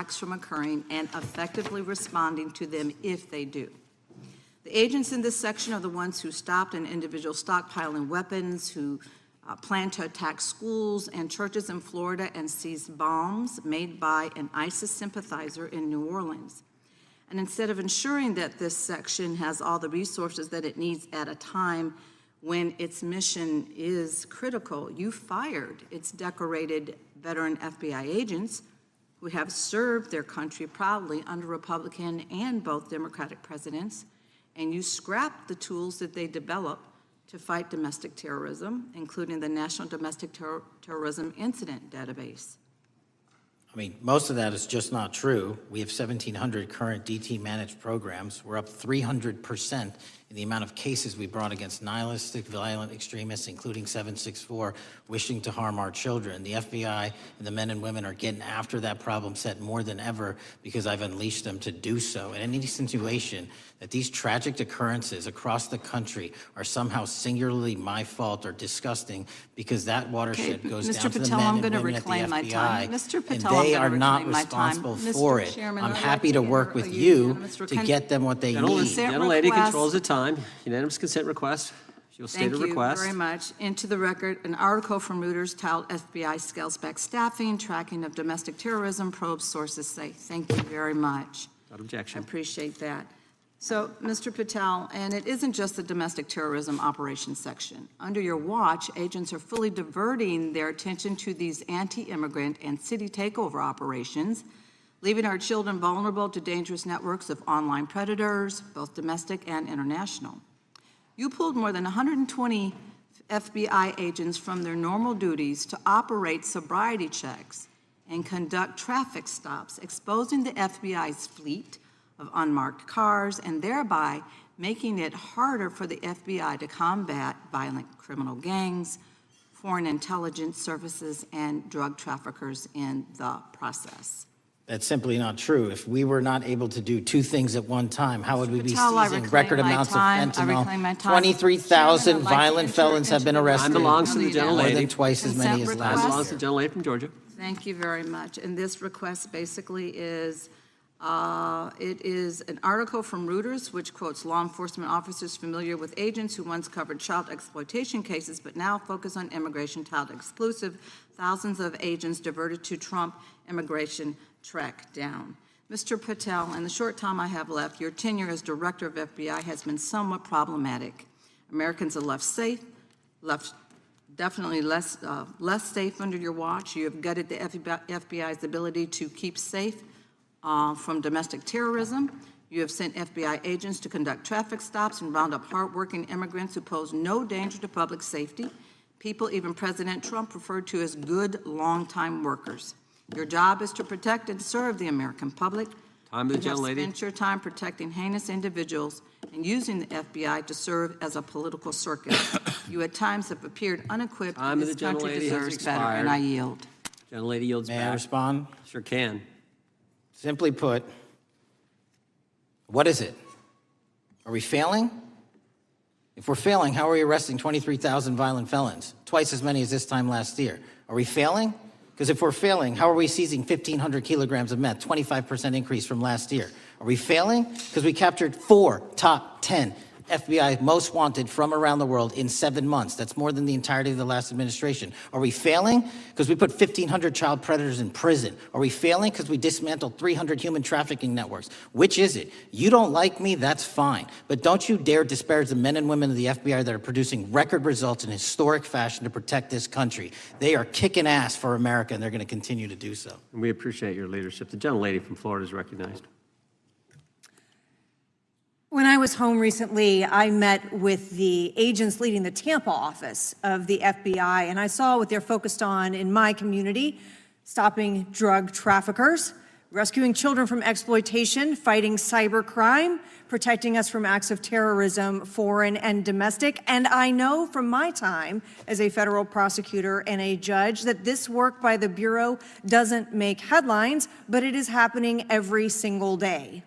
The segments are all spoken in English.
attacks from occurring and effectively responding to them if they do. The agents in this section are the ones who stopped an individual stockpiling weapons, who planned to attack schools and churches in Florida and seized bombs made by an ISIS sympathizer in New Orleans. And instead of ensuring that this section has all the resources that it needs at a time when its mission is critical, you fired its decorated veteran FBI agents who have served their country proudly under Republican and both Democratic presidents, and you scrapped the tools that they developed to fight domestic terrorism, including the National Domestic Terrorism Incident Database. I mean, most of that is just not true. We have 1,700 current DT managed programs. We're up 300% in the amount of cases we brought against nihilistic, violent extremists, including 764, wishing to harm our children. The FBI and the men and women are getting after that problem set more than ever because I've unleashed them to do so. And any insinuation that these tragic occurrences across the country are somehow singularly my fault or disgusting because that watershed goes down to the men and women at the FBI, Mr. Patel, and they are not responsible for it. I'm happy to work with you to get them what they need. Gentlelady controls the time. Unanimous consent request. She'll state a request. Thank you very much. Into the record, an article from Reuters titled FBI Scales Back Staffing, Tracking of Domestic Terrorism, Probes Sources Say. Thank you very much. Without objection. I appreciate that. So, Mr. Patel, and it isn't just the domestic terrorism operations section. Under your watch, agents are fully diverting their attention to these anti-immigrant and city takeover operations, leaving our children vulnerable to dangerous networks of online predators, both domestic and international. You pulled more than 120 FBI agents from their normal duties to operate sobriety checks and conduct traffic stops, exposing the FBI's fleet of unmarked cars and thereby making it harder for the FBI to combat violent criminal gangs, foreign intelligence services, and drug traffickers in the process. That's simply not true. If we were not able to do two things at one time, how would we be seizing record amounts of fentanyl? 23,000 violent felons have been arrested. Time belongs to the gentlelady. More than twice as many as last year. Time belongs to the gentlelady from Georgia. Thank you very much. And this request basically is, it is an article from Reuters, which quotes law enforcement officers familiar with agents who once covered child exploitation cases, but now focus on immigration child exclusive. Thousands of agents diverted to Trump immigration track down. Mr. Patel, in the short time I have left, your tenure as director of FBI has been somewhat problematic. Americans are left definitely less safe under your watch. You have gutted the FBI's ability to keep safe from domestic terrorism. You have sent FBI agents to conduct traffic stops and round up hardworking immigrants who pose no danger to public safety. People even President Trump referred to as good long-time workers. Your job is to protect and serve the American public. Time of the gentlelady. You have spent your time protecting heinous individuals and using the FBI to serve as a political circus. You at times have appeared unequipped. Time of this the country gentlelady deserves has better, expired. and I yield. Gentlelady yields back. May I respond? Sure can. Simply put, what is it? Are we failing? If we're failing, how are we arresting 23,000 violent felons? Twice as many as this time last year. Are we failing? Because if we're failing, how are we seizing 1,500 kilograms of meth, 25% increase from last year? Are we failing? Because we captured 4 top 10 FBI most wanted from around the world in 7 months. That's more than the entirety of the last administration. Are we failing? Because we put 1,500 child predators in prison. Are we failing? Because we dismantled 300 human trafficking networks. Which is it? You don't like me, that's fine. But don't you dare disparage the men and women of the FBI that are producing record results in historic fashion to protect this country. They are kicking ass for America, and they're going to continue to do so. And we appreciate your leadership. The gentlelady from Florida is recognized. When I was home recently, I met with the agents leading the Tampa office of the FBI, and I saw what they're focused on in my community: stopping drug traffickers, rescuing children from exploitation, fighting cybercrime, protecting us from acts of terrorism, foreign and domestic. And I know from my time as a federal prosecutor and a judge that this work by the Bureau doesn't make headlines, but it is happening every single day.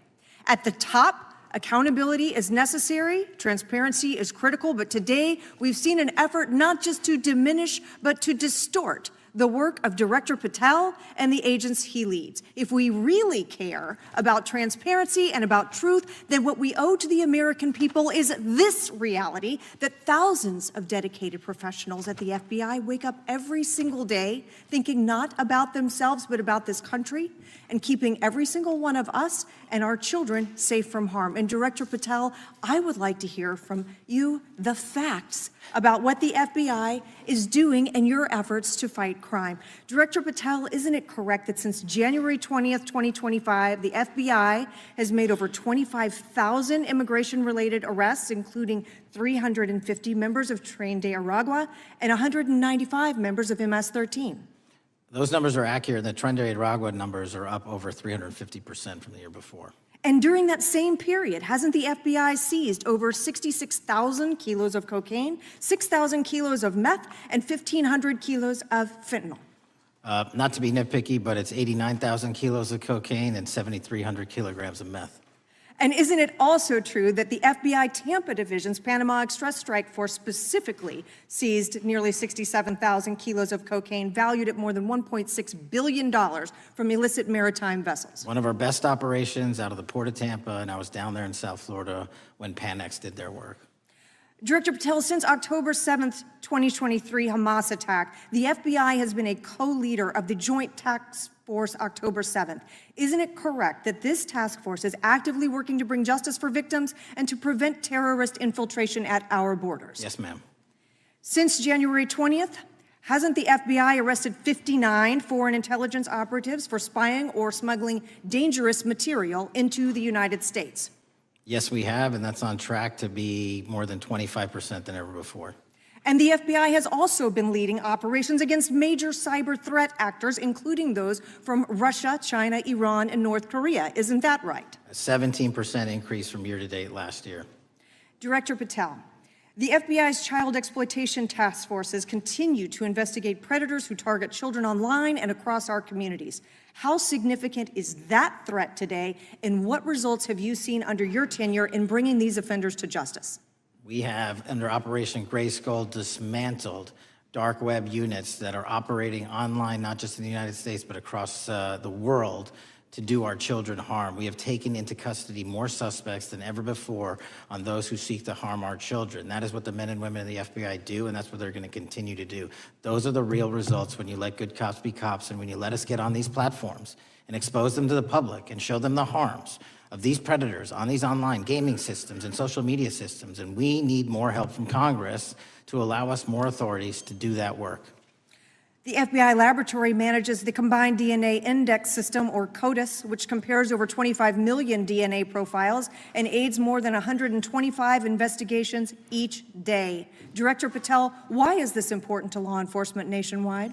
At the top, accountability is necessary, transparency is critical, but today we've seen an effort not just to diminish, but to distort the work of Director Patel and the agents he leads. If we really care about transparency and about truth, then what we owe to the American people is this reality, that thousands of dedicated professionals at the FBI wake up every single day thinking not about themselves but about this country and keeping every single one of us and our children safe from harm. And Director Patel, I would like to hear from you the facts about what the FBI is doing and your efforts to fight crime. Director Patel, isn't it correct that since January 20th, 2025, the FBI has made over 25,000 immigration-related arrests, including 350 members of Tren de Aragua and 195 members of MS-13? Those numbers are accurate. The Tren de Aragua numbers are up over 350% from the year before. And during that same period, hasn't the FBI seized over 66,000 kilos of cocaine, 6,000 kilos of meth, and 1,500 kilos of fentanyl? Not to be nitpicky, but it's 89,000 kilos of cocaine and 7,300 kilograms of meth. And isn't it also true that the FBI Tampa Division's Panama Express Strike Force specifically seized nearly 67,000 kilos of cocaine valued at more than $1.6 billion from illicit maritime vessels? One of our best operations out of the Port of Tampa, and I was down there in South Florida when Panex did their work. Director Patel, since October 7th, 2023 Hamas attack, the FBI has been a co-leader of the Joint Task Force October 7th. Isn't it correct that this task force is actively working to bring justice for victims and to prevent terrorist infiltration at our borders? Yes, ma'am. Since January 20th, hasn't the FBI arrested 59 foreign intelligence operatives for spying or smuggling dangerous material into the United States? Yes, we have, and that's on track to be more than 25% than ever before. And the FBI has also been leading operations against major cyber threat actors, including those from Russia, China, Iran, and North Korea. Isn't that right? A 17% increase from year to date last year. Director Patel, the FBI's child exploitation task forces continue to investigate predators who target children online and across our communities. How significant is that threat today, and what results have you seen under your tenure in bringing these offenders to justice? We have, under Operation Gray Skull, dismantled dark web units that are operating online, not just in the United States, but across the world, to do our children harm. We have taken into custody more suspects than ever before on those who seek to harm our children. That is what the men and women of the FBI do, and that's what they're going to continue to do. Those are the real results when you let good cops be cops and when you let us get on these platforms and expose them to the public and show them the harms of these predators on these online gaming systems and social media systems. And we need more help from Congress to allow us more authorities to do that work. The FBI laboratory manages the Combined DNA Index System, or CODIS, which compares over 25 million DNA profiles and aids more than 125 investigations each day. Director Patel, why is this important to law enforcement nationwide?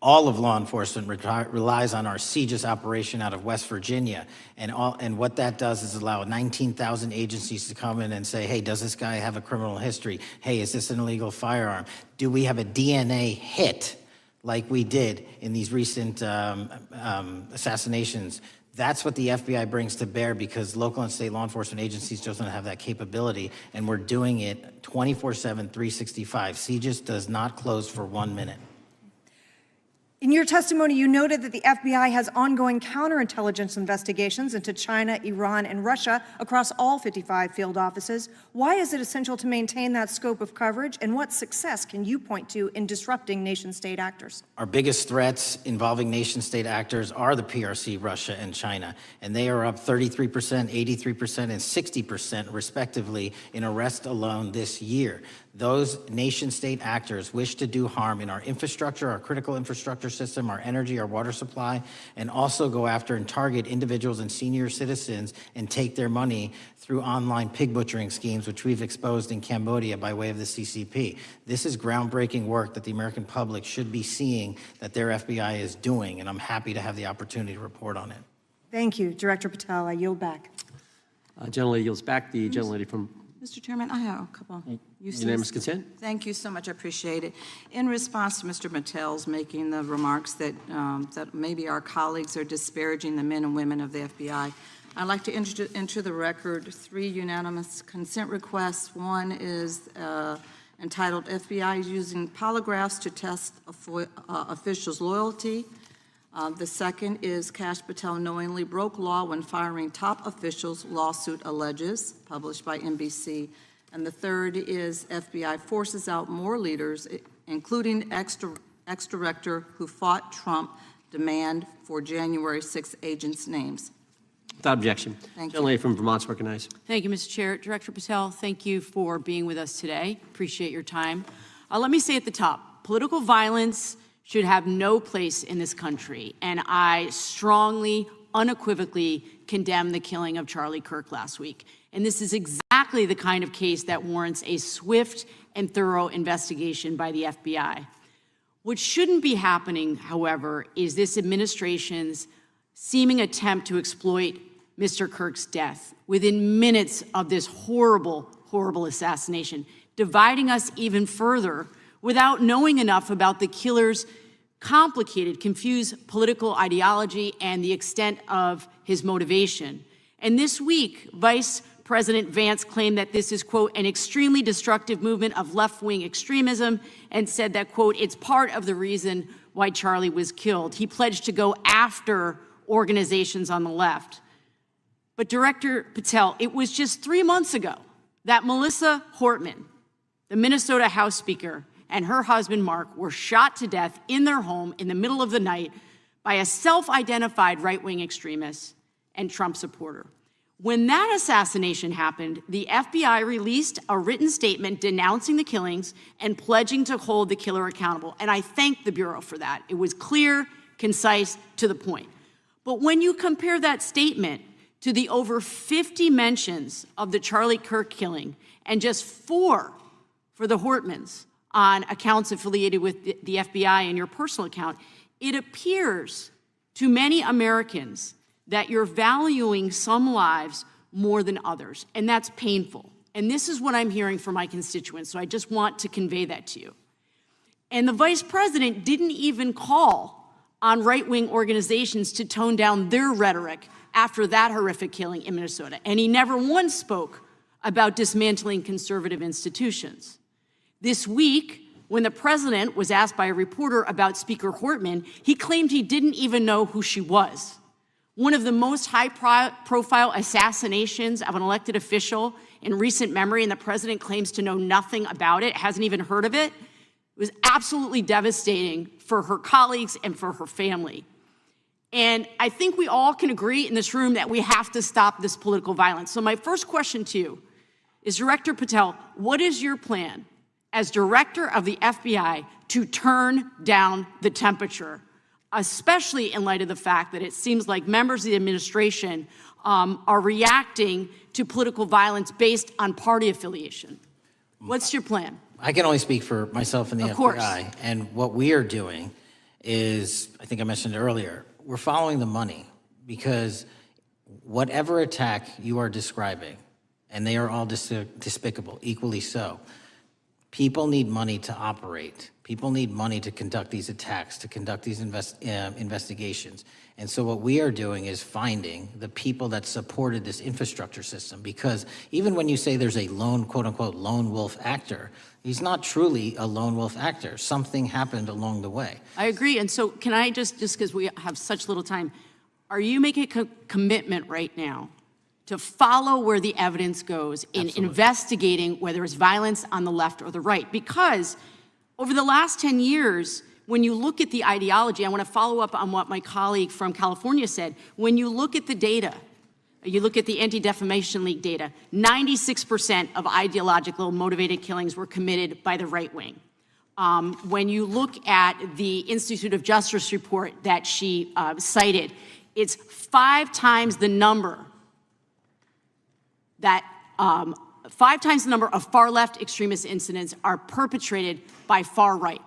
All of law enforcement relies on our CJIS operation out of West Virginia. And what that does is allow 19,000 agencies to come in and say, hey, does this guy have a criminal history? Hey, is this an illegal firearm? Do we have a DNA hit like we did in these recent assassinations? That's what the FBI brings to bear, because local and state law enforcement agencies just don't have that capability, and we're doing it 24/7, 365. CJIS does not close for 1 minute. In your testimony, you noted that the FBI has ongoing counterintelligence investigations into China, Iran, and Russia across all 55 field offices. Why is it essential to maintain that scope of coverage, and what success can you point to in disrupting nation-state actors? Our biggest threats involving nation-state actors are the PRC, Russia, and China, and they are up 33%, 83%, and 60% respectively in arrests alone this year. Those nation-state actors wish to do harm in our infrastructure, our critical infrastructure system, our energy, our water supply, and also go after and target individuals and senior citizens and take their money through online pig butchering schemes, which we've exposed in Cambodia by way of the CCP. This is groundbreaking work that the American public should be seeing that their FBI is doing, and I'm happy to have the opportunity to report on it. Thank you, Director Patel. I yield back. Gentlelady yields back. The gentlelady from Mr. Chairman, I have a couple. unanimous consent. Thank you so much. I appreciate it. In response to Mr. Patel's making the remarks that that maybe our colleagues are disparaging the men and women of the FBI, I'd like to enter the record 3 unanimous consent requests. One is an entitled FBI is Using Polygraphs to Test Officials' Loyalty. The second is Kash Patel knowingly broke law when firing top officials, lawsuit alleges, published by NBC. And the third is FBI forces out more leaders, including ex-director who fought Trump, demand for January 6 agents' names. Without objection. Thank you. Gentlelady from Vermont's recognized. Thank you, Mr. Chair. Director Patel, thank you for being with us today. Appreciate your time. Let me say at the top, political violence should have no place in this country, and I strongly, unequivocally condemn the killing of Charlie Kirk last week. And this is exactly the kind of case that warrants a swift and thorough investigation by the FBI. What shouldn't be happening, however, is this administration's seeming attempt to exploit Mr. Kirk's death within minutes of this horrible, horrible assassination, dividing us even further without knowing enough about the killer's complicated, confused political ideology and the extent of his motivation. And this week, Vice President Vance claimed that this is, quote, an extremely destructive movement of left-wing extremism, and said that, quote, it's part of the reason why Charlie was killed. He pledged to go after organizations on the left. But Director Patel, it was just 3 months ago that Melissa Hortman, the Minnesota House Speaker, and her husband Mark were shot to death in their home in the middle of the night by a self-identified right-wing extremist and Trump supporter. When that assassination happened, the FBI released a written statement denouncing the killings and pledging to hold the killer accountable. And I thank the Bureau for that. It was clear, concise, to the point. But when you compare that statement to the over 50 mentions of the Charlie Kirk killing and just 4 for the Hortmans on accounts affiliated with the FBI and your personal account, it appears to many Americans that you're valuing some lives more than others, and that's painful. And this is what I'm hearing from my constituents, so I just want to convey that to you. And the Vice President didn't even call on right-wing organizations to tone down their rhetoric after that horrific killing in Minnesota, and he never once spoke about dismantling conservative institutions. This week, when the president was asked by a reporter about Speaker Hortman, he claimed he didn't even know who she was. One of the most high-profile assassinations of an elected official in recent memory, and the president claims to know nothing about it, hasn't even heard of it. It was absolutely devastating for her colleagues and for her family. And I think we all can agree in this room that we have to stop this political violence. So my first question to you is, Director Patel, what is your plan as director of the FBI to turn down the temperature, especially in light of the fact that it seems like members of the administration are reacting to political violence based on party affiliation? What's your plan? I can only speak for myself and the Of course. FBI. And what we are doing is, I think I mentioned earlier, we're following the money, because whatever attack you are describing, and they are all despicable, equally so, people need money to operate. People need money to conduct these attacks, to conduct these investigations. And so what we are doing is finding the people that supported this infrastructure system, because even when you say there's a lone, quote unquote, lone wolf actor, he's not truly a lone wolf actor. Something happened along the way. I agree. And so can I just because we have such little time, are you making a commitment right now to follow where the evidence goes in investigating whether it's violence on the left or the right? Because over the last 10 years, when you look at the ideology, I want to follow up on what my colleague from California said. When you look at the data, you look at the Anti-Defamation League data, 96% of ideological motivated killings were committed by the right wing. When you look at the Institute of Justice report that she cited, it's 5 times the number that 5 times the number of far-left extremist incidents are perpetrated by far right.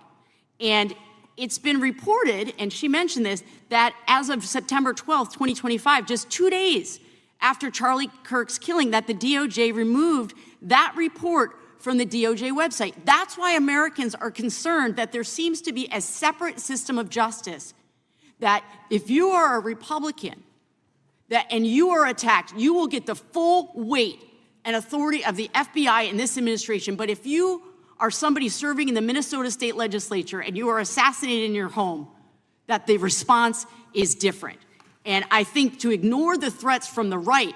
And it's been reported, and she mentioned this, that as of September 12th, 2025, just 2 days after Charlie Kirk's killing, that the DOJ removed that report from the DOJ website. That's why Americans are concerned that there seems to be a separate system of justice, that if you are a Republican and you are attacked, you will get the full weight and authority of the FBI and this administration. But if you are somebody serving in the Minnesota State Legislature and you are assassinated in your home, that the response is different. And I think to ignore the threats from the right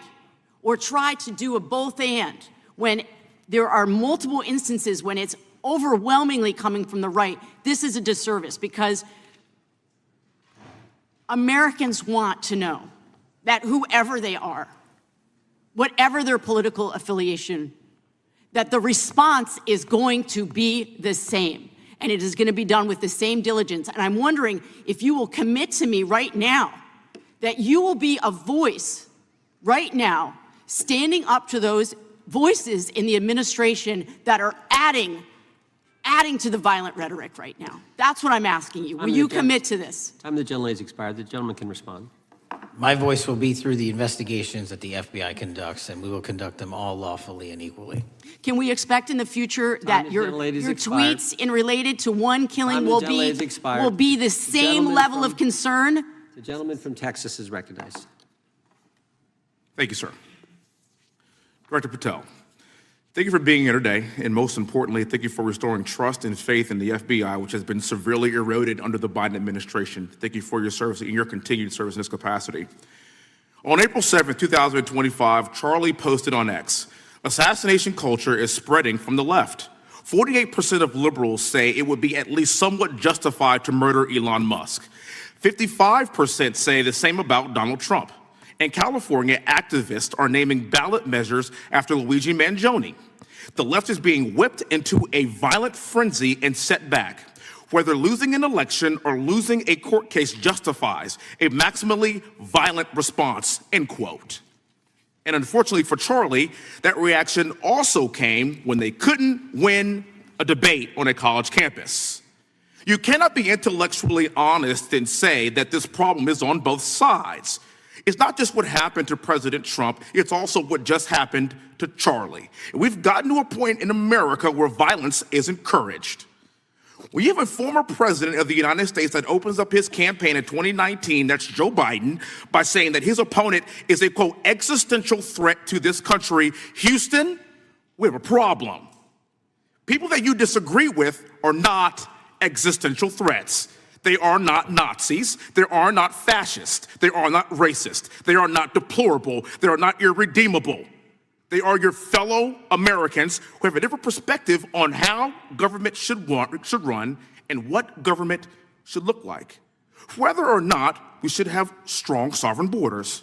or try to do a both and when there are multiple instances when it's overwhelmingly coming from the right, this is a disservice because Americans want to know that whoever they are, whatever their political affiliation, that the response is going to be the same. And it is going to be done with the same diligence. And I'm wondering if you will commit to me right now that you will be a voice right now standing up to those voices in the administration that are adding to the violent rhetoric right now. That's what I'm asking you. Will you commit to this? Time of the gentlelady's expired. The gentleman can respond. My voice will be through the investigations that the FBI conducts, and we will conduct them all lawfully and equally. Can we expect in the future that your tweets in related to one killing will be the same level of concern? The gentleman from Texas is recognized. Thank you, sir. Director Patel, thank you for being here today, and most importantly, thank you for restoring trust and faith in the FBI, which has been severely eroded under the Biden administration. Thank you for your service and your continued service in this capacity. On April 7th, 2025, Charlie posted on X, "Assassination culture is spreading from the left. 48% of liberals say it would be at least somewhat justified to murder Elon Musk. 55% say the same about Donald Trump. In California, activists are naming ballot measures after Luigi Mangione. The left is being whipped into a violent frenzy and set back. Whether losing an election or losing a court case justifies a maximally violent response," end quote. And unfortunately for Charlie, that reaction also came when they couldn't win a debate on a college campus. You cannot be intellectually honest and say that this problem is on both sides. It's not just what happened to President Trump, it's also what just happened to Charlie. We've gotten to a point in America where violence is encouraged. We have a former president of the United States that opens up his campaign in 2019, that's Joe Biden, by saying that his opponent is a, quote, existential threat to this country. Houston, we have a problem. People that you disagree with are not existential threats. They are not Nazis. They are not fascist. They are not racist. They are not deplorable. They are not irredeemable. They are your fellow Americans who have a different perspective on how government should run and what government should look like. Whether or not we should have strong sovereign borders,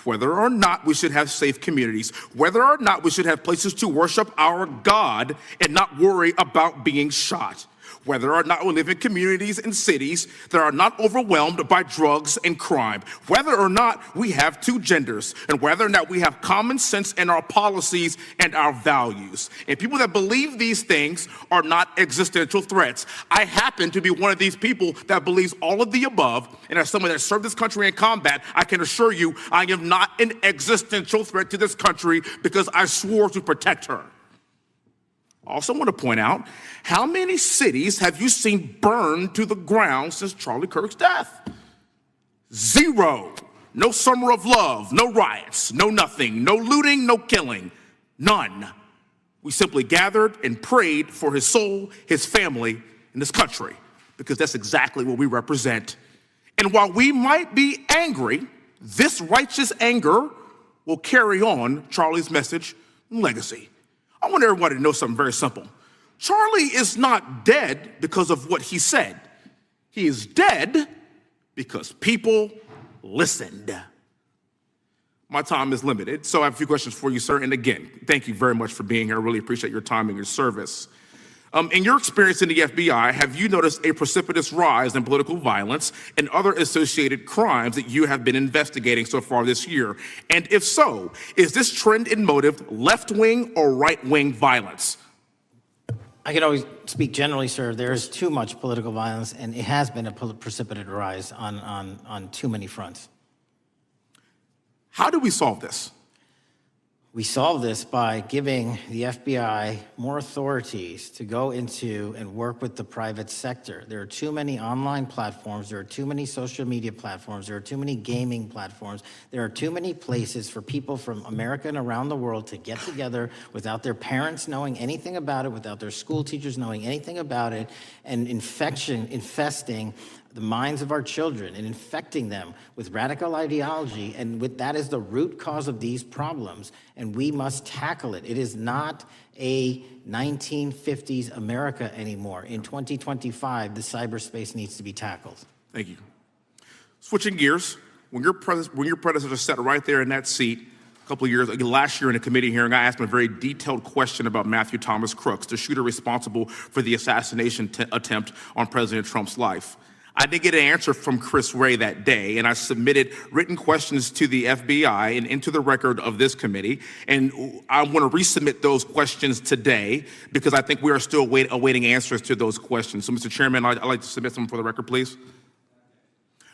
whether or not we should have safe communities, whether or not we should have places to worship our God and not worry about being shot, whether or not we live in communities and cities that are not overwhelmed by drugs and crime, whether or not we have two genders, and whether or not we have common sense in our policies and our values. And people that believe these things are not existential threats. I happen to be one of these people that believes all of the above, and as someone that served this country in combat, I can assure you I am not an existential threat to this country because I swore to protect her. I also want to point out, how many cities have you seen burned to the ground since Charlie Kirk's death? 0. No summer of love, no riots, no nothing, no looting, no killing, none. We simply gathered and prayed for his soul, his family, and this country, because that's exactly what we represent. And while we might be angry, this righteous anger will carry on Charlie's message and legacy. I want everybody to know something very simple. Charlie is not dead because of what he said. He is dead because people listened. My time is limited, so I have a few questions for you, sir. And again, thank you very much for being here. I really appreciate your time and your service. In your experience in the FBI, have you noticed a precipitous rise in political violence and other associated crimes that you have been investigating so far this year? And if so, is this trend and motive left-wing or right-wing violence? I can always speak generally, sir. There is too much political violence, and it has been a precipitous rise on too many fronts. How do we solve this? We solve this by giving the FBI more authorities to go into and work with the private sector. There are too many online platforms. There are too many social media platforms. There are too many gaming platforms. There are too many places for people from America and around the world to get together without their parents knowing anything about it, without their school teachers knowing anything about it, and infesting the minds of our children and infecting them with radical ideology, and that is the root cause of these problems, and we must tackle it. It is not a 1950s America anymore. In 2025, the cyberspace needs to be tackled. Thank you. Switching gears, when your predecessor sat right there in that seat a couple of years, last year in a committee hearing, I asked him a very detailed question about Matthew Thomas Crooks, the shooter responsible for the assassination attempt on President Trump's life. I did get an answer from Chris Wray that day, and I submitted written questions to the FBI and into the record of this committee. And I want to resubmit those questions today because I think we are still awaiting answers to those questions. So, Mr. Chairman, I'd like to submit them for the record, please.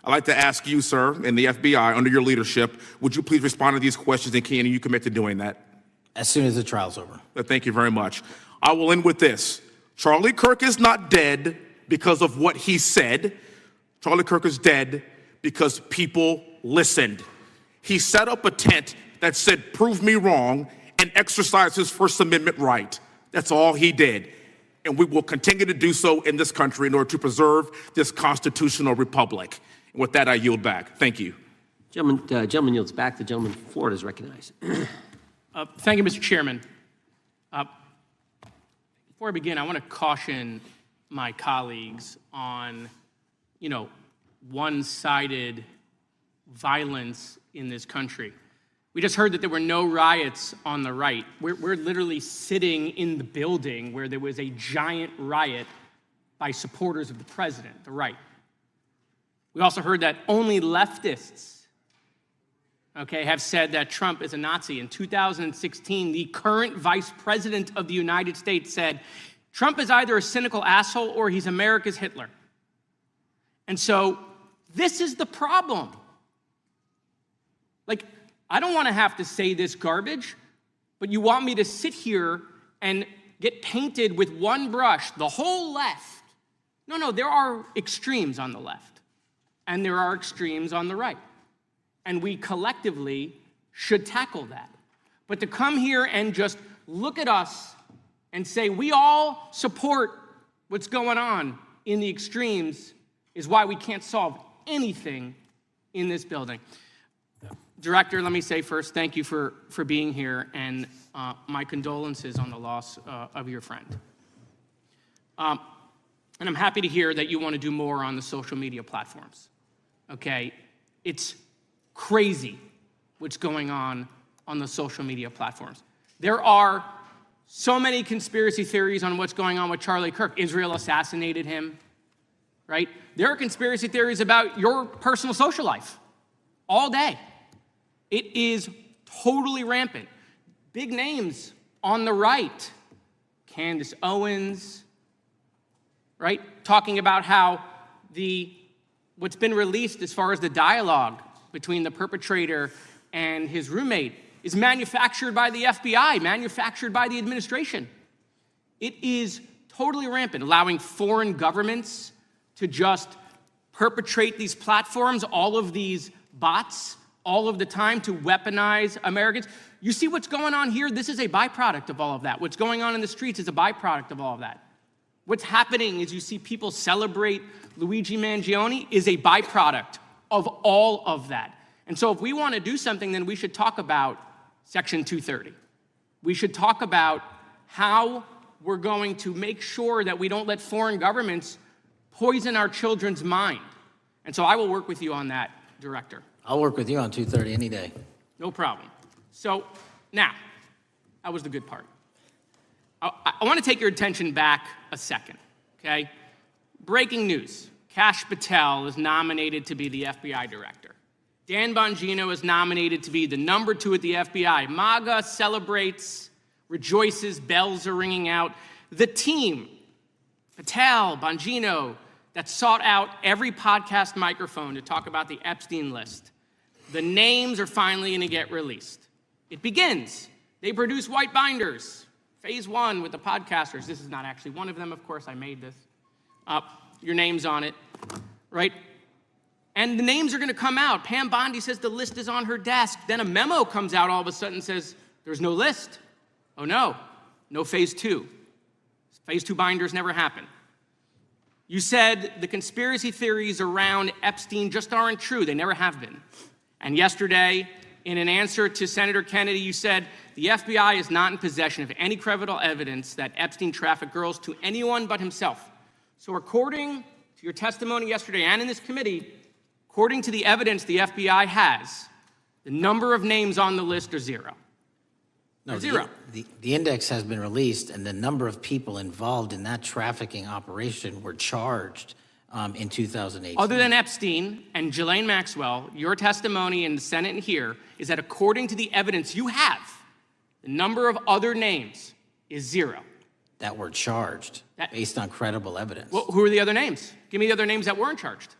I'd like to ask you, sir, and the FBI, under your leadership, would you please respond to these questions, and can you commit to doing that? As soon as the trial's over. Thank you very much. I will end with this. Charlie Kirk is not dead because of what he said. Charlie Kirk is dead because people listened. He set up a tent that said, "Prove me wrong," and exercised his First Amendment right. That's all he did. And we will continue to do so in this country in order to preserve this constitutional republic. And with that, I yield back. Thank you. Gentleman yields back. The gentleman from Florida is recognized. Thank you, Mr. Chairman. Before I begin, I want to caution my colleagues on one-sided violence in this country. We just heard that there were no riots on the right. We're literally sitting in the building where there was a giant riot by supporters of the president, the right. We also heard that only leftists, have said that Trump is a Nazi. In 2016, the current vice president of the United States said, Trump is either a cynical asshole or he's America's Hitler. And so this is the problem. I don't want to have to say this garbage, but you want me to sit here and get painted with one brush, the whole left. No, there are extremes on the left, and there are extremes on the right. And we collectively should tackle that. But to come here and just look at us and say we all support what's going on in the extremes is why we can't solve anything in this building. Director, let me say first, thank you for being here, and my condolences on the loss of your friend. And I'm happy to hear that you want to do more on the social media platforms. It's crazy what's going on the social media platforms. There are so many conspiracy theories on what's going on with Charlie Kirk. Israel assassinated him, right? There are conspiracy theories about your personal social life all day. It is totally rampant. Big names on the right, Candace Owens, right? Talking about how what's been released as far as the dialogue between the perpetrator and his roommate is manufactured by the FBI, manufactured by the administration. It is totally rampant, allowing foreign governments to just perpetrate these platforms, all of these bots, all of the time to weaponize Americans. You see what's going on here? This is a byproduct of all of that. What's going on in the streets is a byproduct of all of that. What's happening is you see people celebrate Luigi Mangione is a byproduct of all of that. And so if we want to do something, then we should talk about Section 230. We should talk about how we're going to make sure that we don't let foreign governments poison our children's mind. And so I will work with you on that, Director. I'll work with you on 230 any day. No problem. So now, that was the good part. I want to take your attention back a second, okay? Breaking news. Kash Patel is nominated to be the FBI director. Dan Bongino is nominated to be the number 2 at the FBI. MAGA celebrates, rejoices, bells are ringing out. The team, Patel, Bongino, that sought out every podcast microphone to talk about the Epstein list. The names are finally going to get released. It begins. They produce white binders. Phase 1 with the podcasters. This is not actually one of them, of course. I made this. Your name's on it, right? And the names are going to come out. Pam Bondi says the list is on her desk. Then a memo comes out all of a sudden and says, there's no list. Oh, no. No phase 2. Phase 2 binders never happen. You said the conspiracy theories around Epstein just aren't true. They never have been. And yesterday, in an answer to Senator Kennedy, you said the FBI is not in possession of any credible evidence that Epstein trafficked girls to anyone but himself. So according to your testimony yesterday and in this committee, according to the evidence the FBI has, the number of names on the list are 0. No, zero. The index has been released, and the number of people involved in that trafficking operation were charged in 2018. Other than Epstein and Ghislaine Maxwell, your testimony in the Senate and here is that according to the evidence you have, the number of other names is 0. That were charged based on credible evidence. Well, who are the other names? Give me the other names that weren't charged.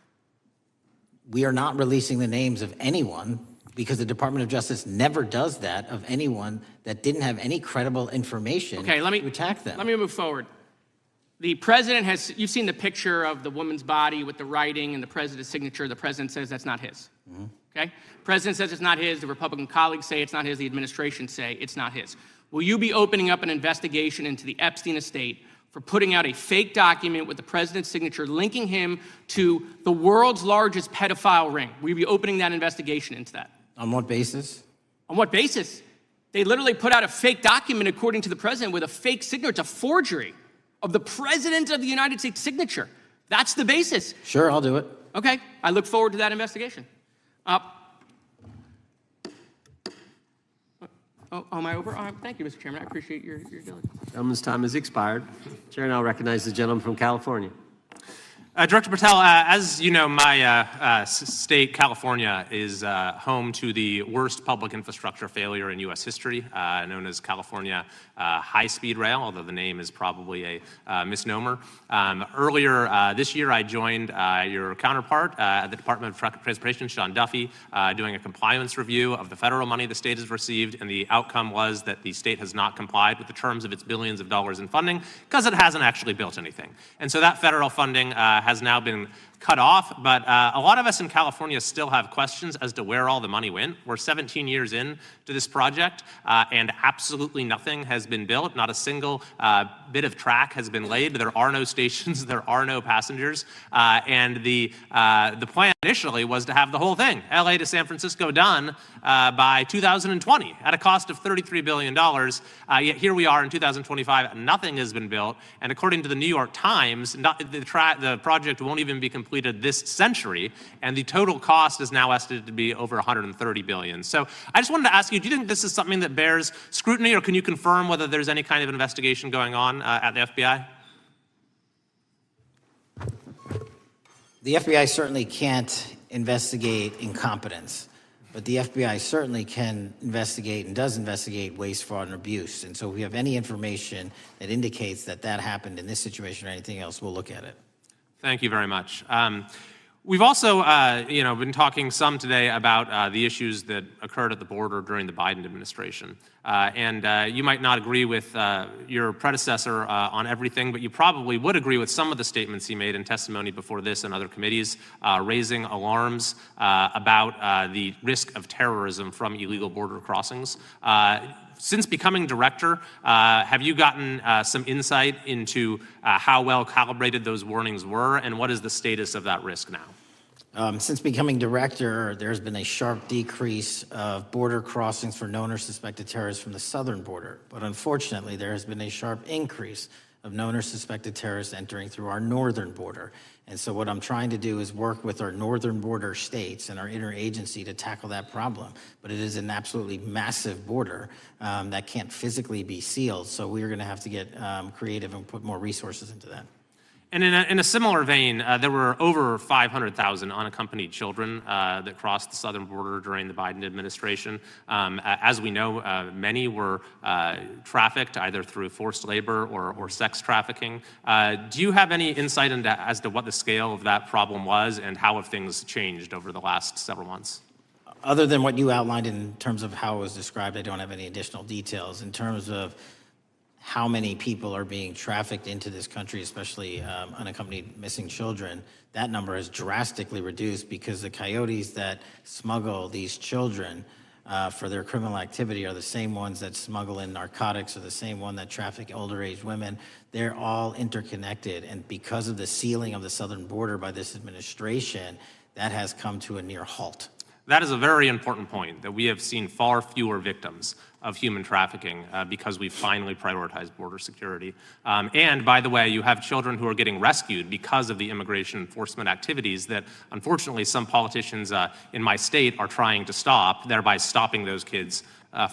We are not releasing the names of anyone because the Department of Justice never does that of anyone that didn't have any credible information to attack them. Let me move forward. The president has, you've seen the picture of the woman's body with the writing and the president's signature. The president says that's not his. Mm-hmm. Okay? The president says it's not his. The Republican colleagues say it's not his. The administration say it's not his. Will you be opening up an investigation into the Epstein estate for putting out a fake document with the president's signature linking him to the world's largest pedophile ring? Will you be opening that investigation into that? On what basis? On what basis? They literally put out a fake document, according to the president, with a fake signature. It's a forgery of the president of the United States signature. That's the basis. Sure, I'll do it. Okay, I look forward to that investigation. Am I over? Thank you, Mr. Chairman. I appreciate your diligence. Gentleman's time has expired. Chair now recognizes the gentleman from California. Director Patel, as you know, my state, California, is home to the worst public infrastructure failure in U.S. history, known as California High-Speed Rail, although the name is probably a misnomer. Earlier this year, I joined your counterpart at the Department of Transportation, Sean Duffy, doing a compliance review of the federal money the state has received, and the outcome was that the state has not complied with the terms of its billions of dollars in funding because it hasn't actually built anything. And so that federal funding has now been cut off, but a lot of us in California still have questions as to where all the money went. We're 17 years in to this project, and absolutely nothing has been built. Not a single bit of track has been laid. There are no stations. There are no passengers. And the plan initially was to have the whole thing, LA to San Francisco, done by 2020 at a cost of $33 billion. Yet here we are in 2025. Nothing has been built. And according to the New York Times, the project won't even be completed this century, and the total cost is now estimated to be over $130 billion. So I just wanted to ask you, do you think this is something that bears scrutiny, or can you confirm whether there's any kind of investigation going on at the FBI? The FBI certainly can't investigate incompetence, but the FBI certainly can investigate and does investigate waste, fraud, and abuse. And so if we have any information that indicates that that happened in this situation or anything else, we'll look at it. Thank you very much. We've also, been talking some today about the issues that occurred at the border during the Biden administration. And you might not agree with your predecessor on everything, but you probably would agree with some of the statements he made in testimony before this and other committees, raising alarms about the risk of terrorism from illegal border crossings. Since becoming director, have you gotten some insight into how well calibrated those warnings were, and what is the status of that risk now? Since becoming director, there's been a sharp decrease of border crossings for known or suspected terrorists from the southern border. But unfortunately, there has been a sharp increase of known or suspected terrorists entering through our northern border. And so what I'm trying to do is work with our northern border states and our interagency to tackle that problem. But it is an absolutely massive border that can't physically be sealed. So we're going to have to get creative and put more resources into that. And in a similar vein, there were over 500,000 unaccompanied children that crossed the southern border during the Biden administration. As we know, many were trafficked either through forced labor or sex trafficking. Do you have any insight as to what the scale of that problem was and how have things changed over the last several months? other than what you outlined in terms of how it was described, I don't have any additional details. In terms of how many people are being trafficked into this country, especially unaccompanied missing children, that number has drastically reduced because the coyotes that smuggle these children for their criminal activity are the same ones that smuggle in narcotics, or the same one that traffic older age women. They're all interconnected, and because of the sealing of the southern border by this administration, that has come to a near halt. That is a very important point, that we have seen far fewer victims of human trafficking because we finally prioritized border security. And by the way, you have children who are getting rescued because of the immigration enforcement activities that unfortunately some politicians in my state are trying to stop, thereby stopping those kids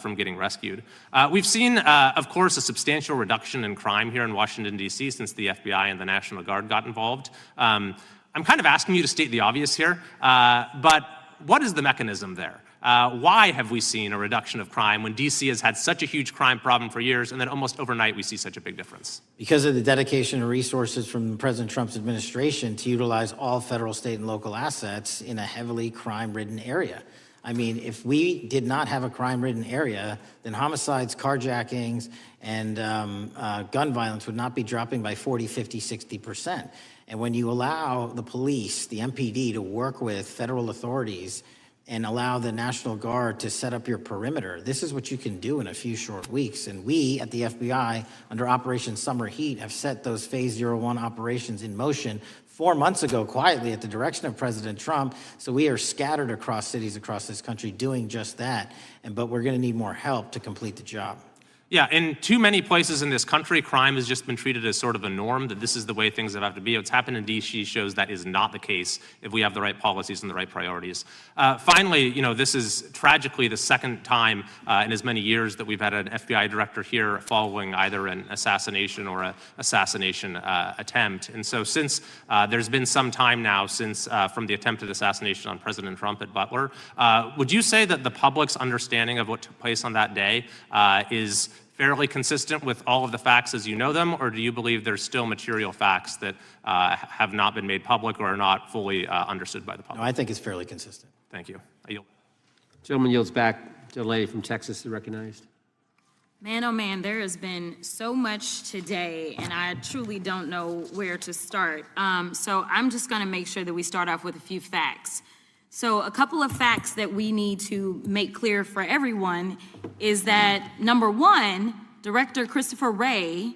from getting rescued. We've seen, of course, a substantial reduction in crime here in Washington, D.C. since the FBI and the National Guard got involved. I'm kind of asking you to state the obvious here, but what is the mechanism there? Why have we seen a reduction of crime when D.C. has had such a huge crime problem for years, and then almost overnight we see such a big difference? Because of the dedication and resources from President Trump's administration to utilize all federal, state, and local assets in a heavily crime-ridden area. I mean, if we did not have a crime-ridden area, then homicides, carjackings, and gun violence would not be dropping by 40, 50, 60%. And when you allow the police, the MPD, to work with federal authorities and allow the National Guard to set up your perimeter, this is what you can do in a few short weeks. And we at the FBI, under Operation Summer Heat, have set those Phase 01 operations in motion 4 months ago, quietly at the direction of President Trump. So we are scattered across cities across this country doing just that. But we're going to need more help to complete the job. Yeah, in too many places in this country, crime has just been treated as sort of a norm, that this is the way things have to be. What's happened in D.C. shows that is not the case if we have the right policies and the right priorities. Finally, you know, this is tragically the second time in as many years that we've had an FBI director here following either an assassination or an assassination attempt. And so since there's been some time now since from the attempted assassination on President Trump at Butler, would you say that the public's understanding of what took place on that day is fairly consistent with all of the facts as you know them, or do you believe there's still material facts that have not been made public or are not fully understood by the public? No, I think it's fairly consistent. Thank you. I yield. Gentleman yields back to the lady from Texas, recognized. Man, oh man, there has been so much today, and I truly don't know where to start. So I'm just going to make sure that we start off with a few facts. So a couple of facts that we need to make clear for everyone is that, number one, Director Christopher Wray,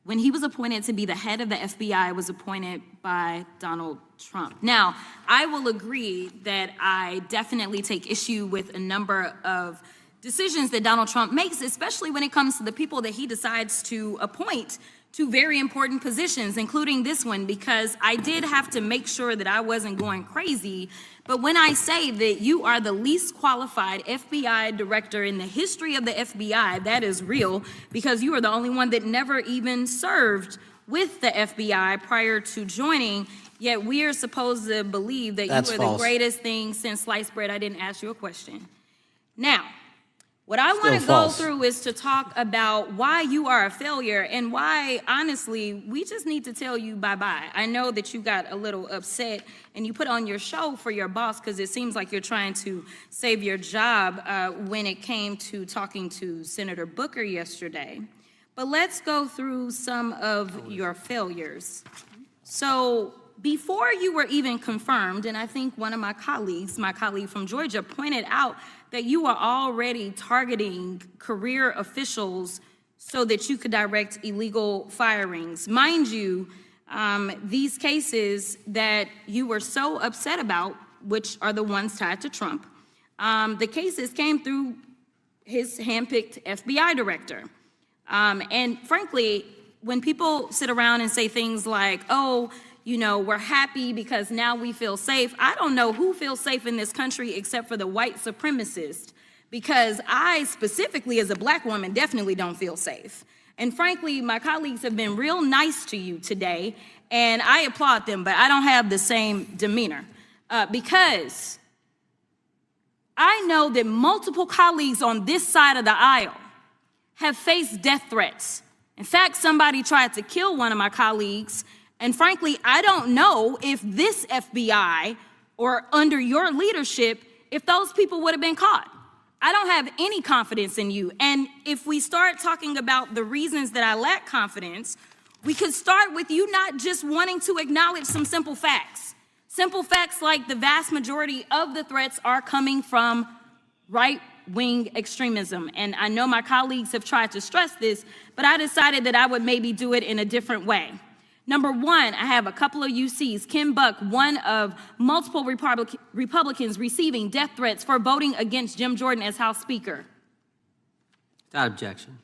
when he was appointed to be the head of the FBI, was appointed by Donald Trump. Now, I will agree that I definitely take issue with a number of decisions that Donald Trump makes, especially when it comes to the people that he decides to appoint to very important positions, including this one, because I did have to make sure that I wasn't going crazy. But when I say that you are the least qualified FBI director in the history of the FBI, that is real, because you are the only one that never even served with the FBI prior to joining, yet we are supposed to believe that That's you are false. the greatest thing since sliced bread. I didn't ask you a question. Now, what I want to Still go false. through is to talk about why you are a failure and why, honestly, we just need to tell you bye-bye. I know that you got a little upset and you put on your show for your boss because it seems like you're trying to save your job when it came to talking to Senator Booker yesterday. But let's go through some of your failures. So before you were even confirmed, and I think one of my colleague from Georgia, pointed out that you are already targeting career officials so that you could direct illegal firings. Mind you, these cases that you were so upset about, which are the ones tied to Trump, the cases came through his handpicked FBI director. And frankly, when people sit around and say things like, oh, you know, we're happy because now we feel safe. I don't know who feels safe in this country except for the white supremacists, because I specifically as a black woman definitely don't feel safe. And frankly, my colleagues have been real nice to you today, and I applaud them, but I don't have the same demeanor because I know that multiple colleagues on this side of the aisle have faced death threats. In fact, somebody tried to kill one of my colleagues. And frankly, I don't know if this FBI or under your leadership if those people would have been caught. I don't have any confidence in you. And if we start talking about the reasons that I lack confidence, we could start with you not just wanting to acknowledge some simple facts. Simple facts like the vast majority of the threats are coming from right-wing extremism. And I know my colleagues have tried to stress this, but I decided that I would maybe do it in a different way. Number one, I have a couple of UCs. Ken Buck, one of multiple Republicans receiving death threats for voting against Jim Jordan as House Speaker. Without objection.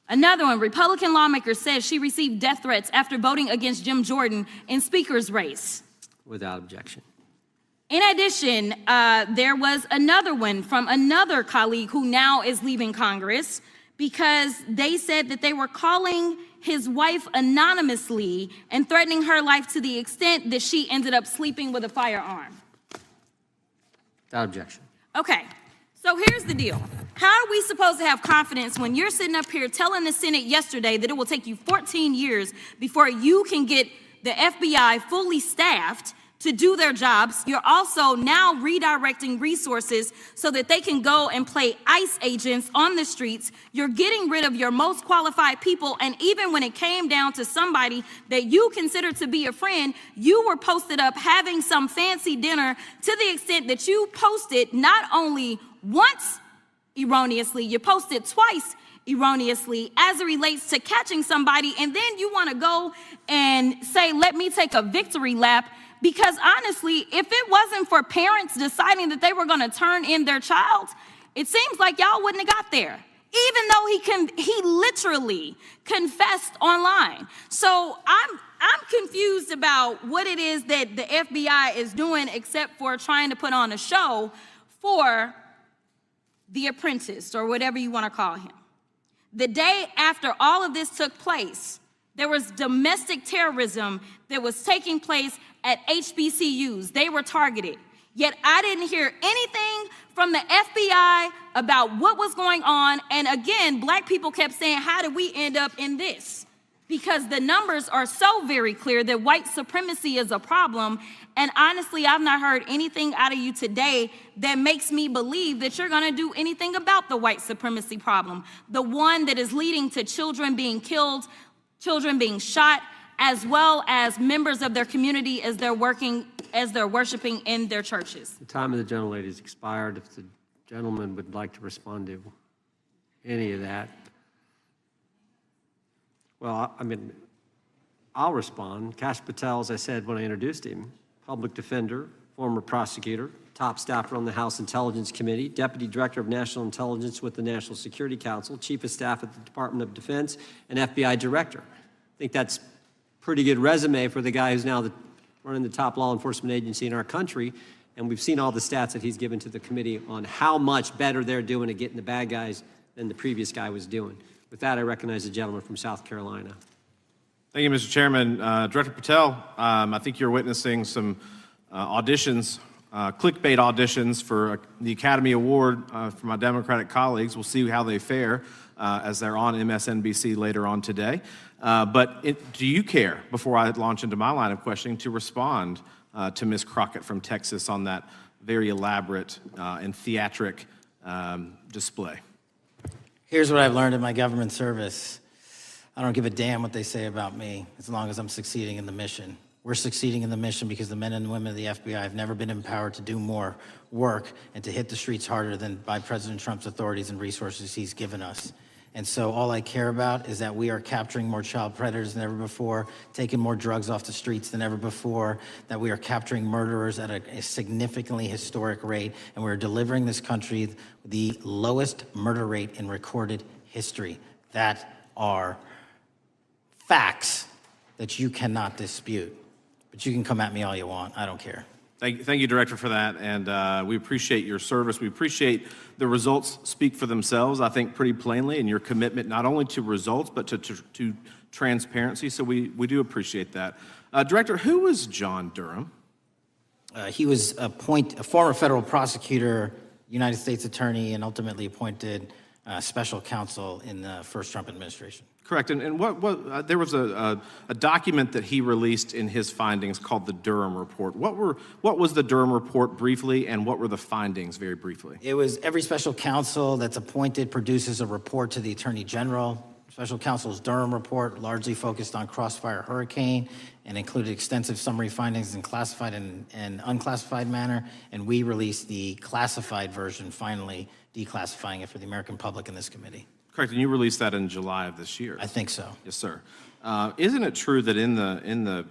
Another one, Republican lawmaker says she received death threats after voting against Jim Jordan in Speaker's race. Without objection. In addition, there was another one from another colleague who now is leaving Congress because they said that they were calling his wife anonymously and threatening her life to the extent that she ended up sleeping with a firearm. Without objection. Okay, so here's the deal. How are we supposed to have confidence when you're sitting up here telling the Senate yesterday that it will take you 14 years before you can get the FBI fully staffed to do their jobs? You're also now redirecting resources so that they can go and play ICE agents on the streets. You're getting rid of your most qualified people. And even when it came down to somebody that you consider to be a friend, you were posted up having some fancy dinner to the extent that you posted not only once erroneously, you posted twice erroneously as it relates to catching somebody. And then you want to go and say, let me take a victory lap. Because honestly, if it wasn't for parents deciding that they were going to turn in their child, it seems like y'all wouldn't have got there, even though he literally confessed online. So I'm confused about what it is that the FBI is doing except for trying to put on a show for the apprentice or whatever you want to call him. The day after all of this took place, there was domestic terrorism that was taking place at HBCUs. They were targeted. Yet I didn't hear anything from the FBI about what was going on. And again, black people kept saying, how did we end up in this? Because the numbers are so very clear that white supremacy is a problem. And honestly, I've not heard anything out of you today that makes me believe that you're going to do anything about the white supremacy problem. The one that is leading to children being killed, children being shot, as well as members of their community as they're worshiping in their churches. The time of the gentlelady has expired. If the gentleman would like to respond to any of that. Well, I mean, I'll respond. Kash Patel, as I said when I introduced him, public defender, former prosecutor, top staffer on the House Intelligence Committee, Deputy Director of National Intelligence with the National Security Council, Chief of Staff at the Department of Defense, and FBI Director. I think that's pretty good resume for the guy who's now running the top law enforcement agency in our country. And we've seen all the stats that he's given to the committee on how much better they're doing at getting the bad guys than the previous guy was doing. With that, I recognize the gentleman from South Carolina. Thank you, Mr. Chairman. Director Patel, I think you're witnessing some auditions, clickbait auditions for the Academy Award for my Democratic colleagues. We'll see how they fare as they're on MSNBC later on today. But do you care, before I launch into my line of questioning, to respond to Ms. Crockett from Texas on that very elaborate and theatric display? Here's what I've learned in my government service. I don't give a damn what they say about me as long as I'm succeeding in the mission. We're succeeding in the mission because the men and women of the FBI have never been empowered to do more work and to hit the streets harder than by President Trump's authorities and resources he's given us. And so all I care about is that we are capturing more child predators than ever before, taking more drugs off the streets than ever before, that we are capturing murderers at a significantly historic rate, and we're delivering this country the lowest murder rate in recorded history. That are facts that you cannot dispute. But you can come at me all you want. I don't care. Thank you, Director, for that, and we appreciate your service. We appreciate the results speak for themselves, I think, pretty plainly, and your commitment not only to results, but to transparency, so we do appreciate that. Director, who was John Durham? He was a former federal prosecutor, United States attorney, and ultimately appointed special counsel in the first Trump administration. Correct. And there was a document that he released in his findings called the Durham Report. What was the Durham Report briefly, and what were the findings very briefly? It was every special counsel that's appointed produces a report to the Attorney General. Special counsel's Durham Report largely focused on Crossfire Hurricane and included extensive summary findings in classified and unclassified manner. And we released the classified version, finally declassifying it for the American public in this committee. Correct. And you released that in July of this year. I think so. Yes, sir. Isn't it true that in the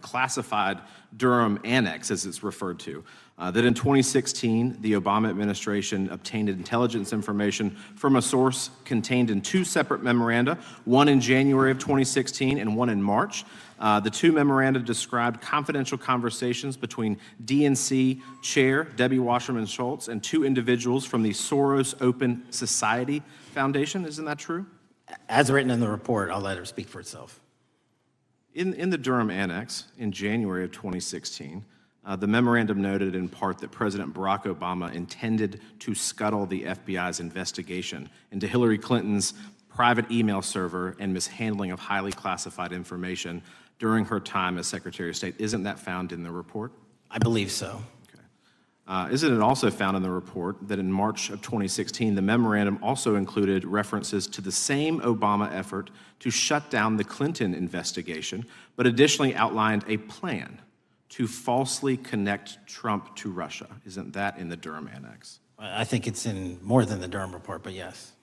classified Durham Annex, as it's referred to, that in 2016 the Obama administration obtained intelligence information from a source contained in two separate memoranda, one in January of 2016 and one in March? The two memoranda described confidential conversations between DNC Chair Debbie Wasserman Schultz and two individuals from the Soros Open Society Foundation. Isn't that true? As written in the report, I'll let her speak for itself. In the Durham Annex in January of 2016, the memorandum noted in part that President Barack Obama intended to scuttle the FBI's investigation into Hillary Clinton's private email server and mishandling of highly classified information during her time as Secretary of State. Isn't that found in the report? I believe so. Isn't it also found in the report that in March of 2016, the memorandum also included references to the same Obama effort to shut down the Clinton investigation, but additionally outlined a plan to falsely connect Trump to Russia? Isn't that in the Durham Annex? I think it's in more than the Durham Report, but yes.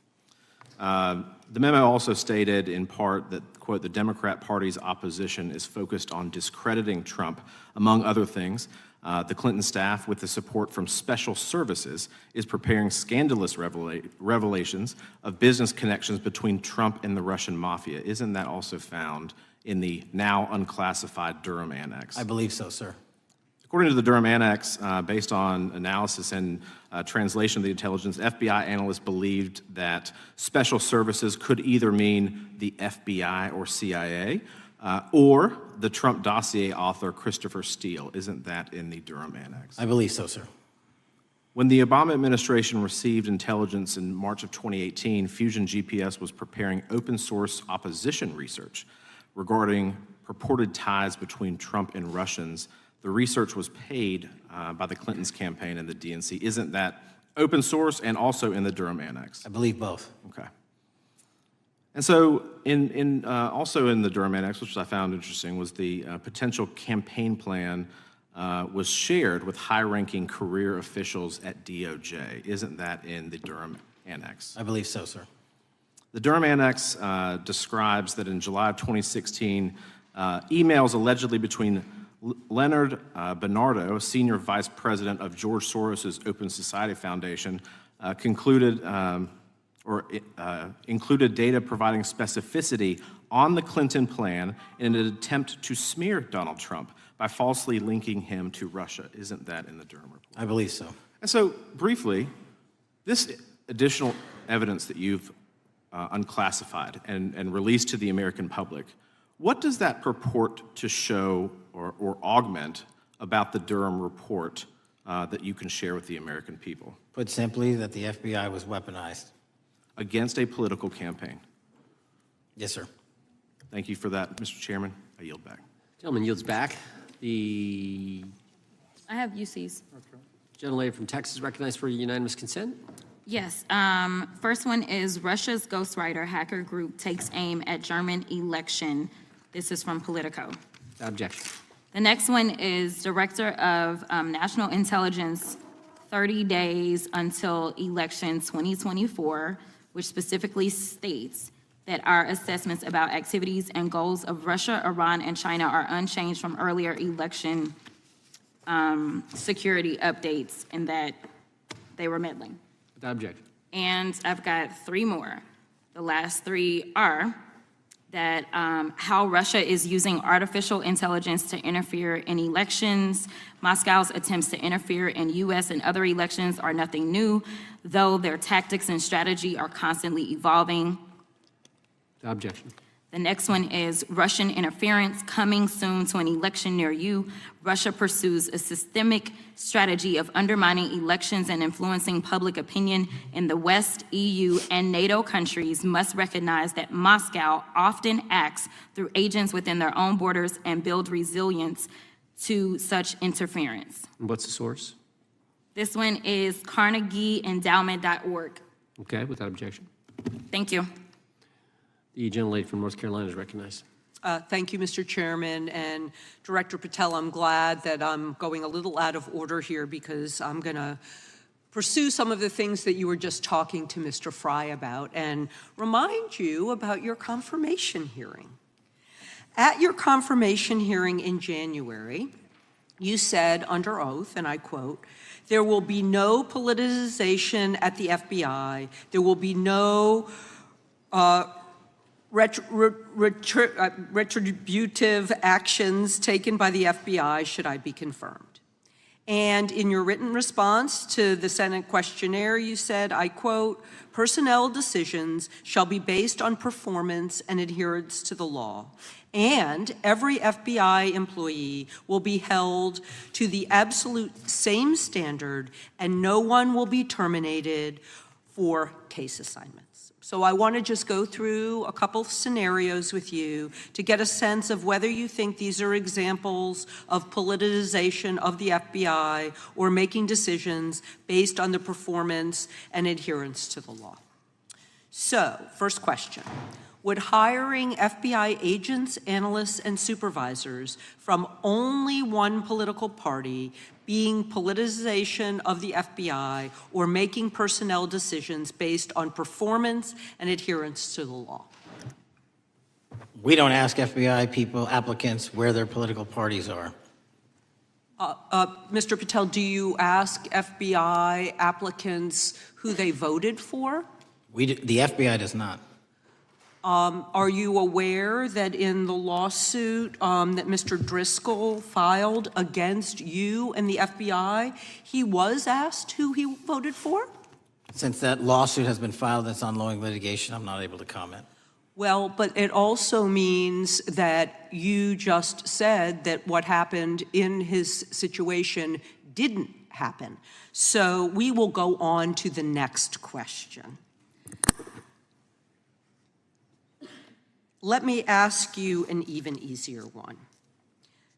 The memo also stated in part that, quote, the Democrat Party's opposition is focused on discrediting Trump. Among other things, the Clinton staff, with the support from special services, is preparing scandalous revelations of business connections between Trump and the Russian mafia. Isn't that also found in the now unclassified Durham Annex? I believe so, sir. According to the Durham Annex, based on analysis and translation of the intelligence, FBI analysts believed that special services could either mean the FBI or CIA, or the Trump dossier author Christopher Steele. Isn't that in the Durham Annex? I believe so, sir. When the Obama administration received intelligence in March of 2018, Fusion GPS was preparing open source opposition research regarding purported ties between Trump and Russians. The research was paid by the Clintons' campaign and the DNC. Isn't that open source and also in the Durham Annex? I believe both. Okay. And so also in the Durham Annex, which I found interesting, was the potential campaign plan was shared with high-ranking career officials at DOJ. Isn't that in the Durham Annex? I believe so, sir. The Durham Annex describes that in July of 2016, emails allegedly between Leonard Bernardo, senior vice president of George Soros's Open Society Foundation, included data providing specificity on the Clinton plan in an attempt to smear Donald Trump by falsely linking him to Russia. Isn't that in the Durham Report? I believe so. And so, briefly, this additional evidence that you've unclassified and released to the American public, what does that purport to show or augment about the Durham Report that you can share with the American people? Put simply, that the FBI was weaponized. Against a political campaign. Yes, sir. Thank you for that, Mr. Chairman. I yield back. Gentleman yields back. The I have UCs. gentlelady from Texas recognized for unanimous consent. Yes. First one is Russia's ghostwriter hacker group takes aim at German election. This is from Politico. Without objection. The next one is Director of National Intelligence, 30 days until election 2024, which specifically states that our assessments about activities and goals of Russia, Iran, and China are unchanged from earlier election security updates, and that they were meddling. Without objection. And I've got three more. The last three are that how Russia is using artificial intelligence to interfere in elections. Moscow's attempts to interfere in U.S. and other elections are nothing new, though their tactics and strategy are constantly evolving. Without objection. The next one is Russian interference coming soon to an election near you. Russia pursues a systemic strategy of undermining elections and influencing public opinion in the West. EU and NATO countries must recognize that Moscow often acts through agents within their own borders and build resilience to such interference. And what's the source? This one is carnegieendowment.org. Okay, without objection. Thank you. The gentlelady from North Carolina is recognized. Thank you, Mr. Chairman. And Director Patel, I'm glad that I'm going a little out of order here because I'm going to pursue some of the things that you were just talking to Mr. Fry about and remind you about your confirmation hearing. At your confirmation hearing in January, you said under oath, and I quote, "There will be no politicization at the FBI. There will be no retributive actions taken by the FBI should I be confirmed." And in your written response to the Senate questionnaire, you said, I quote, "Personnel decisions shall be based on performance and adherence to the law. And every FBI employee will be held to the absolute same standard, and no one will be terminated for case assignments." So I want to just go through a couple of scenarios with you to get a sense of whether you think these are examples of politicization of the FBI or making decisions based on the performance and adherence to the law. So, first question. Would hiring FBI agents, analysts, and supervisors from only one political party being politicization of the FBI or making personnel decisions based on performance and adherence to the law? We don't ask FBI people, applicants, where their political parties are. Mr. Patel, do you ask FBI applicants who they voted for? The FBI does not. Are you aware that in the lawsuit that Mr. Driscoll filed against you and the FBI, he was asked who he voted for? Since that lawsuit has been filed, that's ongoing litigation, I'm not able to comment. Well, but it also means that you just said that what happened in his situation didn't happen. So we will go on to the next question. Let me ask you an even easier one.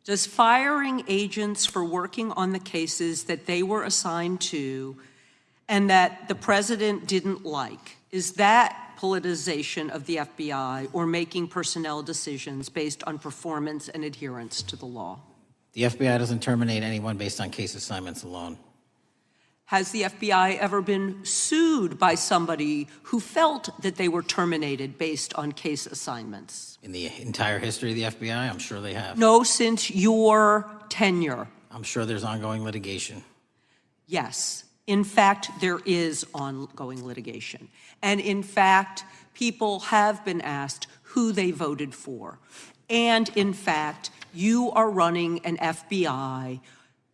Does firing agents for working on the cases that they were assigned to and that the president didn't like, is that politicization of the FBI or making personnel decisions based on performance and adherence to the law? The FBI doesn't terminate anyone based on case assignments alone. Has the FBI ever been sued by somebody who felt that they were terminated based on case assignments? In the entire history of the FBI, I'm sure they have. No, since your tenure. I'm sure there's ongoing litigation. Yes. In fact, there is ongoing litigation. And in fact, people have been asked who they voted for. And in fact, you are running an FBI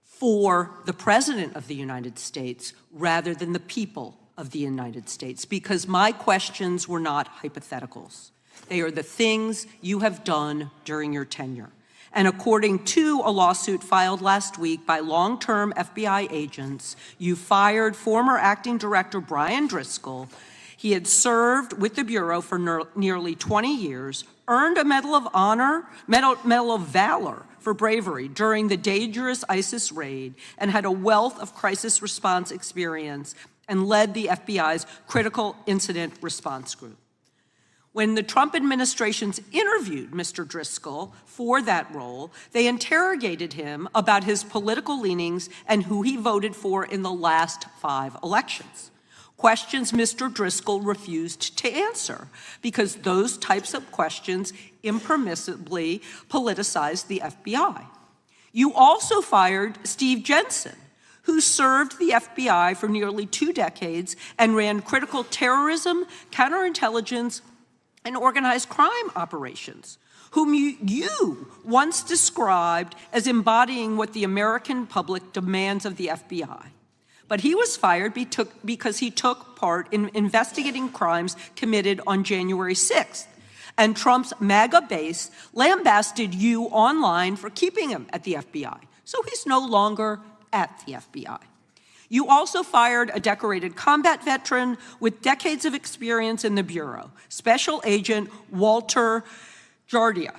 for the President of the United States rather than the people of the United States, because my questions were not hypotheticals. They are the things you have done during your tenure. And according to a lawsuit filed last week by long-term FBI agents, you fired former acting director Brian Driscoll. He had served with the Bureau for nearly 20 years, earned a Medal of Honor, Medal of Valor for bravery during the dangerous ISIS raid, and had a wealth of crisis response experience and led the FBI's critical incident response group. When the Trump administrations interviewed Mr. Driscoll for that role, they interrogated him about his political leanings and who he voted for in the last 5 elections. Questions Mr. Driscoll refused to answer because those types of questions impermissibly politicized the FBI. You also fired Steve Jensen, who served the FBI for nearly 2 decades and ran critical terrorism, counterintelligence, and organized crime operations, whom you once described as embodying what the American public demands of the FBI. But he was fired because he took part in investigating crimes committed on January 6th, And Trump's MAGA base lambasted you online for keeping him at the FBI. So he's no longer at the FBI. You also fired a decorated combat veteran with decades of experience in the Bureau, Special Agent Walter Jardia,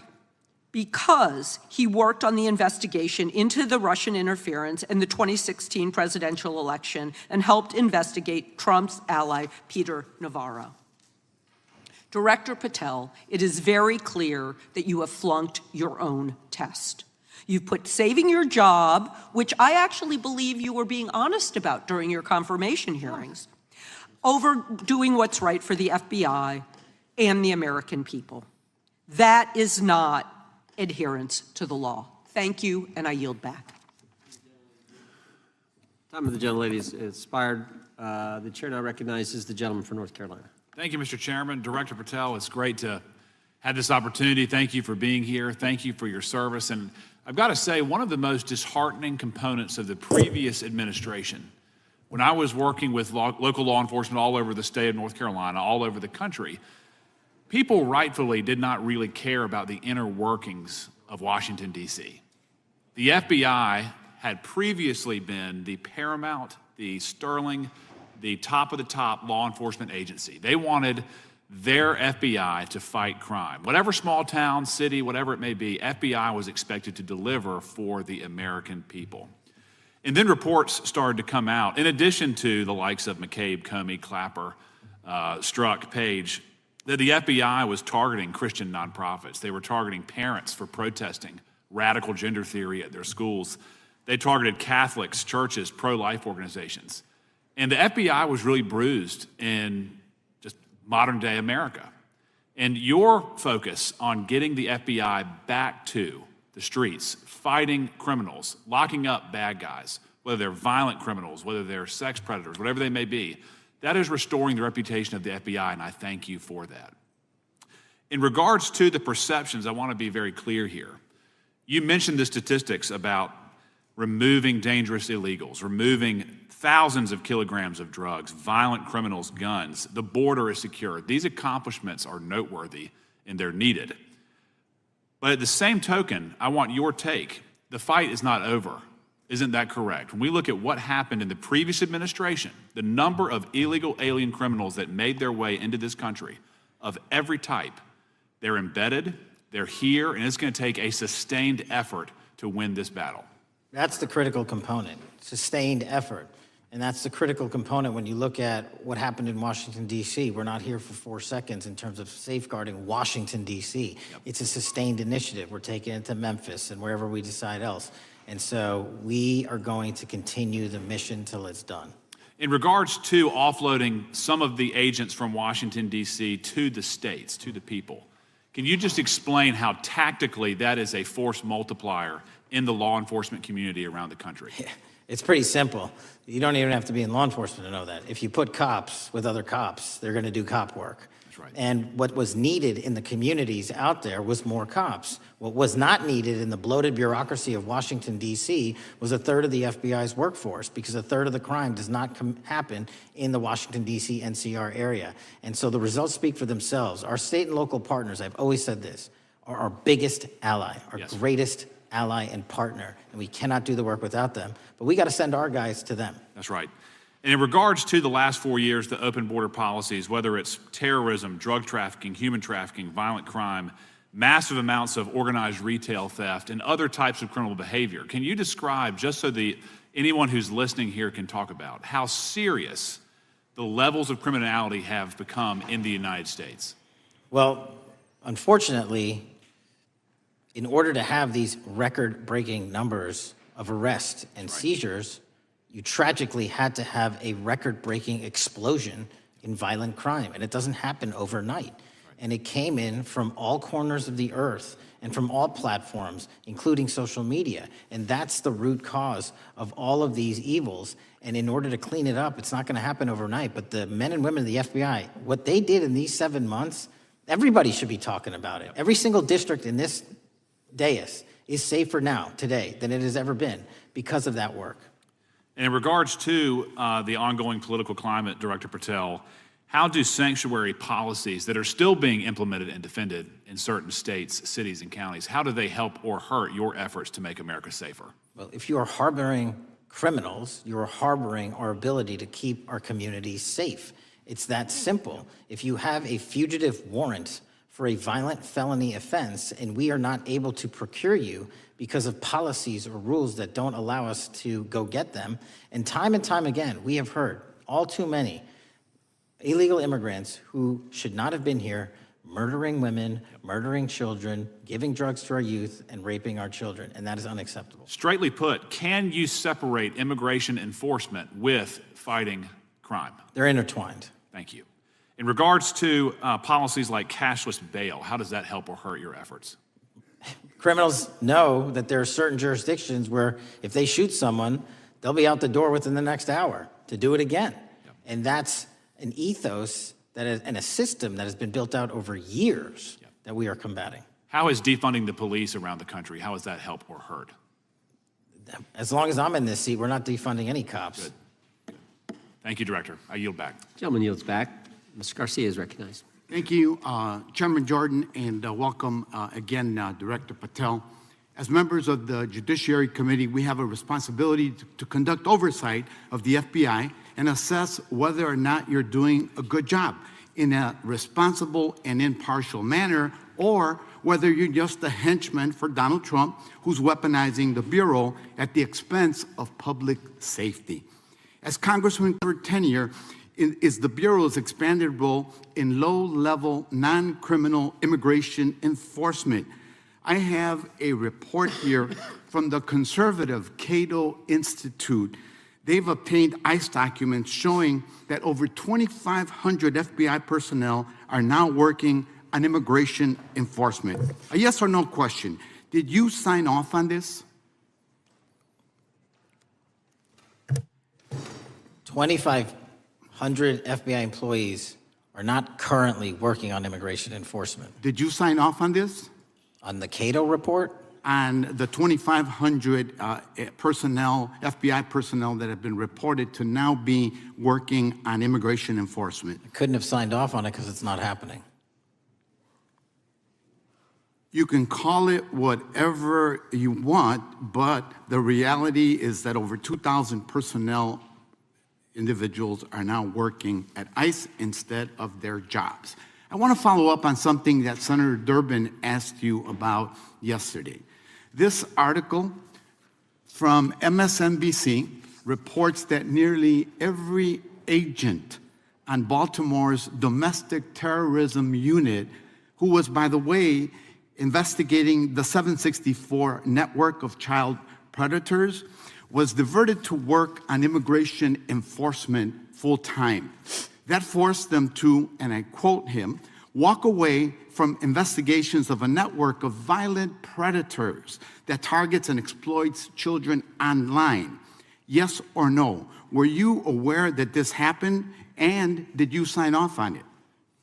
because he worked on the investigation into the Russian interference in the 2016 presidential election and helped investigate Trump's ally, Peter Navarro. Director Patel, it is very clear that you have flunked your own test. You've put saving your job, which I actually believe you were being honest about during your confirmation hearings, over doing what's right for the FBI and the American people. That is not adherence to the law. Thank you, and I yield back. Time of the gentlelady is expired. The chair now recognizes the gentleman from North Carolina. Thank you, Mr. Chairman. Director Patel, it's great to have this opportunity. Thank you for being here. Thank you for your service. And I've got to say, one of the most disheartening components of the previous administration, when I was working with local law enforcement all over the state of North Carolina, all over the country, people rightfully did not really care about the inner workings of Washington, D.C. The FBI had previously been the paramount, the sterling, the top of the top law enforcement agency. They wanted their FBI to fight crime. Whatever small town, city, whatever it may be, FBI was expected to deliver for the American people. And then reports started to come out, in addition to the likes of McCabe, Comey, Clapper, Strzok, Page, that the FBI was targeting Christian nonprofits. They were targeting parents for protesting radical gender theory at their schools. They targeted Catholics, churches, pro-life organizations. And the FBI was really bruised in just modern-day America. And your focus on getting the FBI back to the streets, fighting criminals, locking up bad guys, whether they're violent criminals, whether they're sex predators, whatever they may be, that is restoring the reputation of the FBI, and I thank you for that. In regards to the perceptions, I want to be very clear here. You mentioned the statistics about removing dangerous illegals, removing thousands of kilograms of drugs, violent criminals, guns. The border is secure. These accomplishments are noteworthy and they're needed. But at the same token, I want your take. The fight is not over. Isn't that correct? When we look at what happened in the previous administration, the number of illegal alien criminals that made their way into this country of every type, they're embedded, they're here, and it's going to take a sustained effort to win this battle. That's the critical component, sustained effort. And that's the critical component when you look at what happened in Washington, D.C. We're not here for 4 seconds in terms of safeguarding Washington, D.C. Yep. It's a sustained initiative. We're taking it to Memphis and wherever we decide else. And so we are going to continue the mission till it's done. In regards to offloading some of the agents from Washington, D.C. to the states, to the people, can you just explain how tactically that is a force multiplier in the law enforcement community around the country? Yeah. It's pretty simple. You don't even have to be in law enforcement to know that. If you put cops with other cops, they're going to do cop work. That's right. And what was needed in the communities out there was more cops. What was not needed in the bloated bureaucracy of Washington, D.C. was a third of the FBI's workforce, because a third of the crime does not happen in the Washington, D.C. NCR area. And so the results speak for themselves. Our state and local partners, I've always said this, are our biggest ally, our Yes. greatest ally and partner, and we cannot do the work without them. But we got to send our guys to them. That's right. And in regards to the last 4 years, the open border policies, whether it's terrorism, drug trafficking, human trafficking, violent crime, massive amounts of organized retail theft, and other types of criminal behavior, can you describe, just so anyone who's listening here can talk about, how serious the levels of criminality have become in the United States? Well, unfortunately, in order to have these record-breaking numbers of arrests and seizures, you tragically had to have a record-breaking explosion in violent crime, and it doesn't happen overnight. And it came in from all corners of the earth and from all platforms, including social media. And that's the root cause of all of these evils. And in order to clean it up, it's not going to happen overnight. But the men and women of the FBI, what they did in these 7 months, everybody should be talking about it. Every single district in this dais is safer now, today, than it has ever been because of that work. And in regards to the ongoing political climate, Director Patel, How do sanctuary policies that are still being implemented and defended in certain states, cities, and counties, how do they help or hurt your efforts to make America safer? Well, if you are harboring criminals, you are harboring our ability to keep our communities safe. It's that simple. If you have a fugitive warrant for a violent felony offense and we are not able to procure you because of policies or rules that don't allow us to go get them, and time again, we have heard all too many illegal immigrants who should not have been here murdering women, murdering children, giving drugs to our youth, and raping our children, and that is unacceptable. Straightly put, can you separate immigration enforcement with fighting crime? They're intertwined. Thank you. In regards to policies like cashless bail, how does that help or hurt your efforts? Criminals know that there are certain jurisdictions where if they shoot someone, they'll be out the door within the next hour to do it again. Yep. And that's an ethos that is, and a system that has been built out over years that we are combating. How is defunding the police around the country, how does that help or hurt? As long as I'm in this seat, we're not defunding any cops. Good. Thank you, Director. I yield back. Gentleman yields back. Mr. Garcia is recognized. Thank you, Chairman Jordan, and welcome again, Director Patel. As members of the Judiciary Committee, we have a responsibility to conduct oversight of the FBI and assess whether or not you're doing a good job in a responsible and impartial manner, or whether you're just a henchman for Donald Trump who's weaponizing the Bureau at the expense of public safety. As Congressman for tenure, is the Bureau's expanded role in low-level, non-criminal immigration enforcement. I have a report here from the conservative Cato Institute. They've obtained ICE documents showing that over 2,500 FBI personnel are now working on immigration enforcement. A yes or no question. Did you sign off on this? 2,500 FBI employees are not currently working on immigration enforcement. Did you sign off on this? On the Cato report? On the 2,500 personnel, FBI personnel that have been reported to now be working on immigration enforcement. I couldn't have signed off on it because it's not happening. You can call it whatever you want, but the reality is that over 2,000 personnel individuals are now working at ICE instead of their jobs. I want to follow up on something that Senator Durbin asked you about yesterday. This article from MSNBC reports that nearly every agent on Baltimore's domestic terrorism unit, who was, by the way, investigating the 764 network of child predators, was diverted to work on immigration enforcement full-time. That forced them to, and I quote him, walk away from investigations of a network of violent predators that targets and exploits children online. Yes or no? Were you aware that this happened, and did you sign off on it?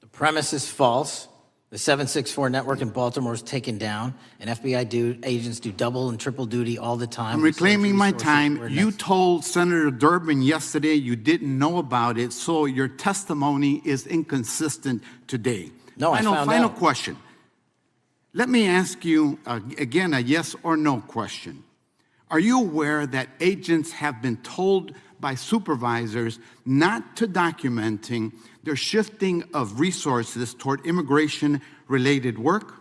The premise is false. The 764 network in Baltimore is taken down, and FBI agents do double and triple duty all the time. I'm reclaiming my time. You told Senator Durbin yesterday you didn't know about it, so your testimony is inconsistent today. No, I found out. Final question. Let me ask you, again, a yes or no question. Are you aware that agents have been told by supervisors not to documenting their shifting of resources toward immigration-related work?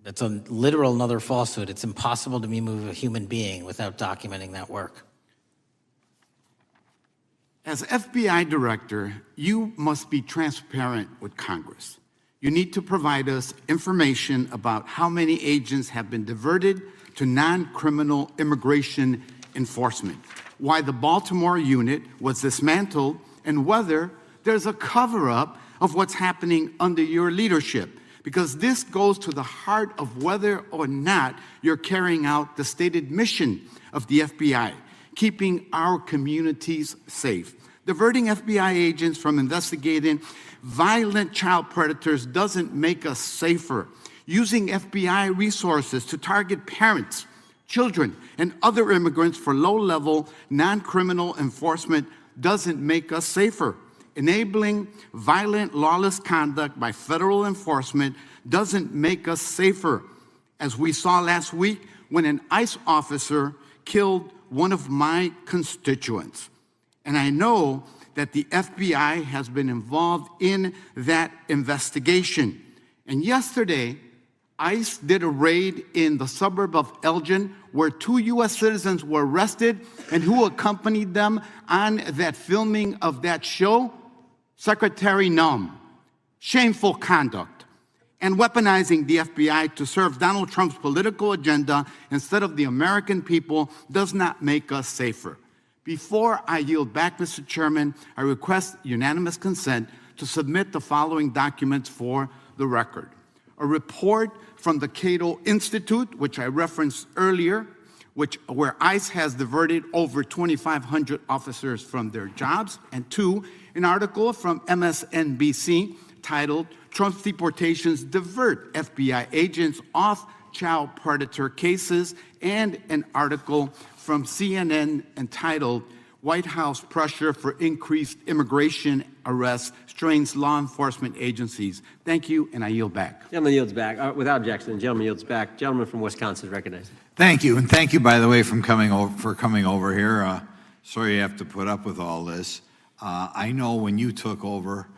That's a literal another falsehood. It's impossible to remove a human being without documenting that work. As FBI director, you must be transparent with Congress. You need to provide us information about how many agents have been diverted to non-criminal immigration enforcement, why the Baltimore unit was dismantled, and whether there's a cover-up of what's happening under your leadership. Because this goes to the heart of whether or not you're carrying out the stated mission of the FBI, keeping our communities safe. Diverting FBI agents from investigating violent child predators doesn't make us safer. Using FBI resources to target parents, children, and other immigrants for low-level, non-criminal enforcement doesn't make us safer. Enabling violent, lawless conduct by federal enforcement doesn't make us safer, as we saw last week when an ICE officer killed one of my constituents. And I know that the FBI has been involved in that investigation. And yesterday, ICE did a raid in the suburb of Elgin where 2 U.S. citizens were arrested, and who accompanied them on that filming of that show? Secretary Nunn. Shameful conduct. And weaponizing the FBI to serve Donald Trump's political agenda instead of the American people does not make us safer. Before I yield back, Mr. Chairman, I request unanimous consent to submit the following documents for the record. A report from the Cato Institute, which I referenced earlier, where ICE has diverted over 2,500 officers from their jobs, and 2, an article from MSNBC titled Trump's Deportations Divert FBI Agents Off Child Predator Cases, and an article from CNN entitled White House Pressure for Increased Immigration Arrests Strains Law Enforcement Agencies. Thank you, and I yield back. Gentleman yields back. Without objection, the gentleman yields back. Gentleman from Wisconsin recognized. Thank you, and thank you, by the way, for coming over here. Sorry you have to put up with all this. I know when you took over,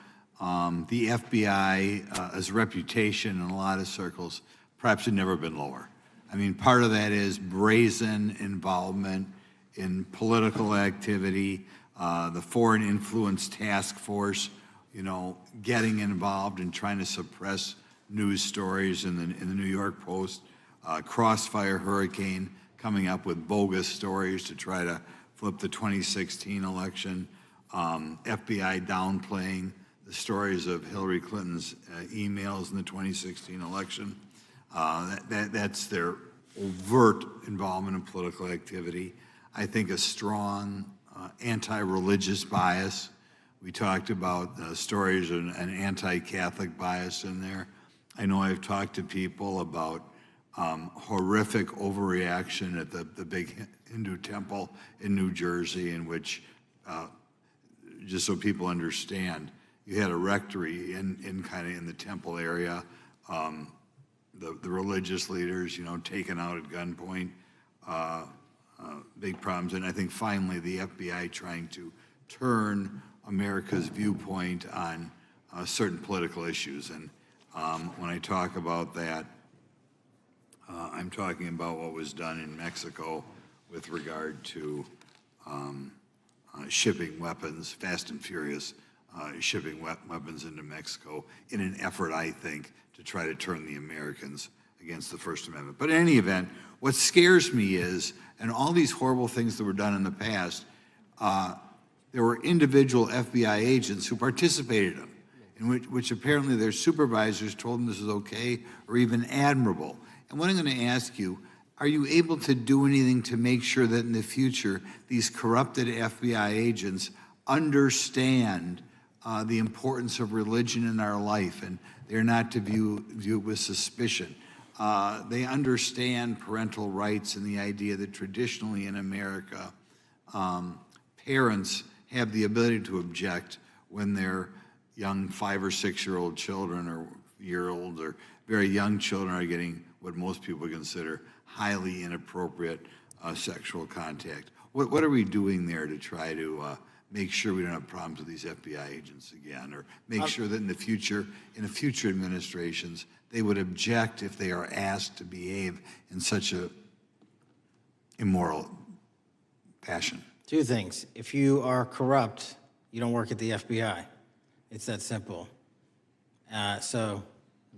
the FBI's reputation in a lot of circles perhaps had never been lower. I mean, part of that is brazen involvement in political activity, the Foreign Influence Task Force, getting involved and trying to suppress news stories in the New York Post, Crossfire Hurricane coming up with bogus stories to try to flip the 2016 election, FBI downplaying the stories of Hillary Clinton's emails in the 2016 election. That's their overt involvement in political activity. I think a strong anti-religious bias. We talked about stories of an anti-Catholic bias in there. I know I've talked to people about horrific overreaction at the big Hindu temple in New Jersey, in which, just so people understand, you had a rectory in the temple area, the religious leaders, taken out at gunpoint, big problems. And I think finally the FBI trying to turn America's viewpoint on certain political issues. And when I talk about that, I'm talking about what was done in Mexico with regard to shipping weapons, fast and furious, shipping weapons into Mexico in an effort, I think, to try to turn the Americans against the First Amendment. But in any event, what scares me is, and all these horrible things that were done in the past, there were individual FBI agents who participated in them, in which apparently their supervisors told them this is okay or even admirable. And what I'm going to ask you, are you able to do anything to make sure that in the future these corrupted FBI agents understand the importance of religion in our life, and they're not to view it with suspicion? They understand parental rights and the idea that traditionally in America, parents have the ability to object when their young 5 or 6-year-old children or year-old or very young children are getting what most people consider highly inappropriate sexual contact. What are we doing there to try to make sure we don't have problems with these FBI agents again, or make sure that in the future administrations, they would object if they are asked to behave in such a immoral fashion? 2 things. If you are corrupt, you don't work at the FBI. It's that simple. So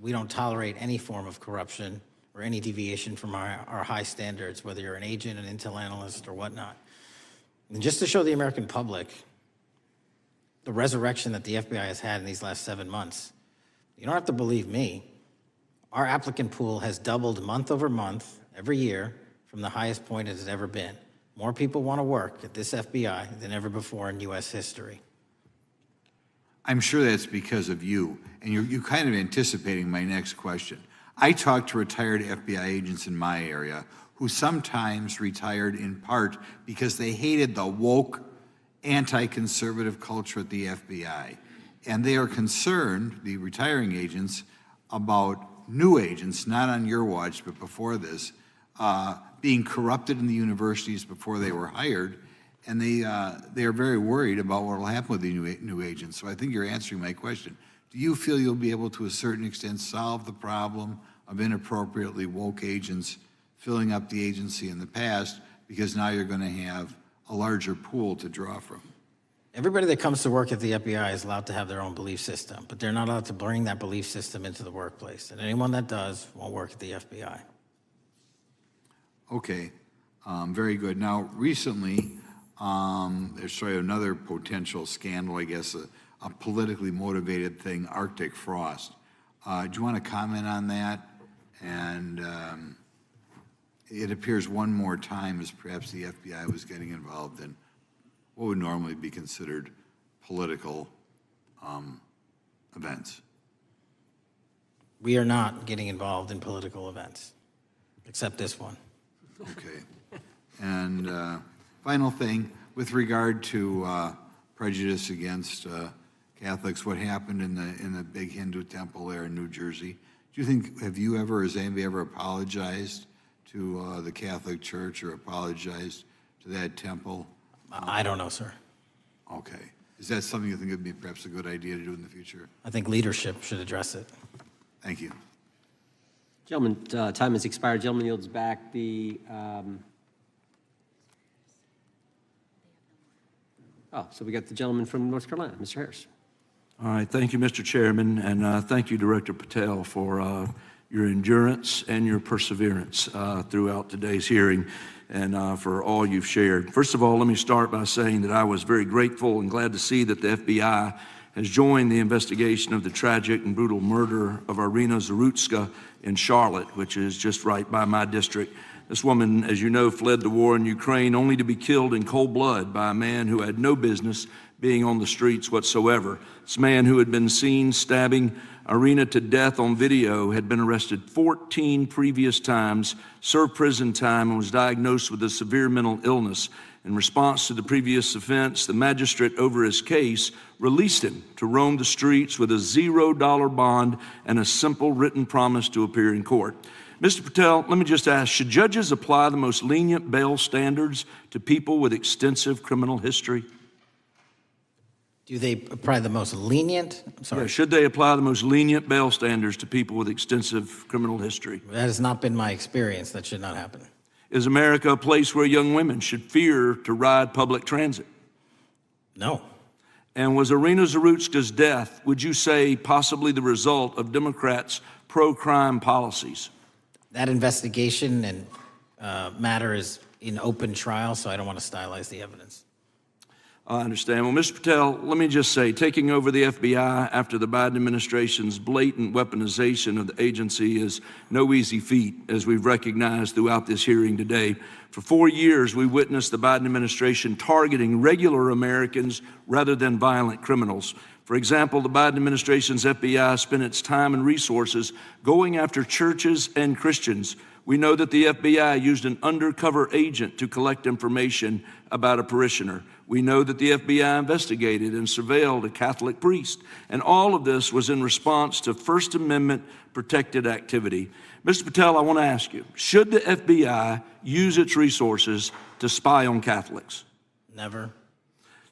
we don't tolerate any form of corruption or any deviation from our high standards, whether you're an agent, an intel analyst, or whatnot. And just to show the American public the resurrection that the FBI has had in these last 7 months, you don't have to believe me. Our applicant pool has doubled month over month every year from the highest point it has ever been. More people want to work at this FBI than ever before in U.S. history. I'm sure that's because of you, and you're kind of anticipating my next question. I talk to retired FBI agents in my area who sometimes retired in part because they hated the woke anti-conservative culture at the FBI. And they are concerned, the retiring agents, about new agents, not on your watch, but before this, being corrupted in the universities before they were hired. And they are very worried about what will happen with the new agents. So I think you're answering my question. Do you feel you'll be able to a certain extent solve the problem of inappropriately woke agents filling up the agency in the past, because now you're going to have a larger pool to draw from? Everybody that comes to work at the FBI is allowed to have their own belief system, but they're not allowed to bring that belief system into the workplace. And anyone that does won't work at the FBI. Okay, very good. Now, recently, there's sort of another potential scandal, I guess, a politically motivated thing, Arctic frost. Do you want to comment on that? And it appears one more time as perhaps the FBI was getting involved in what would normally be considered political events. We are not getting involved in political events, except this one. Okay. And final thing, with regard to prejudice against Catholics, what happened in the big Hindu temple there in New Jersey, do you think, has anybody ever apologized to the Catholic Church or apologized to that temple? I don't know, sir. Okay. Is that something you think would be perhaps a good idea to do in the future? I think leadership should address it. Thank you. Gentleman, time has expired. Gentleman yields back the, so we got the gentleman from North Carolina, Mr. Harris. All right, thank you, Mr. Chairman, and thank you, Director Patel, for your endurance and your perseverance throughout today's hearing and for all you've shared. First of all, let me start by saying that I was very grateful and glad to see that the FBI has joined the investigation of the tragic and brutal murder of Irina Zarutska in Charlotte, which is just right by my district. This woman, as you know, fled the war in Ukraine only to be killed in cold blood by a man who had no business being on the streets whatsoever. This man, who had been seen stabbing Irina to death on video, had been arrested 14 previous times, served prison time, and was diagnosed with a severe mental illness. In response to the previous offense, the magistrate over his case released him to roam the streets with a $0 bond and a simple written promise to appear in court. Mr. Patel, let me just ask, should judges apply the most lenient bail standards to people with extensive criminal history? Do they apply the most lenient? I'm sorry. Yeah, should they apply the most lenient bail standards to people with extensive criminal history? That has not been my experience. That should not happen. Is America a place where young women should fear to ride public transit? No. And was Irina Zarutska's death, would you say, possibly the result of Democrats' pro-crime policies? That investigation and matter is in open trial, so I don't want to stylize the evidence. I understand. Well, Mr. Patel, let me just say, taking over the FBI after the Biden administration's blatant weaponization of the agency is no easy feat, as we've recognized throughout this hearing today. For 4 years, we witnessed the Biden administration targeting regular Americans rather than violent criminals. For example, the Biden administration's FBI spent its time and resources going after churches and Christians. We know that the FBI used an undercover agent to collect information about a parishioner. We know that the FBI investigated and surveilled a Catholic priest. And all of this was in response to First Amendment protected activity. Mr. Patel, I want to ask you, should the FBI use its resources to spy on Catholics? Never.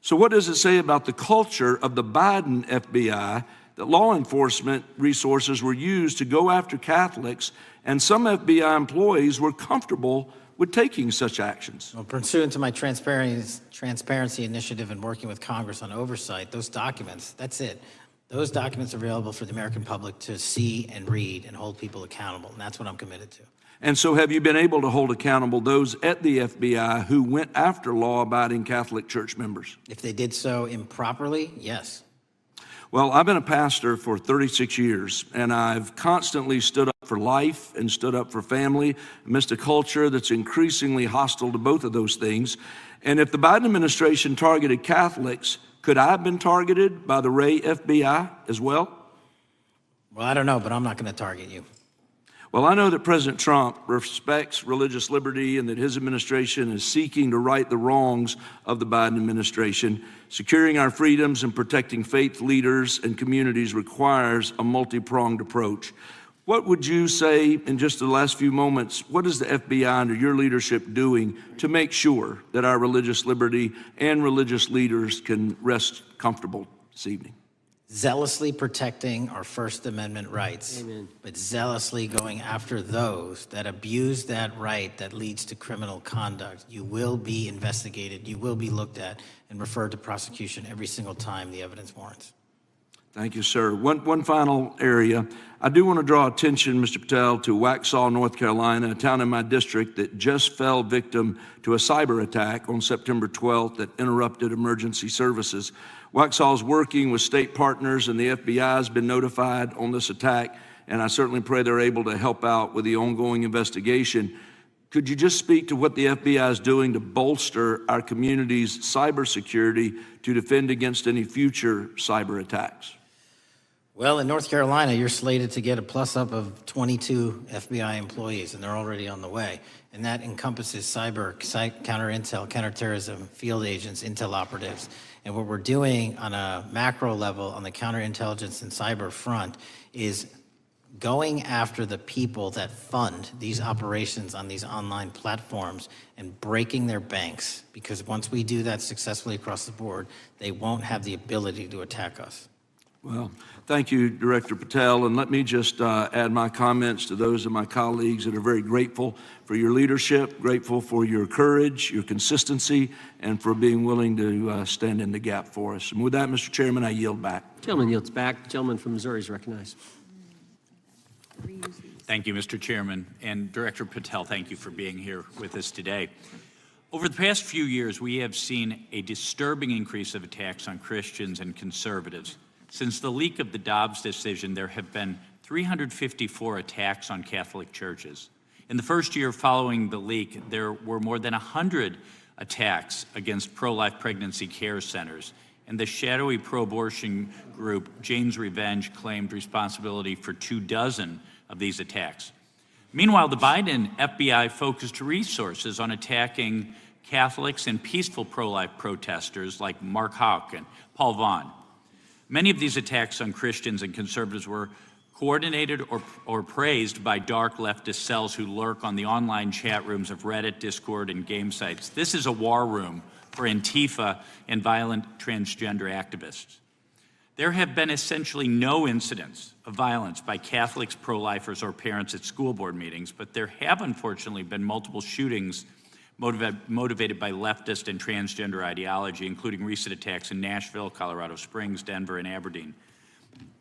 So what does it say about the culture of the Biden FBI that law enforcement resources were used to go after Catholics, and some FBI employees were comfortable with taking such actions? Well, pursuant to my transparency initiative and working with Congress on oversight, those documents, that's it. Those documents are available for the American public to see and read and hold people accountable, and that's what I'm committed to. And so have you been able to hold accountable those at the FBI who went after law-abiding Catholic church members? If they did so improperly, yes. Well, I've been a pastor for 36 years, and I've constantly stood up for life and stood up for family amidst a culture that's increasingly hostile to both of those things. And if the Biden administration targeted Catholics, could I have been targeted by the Ray FBI as well? Well, I don't know, but I'm not going to target you. While I know that President Trump respects religious liberty and that his administration is seeking to right the wrongs of the Biden administration, securing our freedoms and protecting faith leaders and communities requires a multi-pronged approach. What would you say in just the last few moments, what is the FBI under your leadership doing to make sure that our religious liberty and religious leaders can rest comfortable this evening? Zealously protecting our First Amendment rights, but zealously going after those that abuse that right that leads to criminal conduct. You will be investigated, you will be looked at, and referred to prosecution every single time the evidence warrants. Thank you, sir. One final area. I do want to draw attention, Mr. Patel, to Waxhaw, North Carolina, a town in my district that just fell victim to a cyber attack on September 12th that interrupted emergency services. Waxhaw is working with state partners, and the FBI has been notified on this attack, and I certainly pray they're able to help out with the ongoing investigation. Could you just speak to what the FBI is doing to bolster our community's cybersecurity to defend against any future cyber attacks? Well, in North Carolina, you're slated to get a plus-up of 22 FBI employees, and they're already on the way. And that encompasses cyber, counter-intel, counterterrorism, field agents, intel operatives. And what we're doing on a macro level on the counterintelligence and cyber front is going after the people that fund these operations on these online platforms and breaking their banks. Because once we do that successfully across the board, they won't have the ability to attack us. Well, thank you, Director Patel, and let me just add my comments to those of my colleagues that are very grateful for your leadership, grateful for your courage, your consistency, and for being willing to stand in the gap for us. And with that, Mr. Chairman, I yield back. Gentleman yields back. The gentleman from Missouri is recognized. Thank you, Mr. Chairman. And Director Patel, thank you for being here with us today. Over the past few years, we have seen a disturbing increase of attacks on Christians and conservatives. Since the leak of the Dobbs decision, there have been 354 attacks on Catholic churches. In the first year following the leak, there were more than 100 attacks against pro-life pregnancy care centers, and the shadowy pro-abortion group Jane's Revenge claimed responsibility for 24 of these attacks. Meanwhile, the Biden FBI focused resources on attacking Catholics and peaceful pro-life protesters like Mark Houck and Paul Vaughn. Many of these attacks on Christians and conservatives were coordinated or praised by dark leftist cells who lurk on the online chat rooms of Reddit, Discord, and game sites. This is a war room for Antifa and violent transgender activists. There have been essentially no incidents of violence by Catholics, pro-lifers, or parents at school board meetings, but there have unfortunately been multiple shootings motivated by leftist and transgender ideology, including recent attacks in Nashville, Colorado Springs, Denver, and Aberdeen.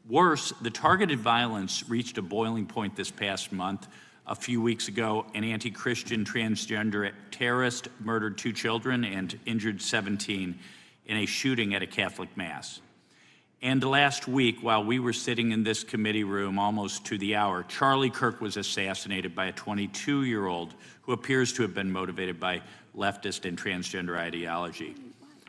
Worse, the targeted violence reached a boiling point this past month. A few weeks ago, an anti-Christian transgender terrorist murdered 2 children and injured 17 in a shooting at a Catholic mass. And last week, while we were sitting in this committee room almost to the hour, Charlie Kirk was assassinated by a 22-year-old who appears to have been motivated by leftist and transgender ideology.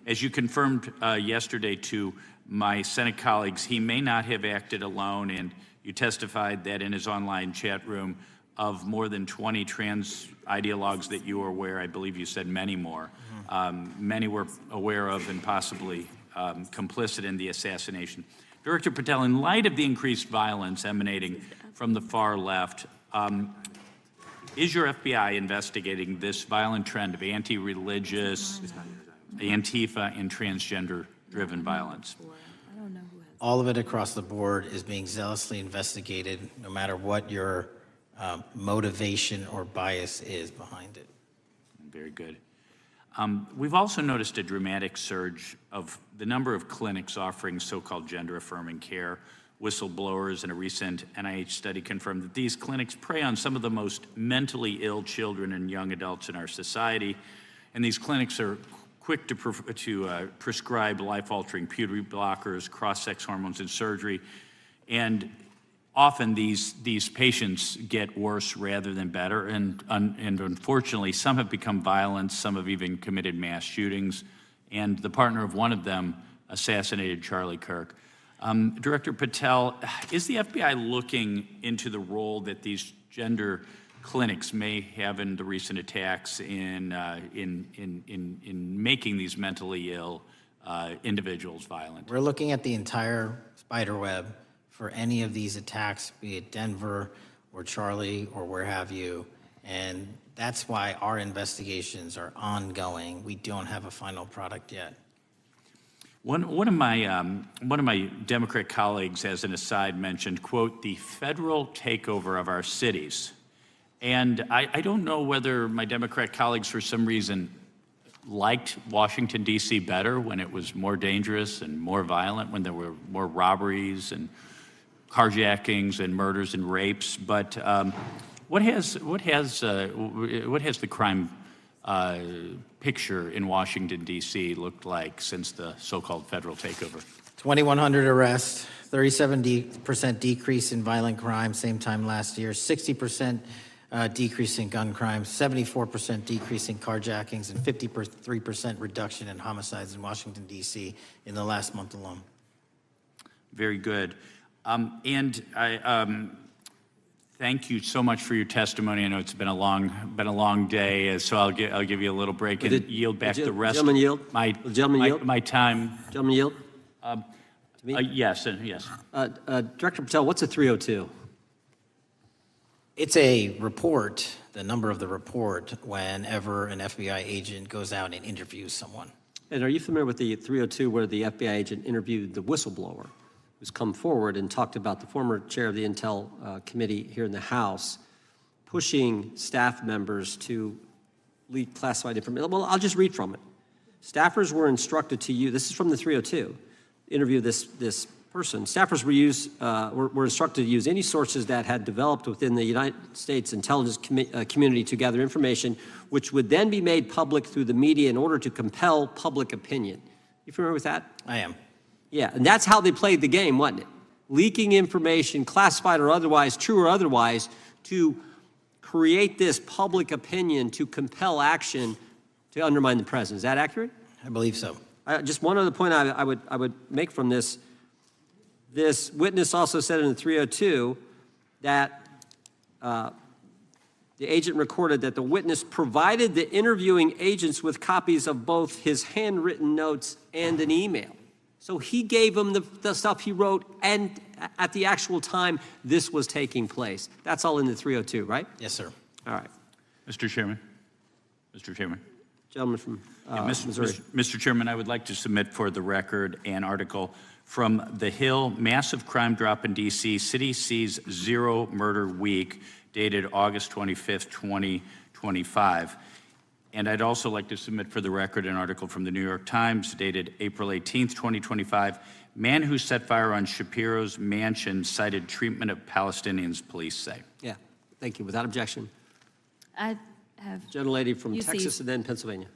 As you confirmed yesterday to my Senate colleagues, he may not have acted alone, and you testified that in his online chat room of more than 20 trans ideologues that you were aware, I believe you said many more, many were aware of and possibly complicit in the assassination. Director Patel, in light of the increased violence emanating from the far left, is your FBI investigating this violent trend of anti-religious, Antifa, and transgender-driven violence? All of it across the board is being zealously investigated, no matter what your motivation or bias is behind it. Very good. We've also noticed a dramatic surge of the number of clinics offering so-called gender-affirming care. Whistleblowers in a recent NIH study confirmed that these clinics prey on some of the most mentally ill children and young adults in our society, and these clinics are quick to prescribe life-altering puberty blockers, cross-sex hormones, and surgery, and often these patients get worse rather than better, and unfortunately, some have become violent, some have even committed mass shootings, and the partner of one of them assassinated Charlie Kirk. Director Patel, is the FBI looking into the role that these gender clinics may have in the recent attacks in making these mentally ill individuals violent? We're looking at the entire spider web for any of these attacks, be it Denver or Charlie or where have you, and that's why our investigations are ongoing. We don't have a final product yet. One of my Democrat colleagues, as an aside, mentioned, quote, the federal takeover of our cities. And I don't know whether my Democrat colleagues, for some reason, liked Washington, D.C. better when it was more dangerous and more violent, when there were more robberies and carjackings and murders and rapes. But what has the crime picture in Washington, D.C. looked like since the so-called federal takeover? 2,100 arrests, 37% decrease in violent crime, same time last year, 60% decrease in gun crimes, 74% decrease in carjackings, and 53% reduction in homicides in Washington, D.C. in the last month alone. Very good. And I thank you so much for your testimony. I know it's been a long day, so I'll give you a little break and yield back the rest. Gentleman yield? My time. Gentleman yield? Yes, and yes. Director Patel, what's a 302? It's a report, the number of the report, whenever an FBI agent goes out and interviews someone. And are you familiar with the 302 where the FBI agent interviewed the whistleblower who's come forward and talked about the former chair of the Intel Committee here in the House pushing staff members to leak classified information? Well, I'll just read from it. Staffers were instructed to use, this is from the 302, interview this person. Staffers were instructed to use any sources that had developed within the United States intelligence community to gather information, which would then be made public through the media in order to compel public opinion. You familiar with that? I am. Yeah, and that's how they played the game, wasn't it? Leaking information, classified or otherwise, true or otherwise, to create this public opinion to compel action to undermine the president. Is that accurate? I believe so. Just one other point I would make from this. This witness also said in the 302 that the agent recorded that the witness provided the interviewing agents with copies of both his handwritten notes and an email. So he gave them the stuff he wrote, and at the actual time this was taking place. That's all in the 302, right? Yes, sir. All right. Mr. Chairman. Mr. Chairman. Gentleman from Missouri. Mr. Chairman, I would like to submit for the record an article from The Hill, Massive Crime Drop in D.C., City Sees Zero Murder Week, dated August 25th, 2025. And I'd also like to submit for the record an article from the New York Times, dated April 18th, 2025. Man who set fire on Shapiro's mansion cited treatment of Palestinians, police say. Yeah, thank you. Without objection. I have. Gentlelady from UC. Texas and then Pennsylvania.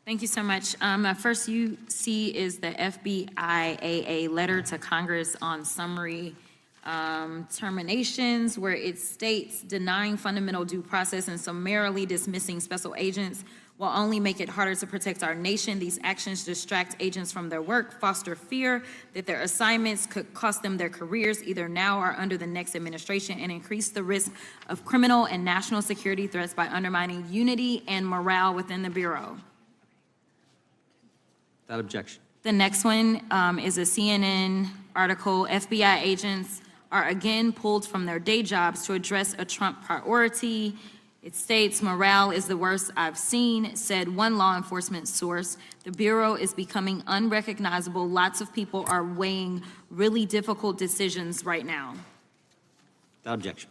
Thank you so much. My first UC is the FBIAA letter to Congress on summary terminations, where it states denying fundamental due process and summarily dismissing special agents will only make it harder to protect our nation. These actions distract agents from their work, foster fear that their assignments could cost them their careers either now or under the next administration, and increase the risk of criminal and national security threats by undermining unity and morale within the Bureau. Without objection. The next one is a CNN article. FBI agents are again pulled from their day jobs to address a Trump priority. It states, morale is the worst I've seen, said one law enforcement source. The Bureau is becoming unrecognizable. Lots of people are weighing really difficult decisions right now. Without objection.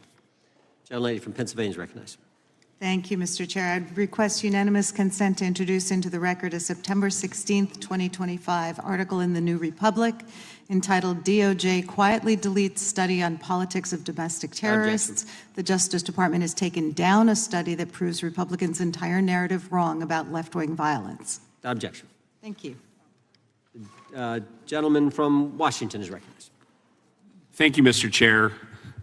Gentlelady from Pennsylvania is recognized. Thank you, Mr. Chair. I'd request unanimous consent to introduce into the record a September 16th, 2025 article in the New Republic entitled DOJ Quietly Deletes Study on Politics of Domestic Terrorists. The Justice Department has taken down a study that proves Republicans' entire narrative wrong about left-wing violence. Without objection. Thank you. Gentleman from Washington is recognized. Thank you, Mr. Chair,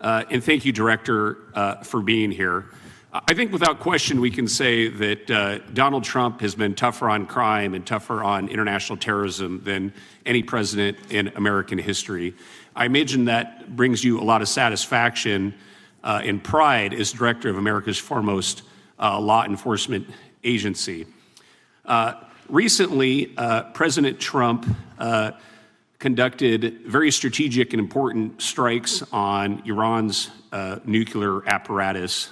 and thank you, Director, for being here. I think without question we can say that Donald Trump has been tougher on crime and tougher on international terrorism than any president in American history. I imagine that brings you a lot of satisfaction and pride as director of America's foremost law enforcement agency. Recently, President Trump conducted very strategic and important strikes on Iran's nuclear apparatus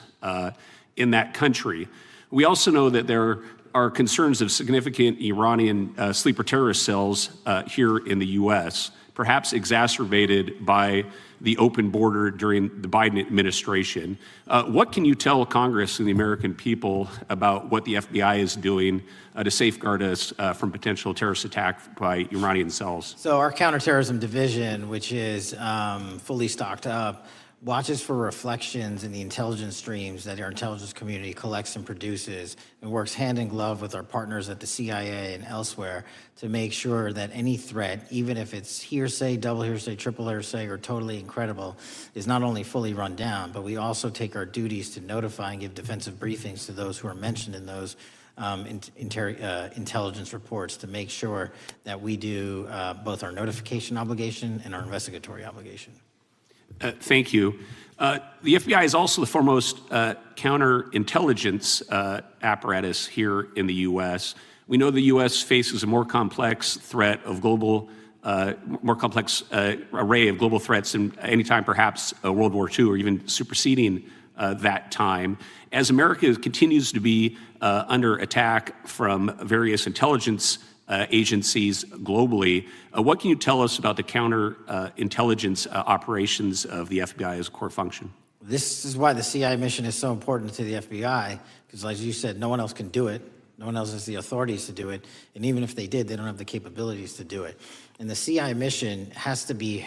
in that country. We also know that there are concerns of significant Iranian sleeper terrorist cells here in the U.S., perhaps exacerbated by the open border during the Biden administration. What can you tell Congress and the American people about what the FBI is doing to safeguard us from potential terrorist attack by Iranian cells? So our counterterrorism division, which is fully stocked up, watches for reflections in the intelligence streams that our intelligence community collects and produces, and works hand in glove with our partners at the CIA and elsewhere to make sure that any threat, even if it's hearsay, double hearsay, triple hearsay, or totally incredible, is not only fully run down, but we also take our duties to notify and give defensive briefings to those who are mentioned in those intelligence reports to make sure that we do both our notification obligation and our investigatory obligation. Thank you. The FBI is also the foremost counterintelligence apparatus here in the U.S. We know the U.S. faces a more complex threat of global, more complex array of global threats than any time perhaps World War II or even superseding that time. As America continues to be under attack from various intelligence agencies globally, what can you tell us about the counterintelligence operations of the FBI as a core function? This is why the CIA mission is so important to the FBI, because as you said, no one else can do it. No one else has the authorities to do it. And even if they did, they don't have the capabilities to do it. And the CIA mission has to be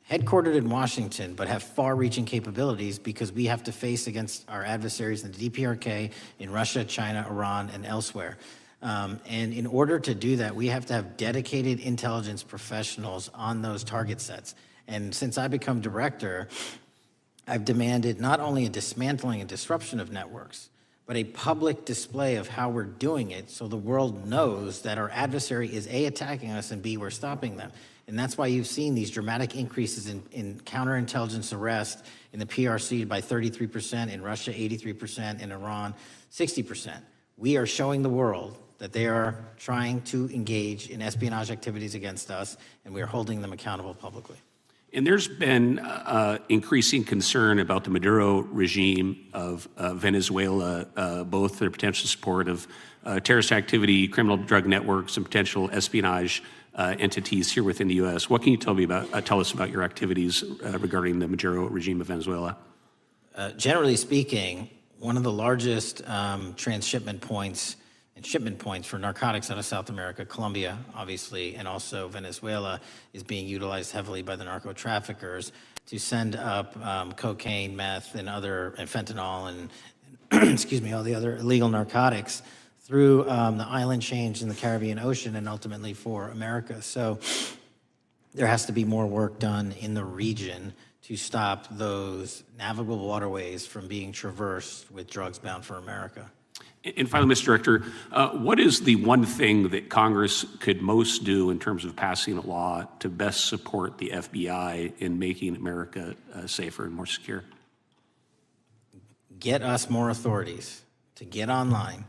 headquartered in Washington, but have far-reaching capabilities because we have to face against our adversaries in the DPRK, in Russia, China, Iran, and elsewhere. And in order to do that, we have to have dedicated intelligence professionals on those target sets. And since I become director, I've demanded not only a dismantling and disruption of networks, but a public display of how we're doing it so the world knows that our adversary is A, attacking us, and B, we're stopping them. And that's why you've seen these dramatic increases in counterintelligence arrest in the PRC by 33%, in Russia 83%, in Iran 60%. We are showing the world that they are trying to engage in espionage activities against us, and we are holding them accountable publicly. And there's been increasing concern about the Maduro regime of Venezuela, both their potential support of terrorist activity, criminal drug networks, and potential espionage entities here within the U.S. What can you tell us about your activities regarding the Maduro regime of Venezuela? Generally speaking, one of the largest transshipment points and shipment points for narcotics out of South America, Colombia, obviously, and also Venezuela, is being utilized heavily by the narco traffickers to send up cocaine, meth, and fentanyl, and excuse me, all the other illegal narcotics through the island chains in the Caribbean Ocean and ultimately for America. So there has to be more work done in the region to stop those navigable waterways from being traversed with drugs bound for America. And finally, Mr. Director, what is the one thing that Congress could most do in terms of passing a law to best support the FBI in making America safer and more secure? Get us more authorities to get online,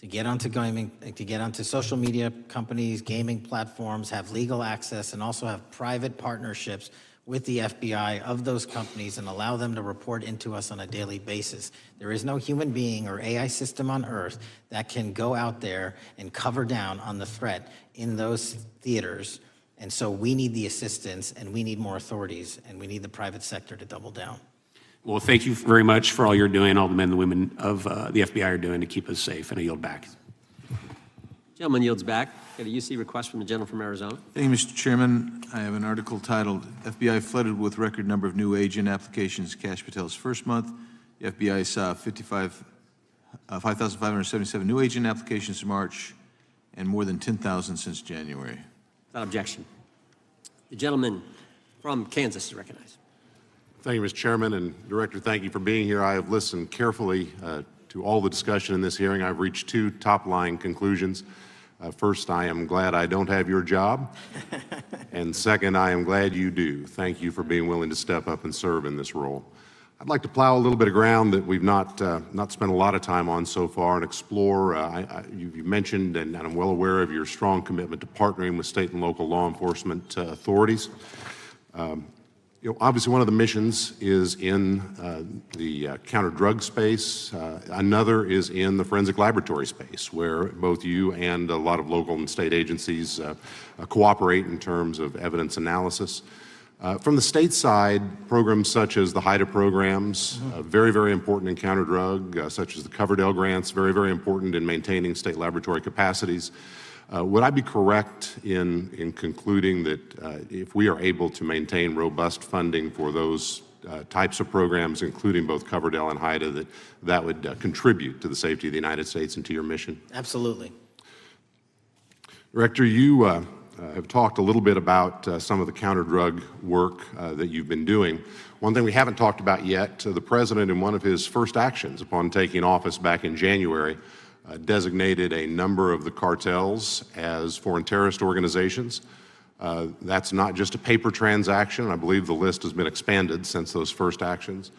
to get onto gaming, to get onto social media companies, gaming platforms, have legal access, and also have private partnerships with the FBI of those companies and allow them to report into us on a daily basis. There is no human being or AI system on Earth that can go out there and cover down on the threat in those theaters. And so we need the assistance, and we need more authorities, and we need the private sector to double down. Well, thank you very much for all you're doing, all the men and women of the FBI are doing to keep us safe, and I yield back. Gentleman yields back. Got a UC request from the gentleman from Arizona. Thank you, Mr. Chairman. I have an article titled, FBI Flooded with Record Number of New Agent Applications Kash Patel's First Month. The FBI saw 5,577 new agent applications in March and more than 10,000 since January. Without objection. The gentleman from Kansas is recognized. Thank you, Mr. Chairman, and Director, thank you for being here. I have listened carefully to all the discussion in this hearing. I've reached two top-line conclusions. First, I am glad I don't have your job. And second, I am glad you do. Thank you for being willing to step up and serve in this role. I'd like to plow a little bit of ground that we've not spent a lot of time on so far and explore. You mentioned, and I'm well aware of your strong commitment to partnering with state and local law enforcement authorities. Obviously, one of the missions is in the counter-drug space. Another is in the forensic laboratory space, where both you and a lot of local and state agencies cooperate in terms of evidence analysis. From the state side, programs such as the HIDA programs, very, very important in counter-drug, such as the Coverdell grants, very, very important in maintaining state laboratory capacities. Would I be correct in concluding that if we are able to maintain robust funding for those types of programs, including both Coverdell and HIDA, that would contribute to the safety of the United States and to your mission? Absolutely. Director, you have talked a little bit about some of the counter-drug work that you've been doing. One thing we haven't talked about yet, the President, in one of his first actions upon taking office back in January, designated a number of the cartels as foreign terrorist organizations. That's not just a paper transaction. I believe the list has been expanded since those first actions.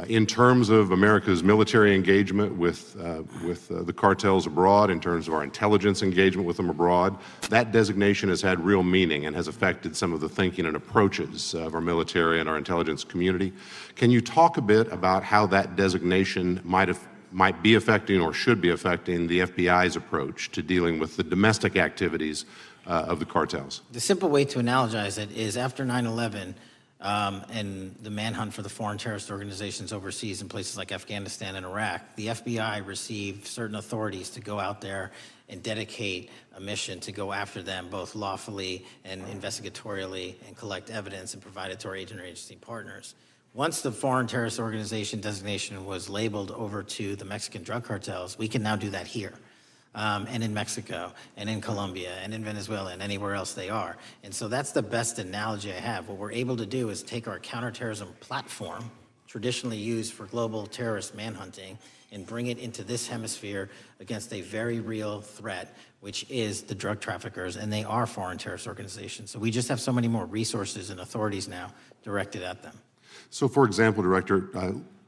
In terms of America's military engagement with the cartels abroad, in terms of our intelligence engagement with them abroad, that designation has had real meaning and has affected some of the thinking and approaches of our military and our intelligence community. Can you talk a bit about how that designation might be affecting or should be affecting the FBI's approach to dealing with the domestic activities of the cartels? The simple way to analogize it is after 9/11 and the manhunt for the foreign terrorist organizations overseas in places like Afghanistan and Iraq, the FBI received certain authorities to go out there and dedicate a mission to go after them both lawfully and investigatorially and collect evidence and provide it to our agency partners. Once the foreign terrorist organization designation was labeled over to the Mexican drug cartels, we can now do that here. And in Mexico, and in Colombia, and in Venezuela, and anywhere else they are. And so that's the best analogy I have. What we're able to do is take our counterterrorism platform, traditionally used for global terrorist manhunting, and bring it into this hemisphere against a very real threat, which is the drug traffickers, and they are foreign terrorist organizations. So we just have so many more resources and authorities now directed at them. So, for example, Director,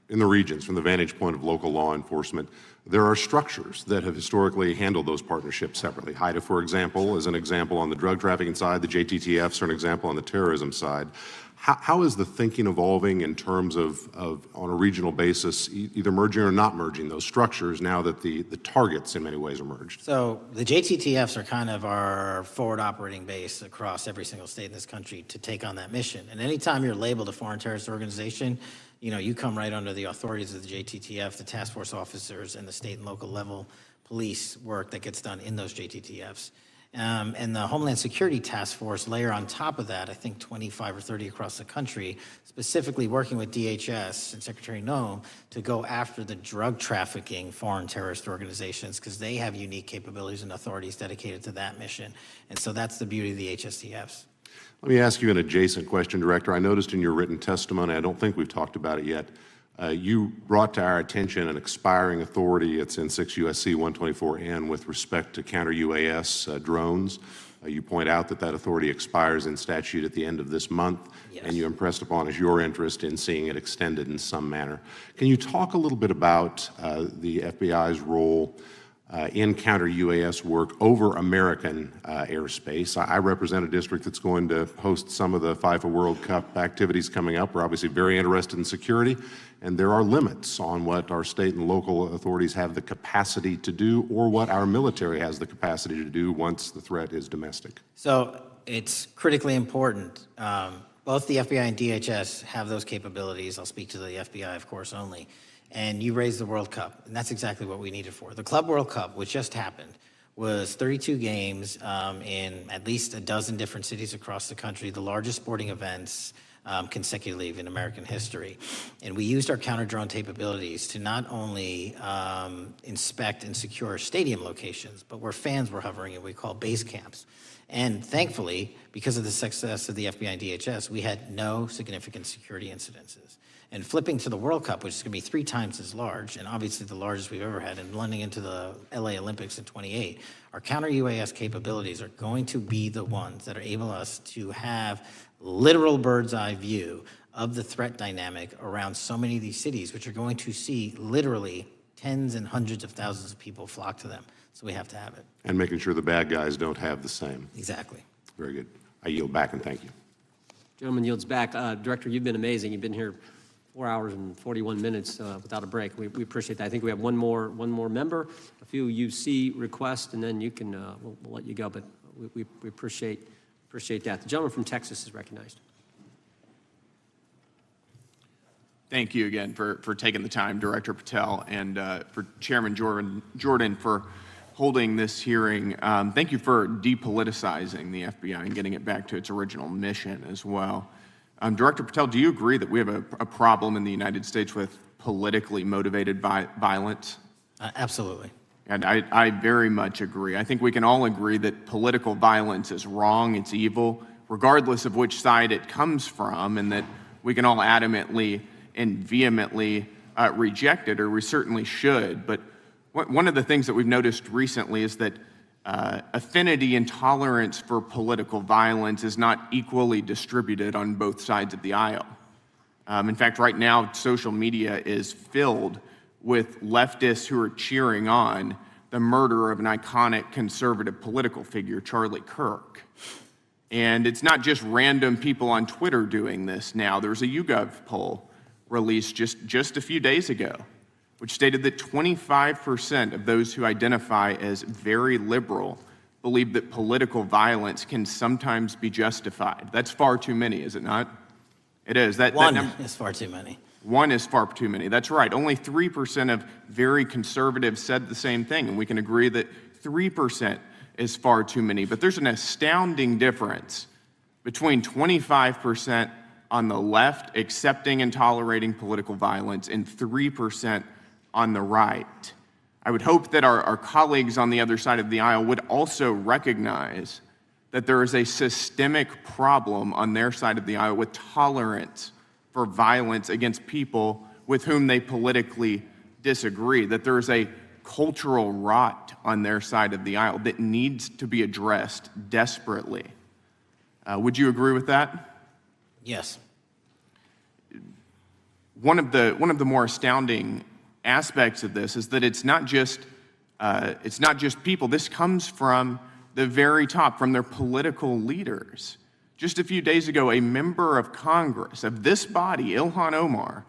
in the regions, from the vantage point of local law enforcement, there are structures that have historically handled those partnerships separately. HIDA, for example, is an example on the drug trafficking side. The JTTFs are an example on the terrorism side. How is the thinking evolving in terms of on a regional basis, either merging or not merging those structures now that the targets in many ways are merged? So the JTTFs are kind of our forward operating base across every single state in this country to take on that mission. And anytime you're labeled a foreign terrorist organization, you come right under the authorities of the JTTF, the task force officers, and the state and local level police work that gets done in those JTTFs. And the Homeland Security Task Force layer on top of that, I think 25 or 30 across the country, specifically working with DHS and Secretary Noem to go after the drug trafficking foreign terrorist organizations because they have unique capabilities and authorities dedicated to that mission. And so that's the beauty of the HSTFs. Let me ask you an adjacent question, Director. I noticed in your written testimony, I don't think we've talked about it yet, you brought to our attention an expiring authority. It's in 6 U.S.C. 124N with respect to counter-UAS drones. You point out that authority expires in statute at the end of this month, and you impressed upon us your interest in seeing it extended in some manner. Can you talk a little bit about the FBI's role in counter-UAS work over American airspace? I represent a district that's going to host some of the FIFA World Cup activities coming up. We're obviously very interested in security, and there are limits on what our state and local authorities have the capacity to do or what our military has the capacity to do once the threat is domestic. So it's critically important. Both the FBI and DHS have those capabilities. I'll speak to the FBI, of course, only. And you raised the World Cup, and that's exactly what we need it for. The Club World Cup, which just happened, was 32 games in at least a dozen different cities across the country, the largest sporting events consecutively in American history. And we used our counter-drone capabilities to not only inspect and secure stadium locations, but where fans were hovering and we call base camps. And thankfully, because of the success of the FBI and DHS, we had no significant security incidences. And flipping to the World Cup, which is going to be 3 times as large, and obviously the largest we've ever had, and blending into the LA Olympics in 28, our counter-UAS capabilities are going to be the ones that are able us to have literal bird's eye view of the threat dynamic around so many of these cities, which are going to see literally tens and hundreds of thousands of people flock to them. So we have to have it. And making sure the bad guys don't have the same. Exactly. Very good. I yield back and thank you. Gentleman yields back. Director, you've been amazing. You've been here 4 hours and 41 minutes without a break. We appreciate that. I think we have one more member, a few UC requests, and then you can we'll let you go. But we appreciate that. The gentleman from Texas is recognized. Thank you again for taking the time, Director Patel, and for Chairman Jordan for holding this hearing. Thank you for depoliticizing the FBI and getting it back to its original mission as well. Director Patel, do you agree that we have a problem in the United States with politically motivated violence? Absolutely. And I very much agree. I think we can all agree that political violence is wrong, it's evil, regardless of which side it comes from, and that we can all adamantly and vehemently reject it, or we certainly should. But one of the things that we've noticed recently is that affinity and tolerance for political violence is not equally distributed on both sides of the aisle. In fact, right now, social media is filled with leftists who are cheering on the murder of an iconic conservative political figure, Charlie Kirk. And it's not just random people on Twitter doing this now. There's a YouGov poll released just a few days ago, which stated that 25% of those who identify as very liberal believe that political violence can sometimes be justified. That's far too many, is it not? It is. One is far too many. One is far too many. That's right. Only 3% of very conservatives said the same thing, and we can agree that 3% is far too many. But there's an astounding difference between 25% on the left accepting and tolerating political violence and 3% on the right. I would hope that our colleagues on the other side of the aisle would also recognize that there is a systemic problem on their side of the aisle with tolerance for violence against people with whom they politically disagree, that there is a cultural rot on their side of the aisle that needs to be addressed desperately. Would you agree with that? Yes. One of the more astounding aspects of this is that it's not just people. This comes from the very top, from their political leaders. Just a few days ago, a member of Congress of this body, Ilhan Omar,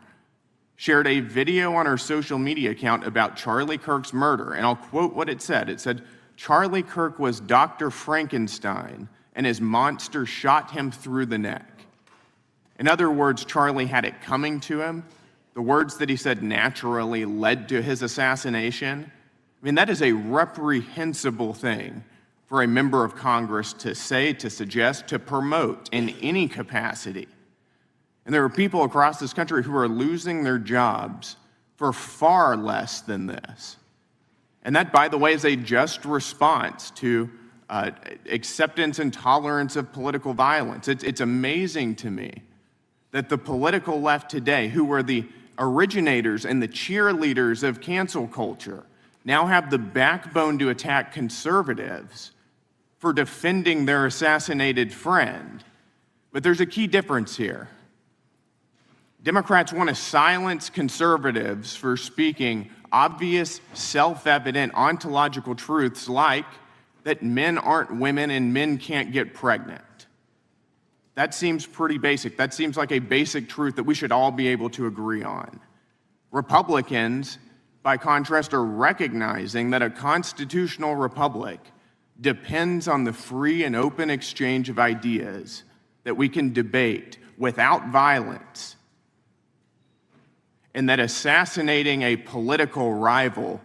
shared a video on her social media account about Charlie Kirk's murder, and I'll quote what it said. It said, "Charlie Kirk was Dr. Frankenstein, and his monster shot him through the neck." In other words, Charlie had it coming to him. The words that he said naturally led to his assassination. I mean, that is a reprehensible thing for a member of Congress to say, to suggest, to promote in any capacity. And there are people across this country who are losing their jobs for far less than this. And that, by the way, is a just response to acceptance and tolerance of political violence. It's amazing to me that the political left today, who were the originators and the cheerleaders of cancel culture, now have the backbone to attack conservatives for defending their assassinated friend. But there's a key difference here. Democrats want to silence conservatives for speaking obvious, self-evident, ontological truths like that men aren't women and men can't get pregnant. That seems pretty basic. That seems like a basic truth that we should all be able to agree on. Republicans, by contrast, are recognizing that a constitutional republic depends on the free and open exchange of ideas that we can debate without violence, and that assassinating a political rival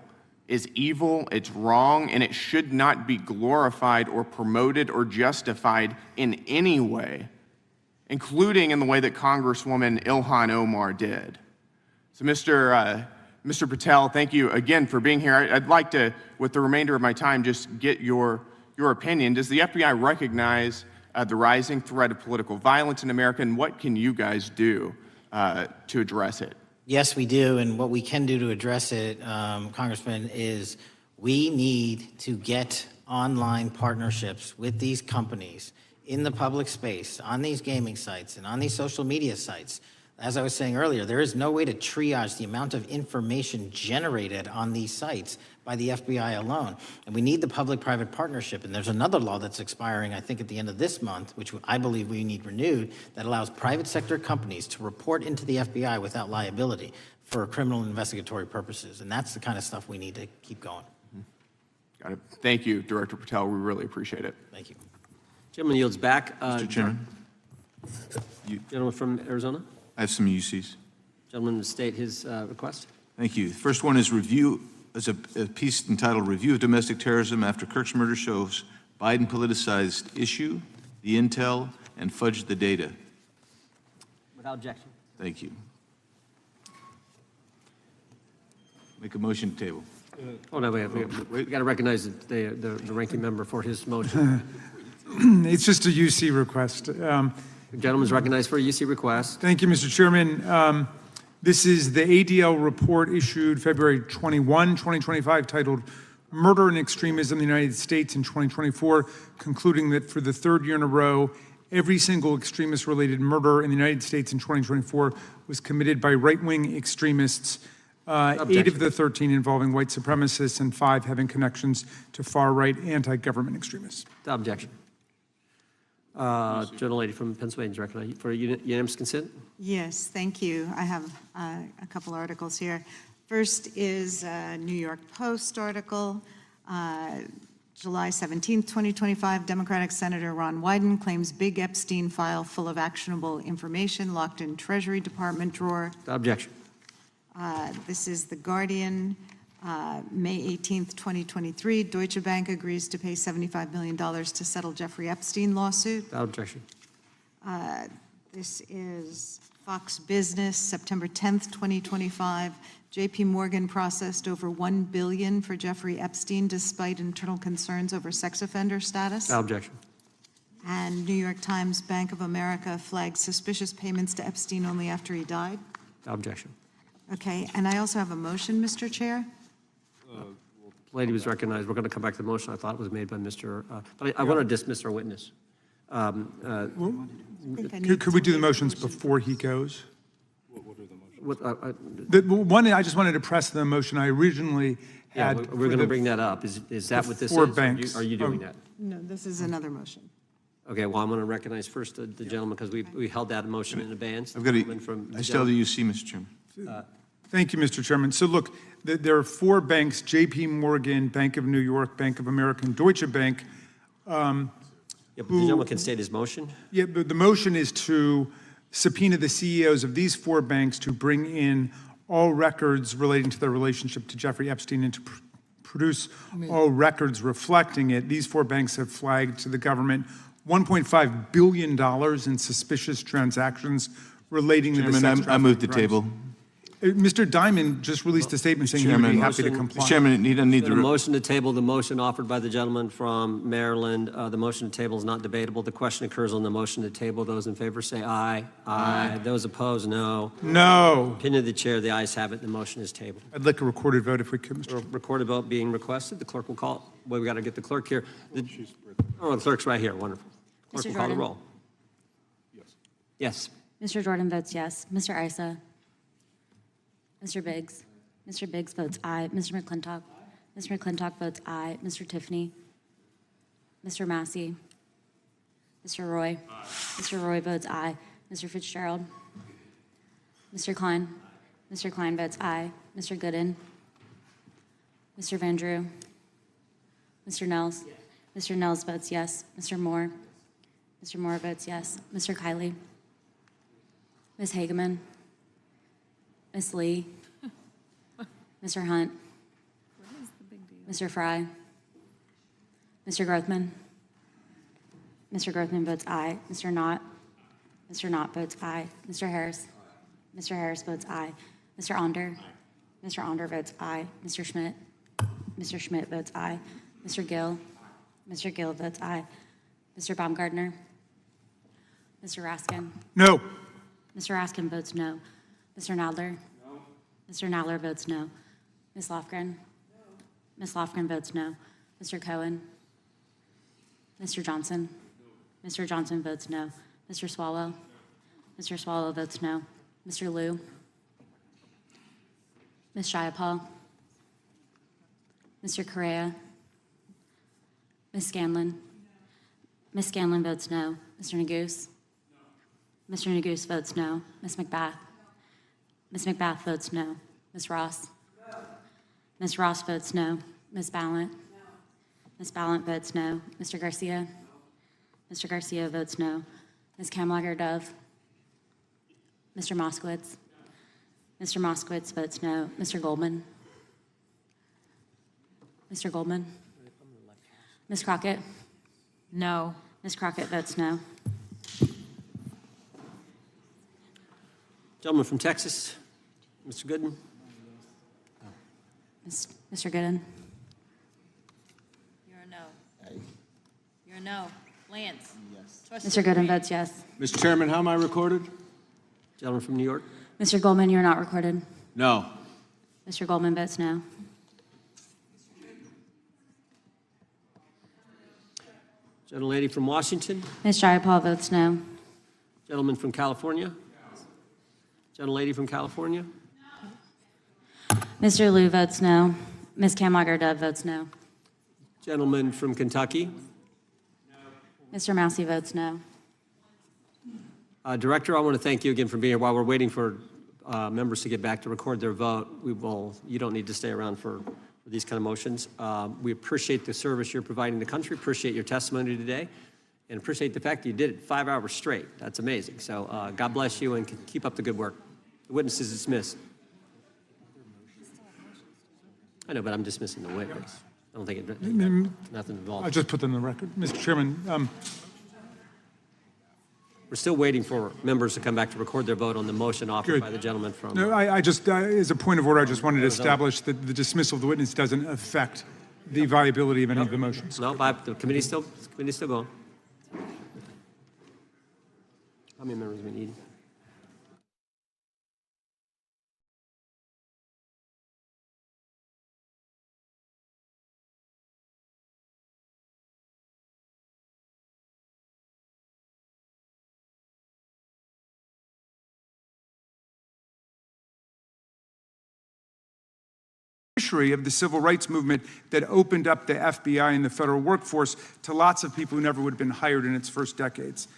is evil, it's wrong, and it should not be glorified or promoted or justified in any way, including in the way that Congresswoman Ilhan Omar did. So, Mr. Patel, thank you again for being here. I'd like to, with the remainder of my time, just get your opinion. Does the FBI recognize the rising threat of political violence in America, and what can you guys do to address it? Yes, we do, and what we can do to address it, Congressman, is we need to get online partnerships with these companies in the public space, on these gaming sites, and on these social media sites. As I was saying earlier, there is no way to triage the amount of information generated on these sites by the FBI alone. And we need the public-private partnership. And there's another law that's expiring, I think, at the end of this month, which I believe we need renewed, that allows private sector companies to report into the FBI without liability for criminal investigatory purposes. And that's the kind of stuff we need to keep going. Got it. Thank you, Director Patel. We really appreciate it. Thank you. Gentleman yields back. Mr. Chairman. Gentleman from Arizona. I have some UCs. Gentleman to state his request. Thank you. The first one is a piece entitled Review of Domestic Terrorism After Kirk's Murder Shows Biden Politicized Issue, the Intel, and Fudged the Data. Without objection. Thank you. Make a motion to table. Oh, no, wait. We got to recognize the ranking member for his motion. It's just a UC request. The gentleman's recognized for a UC request. Thank you, Mr. Chairman. This is the ADL report issued February 21, 2025, titled Murder and Extremism in the United States in 2024, concluding that for the third year in a row, every single extremist-related murder in the United States in 2024 was committed by right-wing extremists, 8 of the 13 involving white supremacists and 5 having connections to far-right anti-government extremists. Without objection. Gentlelady from Pennsylvania is recognized for unanimous consent. Yes, thank you. I have a couple articles here. First is a New York Post article, July 17th, 2025. Democratic Senator Ron Wyden claims big Epstein file full of actionable information locked in Treasury Department drawer. Without objection. This is The Guardian, May 18th, 2023. Deutsche Bank agrees to pay $75 million to settle Jeffrey Epstein lawsuit. Without objection. This is Fox Business, September 10th, 2025. JP Morgan processed over $1 billion for Jeffrey Epstein despite internal concerns over sex offender status. Without objection. And New York Times, Bank of America flagged suspicious payments to Epstein only after he died. Without objection. Okay, and I also have a motion, Mr. Chair. The lady was recognized. We're going to come back to the motion I thought was made by Mr. But I want to dismiss our witness. Could we do the motions before he goes? What, I just wanted to press the motion I originally had. Yeah, we're going to bring that up. Is that what this is? Four banks. Are you doing that? No, this is another motion. Okay, well, I'm going to recognize first the gentleman because we held that motion in advance. I've got I still have the UC, Mr. Chairman. Thank you, Mr. Chairman. So look, there are 4 banks, JP Morgan, Bank of New York, Bank of America, and Deutsche Bank. Yeah, but the gentleman can state his motion. Yeah, but the motion is to subpoena the CEOs of these 4 banks to bring in all records relating to their relationship to Jeffrey Epstein and to produce all records reflecting it. These 4 banks have flagged to the government $1.5 billion in suspicious transactions relating to the sex trafficking I move the crimes. table. Mr. Diamond just released a statement saying he would be happy to comply. Chairman, you don't need The motion to table, the motion offered by the gentleman from Maryland. The motion to table is not debatable. The question occurs on the motion to table. Those in favor say aye. Aye. Those opposed, no. No. Opinion of the chair, the ayes have it. The motion is tabled. I'd like a recorded vote if we could, Mr. Chairman. Recorded vote being requested. The clerk will call. Well, we got to get the clerk here. The clerk's right here. Wonderful. Clerk will call the roll. Yes. Mr. Jordan votes yes. Mr. Issa? Mr. Biggs? Mr. Biggs votes aye. Mr. McClintock? Mr. McClintock votes aye. Mr. Tiffany? Mr. Massey? Mr. Roy? Mr. Roy votes aye. Mr. Fitzgerald? Mr. Klein? Mr. Klein votes aye. Mr. Gooden? Mr. Van Drew? Mr. Nels? Mr. Nels votes yes. Mr. Moore? Mr. Moore votes yes. Mr. Kiley? Ms. Hageman? Ms. Lee? Mr. Hunt? Mr. Fry? Mr. Grothman? Mr. Grothman votes aye. Mr. Knott? Mr. Knott votes aye. Mr. Harris? Mr. Harris votes aye. Mr. Onder? Mr. Onder votes aye. Mr. Schmidt? Mr. Schmidt votes aye. Mr. Gill? Mr. Gill votes aye. Mr. Baumgardner? Mr. Raskin? No. Mr. Raskin votes no. Mr. Nadler? No. Mr. Nadler votes no. Ms. Lofgren? Ms. Lofgren votes no. Mr. Cohen? Mr. Johnson? Mr. Johnson votes no. Mr. Swallow? Mr. Swallow votes no. Mr. Liu? Ms. Jayapal? Mr. Correa? Ms. Scanlon? Ms. Scanlon votes no. Mr. Neguse? Mr. Neguse votes no. Ms. McBath? Ms. McBath votes no. Ms. Ross? Ms. Ross votes no. Ms. Ballant? Ms. Ballant votes no. Mr. Garcia? Mr. Garcia votes no. Ms. Kamlager-Dove? Mr. Moskowitz? Mr. Moskowitz votes no. Mr. Goldman? Mr. Goldman? Ms. Crockett? No. Ms. Crockett votes no. Gentleman from Texas, Mr. Gooden. Mr. Gooden? You're a no. You're a no. Lance? Yes. Mr. Gooden votes yes. Mr. Chairman, how am I recorded? Gentleman from New York. Mr. Goldman, you're not recorded. No. Mr. Goldman votes no. Gentlelady from Washington. Ms. Jayapal votes no. Gentleman from California. Gentlelady from California. Mr. Liu votes no. Ms. Kamlager-Dove votes no. Gentleman from Kentucky. Mr. Massey votes no. Director, I want to thank you again for being here. While we're waiting for members to get back to record their vote, you don't need to stay around for these kind of motions. We appreciate the service you're providing the country, appreciate your testimony today, and appreciate the fact that you did it 5 hours straight. That's amazing. So God bless you and keep up the good work. The witness is dismissed. I know, but I'm dismissing the witness. I don't think it, nothing involved. I'll just put them in the record. Mr. Chairman, we're still waiting for members to come back to record their vote on the motion offered by the gentleman from... No, I just, as a point of order, I just wanted to establish that the dismissal of the witness doesn't affect the viability of any of the motions. No, the committee's still going. How many members do we need? Of the civil rights movement that opened up the FBI and the federal workforce to lots of people who never would have been hired in its first decades.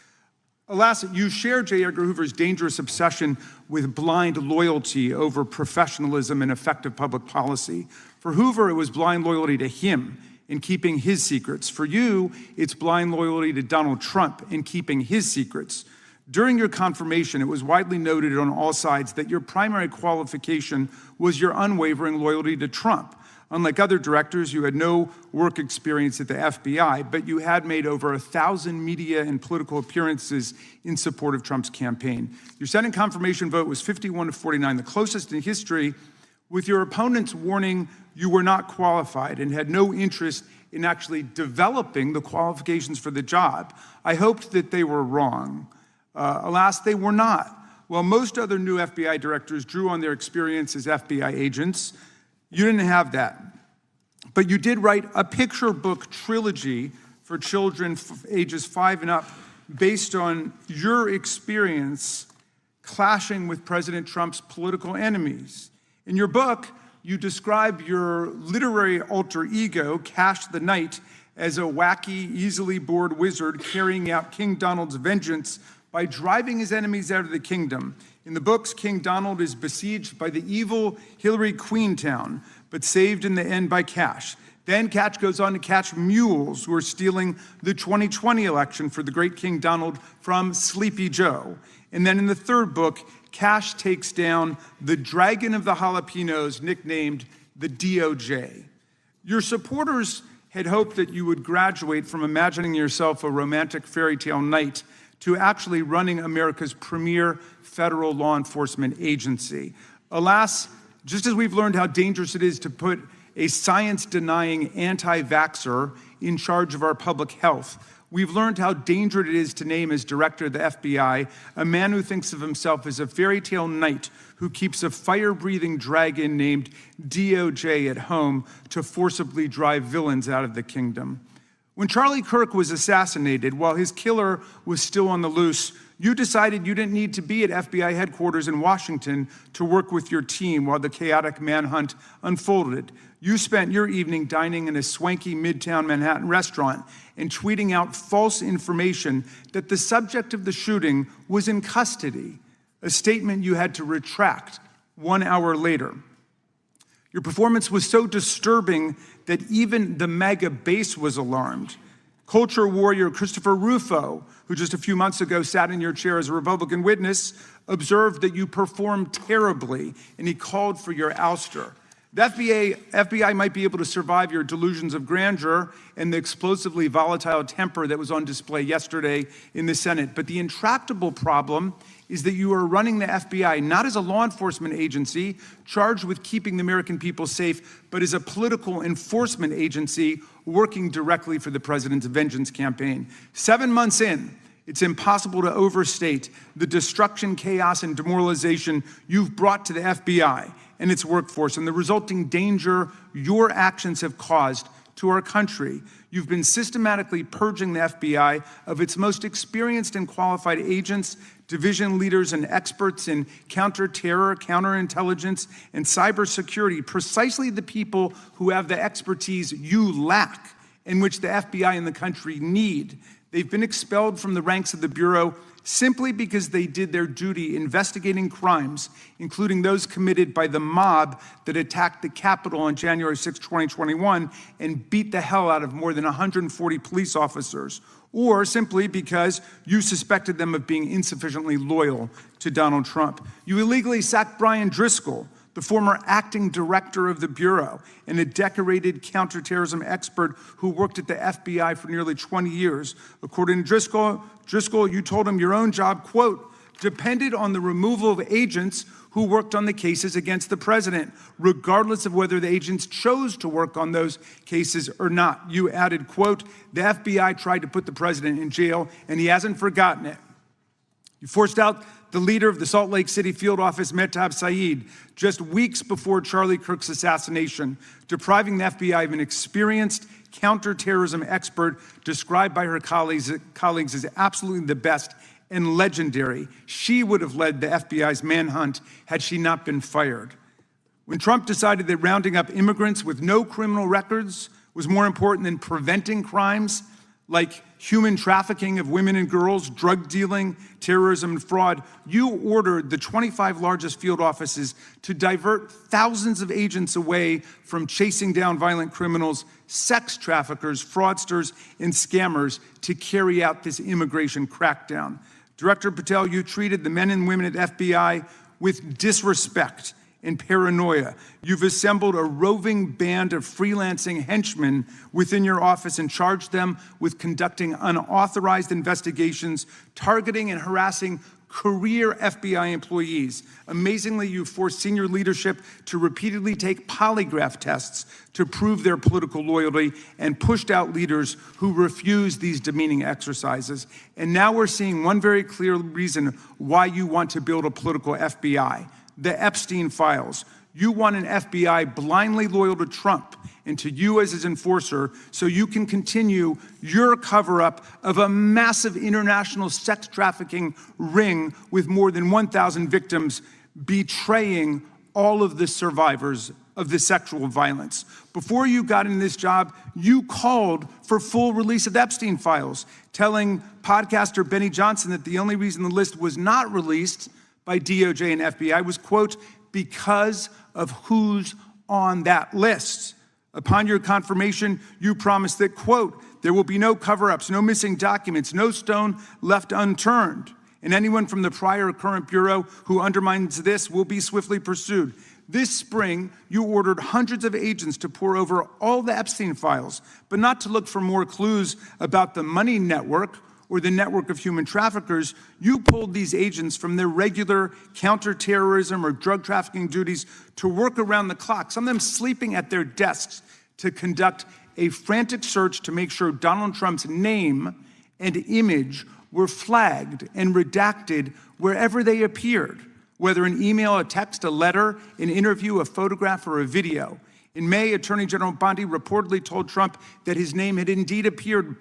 Alas, you share J. Edgar Hoover's dangerous obsession with blind loyalty over professionalism and effective public policy. For Hoover, it was blind loyalty to him in keeping his secrets. For you, it's blind loyalty to Donald Trump in keeping his secrets. During your confirmation, it was widely noted on all sides that your primary qualification was your unwavering loyalty to Trump. Unlike other directors, you had no work experience at the FBI, but you had made over 1,000 media and political appearances in support of Trump's campaign. Your Senate confirmation vote was 51-49, the closest in history, with your opponents warning you were not qualified and had no interest in actually developing the qualifications for the job. I hoped that they were wrong. Alas, they were not. While most other new FBI directors drew on their experience as FBI agents, you didn't have that. But you did write a picture book trilogy for children ages 5 and up based on your experience clashing with President Trump's political enemies. In your book, you describe your literary alter ego, Kash the Knight, as a wacky, easily bored wizard carrying out King Donald's vengeance by driving his enemies out of the kingdom. In the books, King Donald is besieged by the evil Hillary Queentown, but saved in the end by Kash. Then Kash goes on to catch mules who are stealing the 2020 election for the great King Donald from Sleepy Joe. And then in the third book, Kash takes down the dragon of the jalapenos, nicknamed the DOJ. Your supporters had hoped that you would graduate from imagining yourself a romantic fairy tale knight to actually running America's premier federal law enforcement agency. Alas, just as we've learned how dangerous it is to put a science-denying anti-vaxxer in charge of our public health, we've learned how dangerous it is to name as director of the FBI a man who thinks of himself as a fairy tale knight who keeps a fire-breathing dragon named DOJ at home to forcibly drive villains out of the kingdom. When Charlie Kirk was assassinated, while his killer was still on the loose, you decided you didn't need to be at FBI headquarters in Washington to work with your team while the chaotic manhunt unfolded. You spent your evening dining in a swanky Midtown Manhattan restaurant and tweeting out false information that the subject of the shooting was in custody, a statement you had to retract 1 hour later. Your performance was so disturbing that even the MAGA base was alarmed. Culture warrior Christopher Rufo, who just a few months ago sat in your chair as a Republican witness, observed that you performed terribly, and he called for your ouster. The FBI might be able to survive your delusions of grandeur and the explosively volatile temper that was on display yesterday in the Senate. But the intractable problem is that you are running the FBI not as a law enforcement agency charged with keeping the American people safe, but as a political enforcement agency working directly for the president's vengeance campaign. 7 months in, it's impossible to overstate the destruction, chaos, and demoralization you've brought to the FBI and its workforce and the resulting danger your actions have caused to our country. You've been systematically purging the FBI of its most experienced and qualified agents, division leaders, and experts in counterterror, counterintelligence, and cybersecurity, precisely the people who have the expertise you lack and which the FBI and the country need. They've been expelled from the ranks of the Bureau simply because they did their duty investigating crimes, including those committed by the mob that attacked the Capitol on January 6, 2021, and beat the hell out of more than 140 police officers, or simply because you suspected them of being insufficiently loyal to Donald Trump. You illegally sacked Brian Driscoll, the former acting director of the Bureau and a decorated counterterrorism expert who worked at the FBI for nearly 20 years. According to Driscoll, you told him your own job, quote, depended on the removal of agents who worked on the cases against the president, regardless of whether the agents chose to work on those cases or not. You added, quote, the FBI tried to put the president in jail and he hasn't forgotten it. You forced out the leader of the Salt Lake City field office, Mehtab Saeed, just weeks before Charlie Kirk's assassination, depriving the FBI of an experienced counterterrorism expert described by her colleagues as absolutely the best and legendary. She would have led the FBI's manhunt had she not been fired. When Trump decided that rounding up immigrants with no criminal records was more important than preventing crimes like human trafficking of women and girls, drug dealing, terrorism, and fraud, you ordered the 25 largest field offices to divert thousands of agents away from chasing down violent criminals, sex traffickers, fraudsters, and scammers to carry out this immigration crackdown. Director Patel, you treated the men and women at FBI with disrespect and paranoia. You've assembled a roving band of freelancing henchmen within your office and charged them with conducting unauthorized investigations, targeting and harassing career FBI employees. Amazingly, you forced senior leadership to repeatedly take polygraph tests to prove their political loyalty and pushed out leaders who refused these demeaning exercises. And now we're seeing one very clear reason why you want to build a political FBI. The Epstein files. You want an FBI blindly loyal to Trump and to you as his enforcer so you can continue your cover-up of a massive international sex trafficking ring with more than 1,000 victims, betraying all of the survivors of the sexual violence. Before you got in this job, you called for full release of the Epstein files, telling podcaster Benny Johnson that the only reason the list was not released by DOJ and FBI was, quote, because of who's on that list. Upon your confirmation, you promised that, quote, there will be no cover-ups, no missing documents, no stone left unturned, and anyone from the prior or current Bureau who undermines this will be swiftly pursued. This spring, you ordered hundreds of agents to pore over all the Epstein files, but not to look for more clues about the money network or the network of human traffickers. You pulled these agents from their regular counterterrorism or drug trafficking duties to work around the clock, some of them sleeping at their desks, to conduct a frantic search to make sure Donald Trump's name and image were flagged and redacted wherever they appeared, whether an email, a text, a letter, an interview, a photograph, or a video. In May, Attorney General Bondi reportedly told Trump that his name had indeed appeared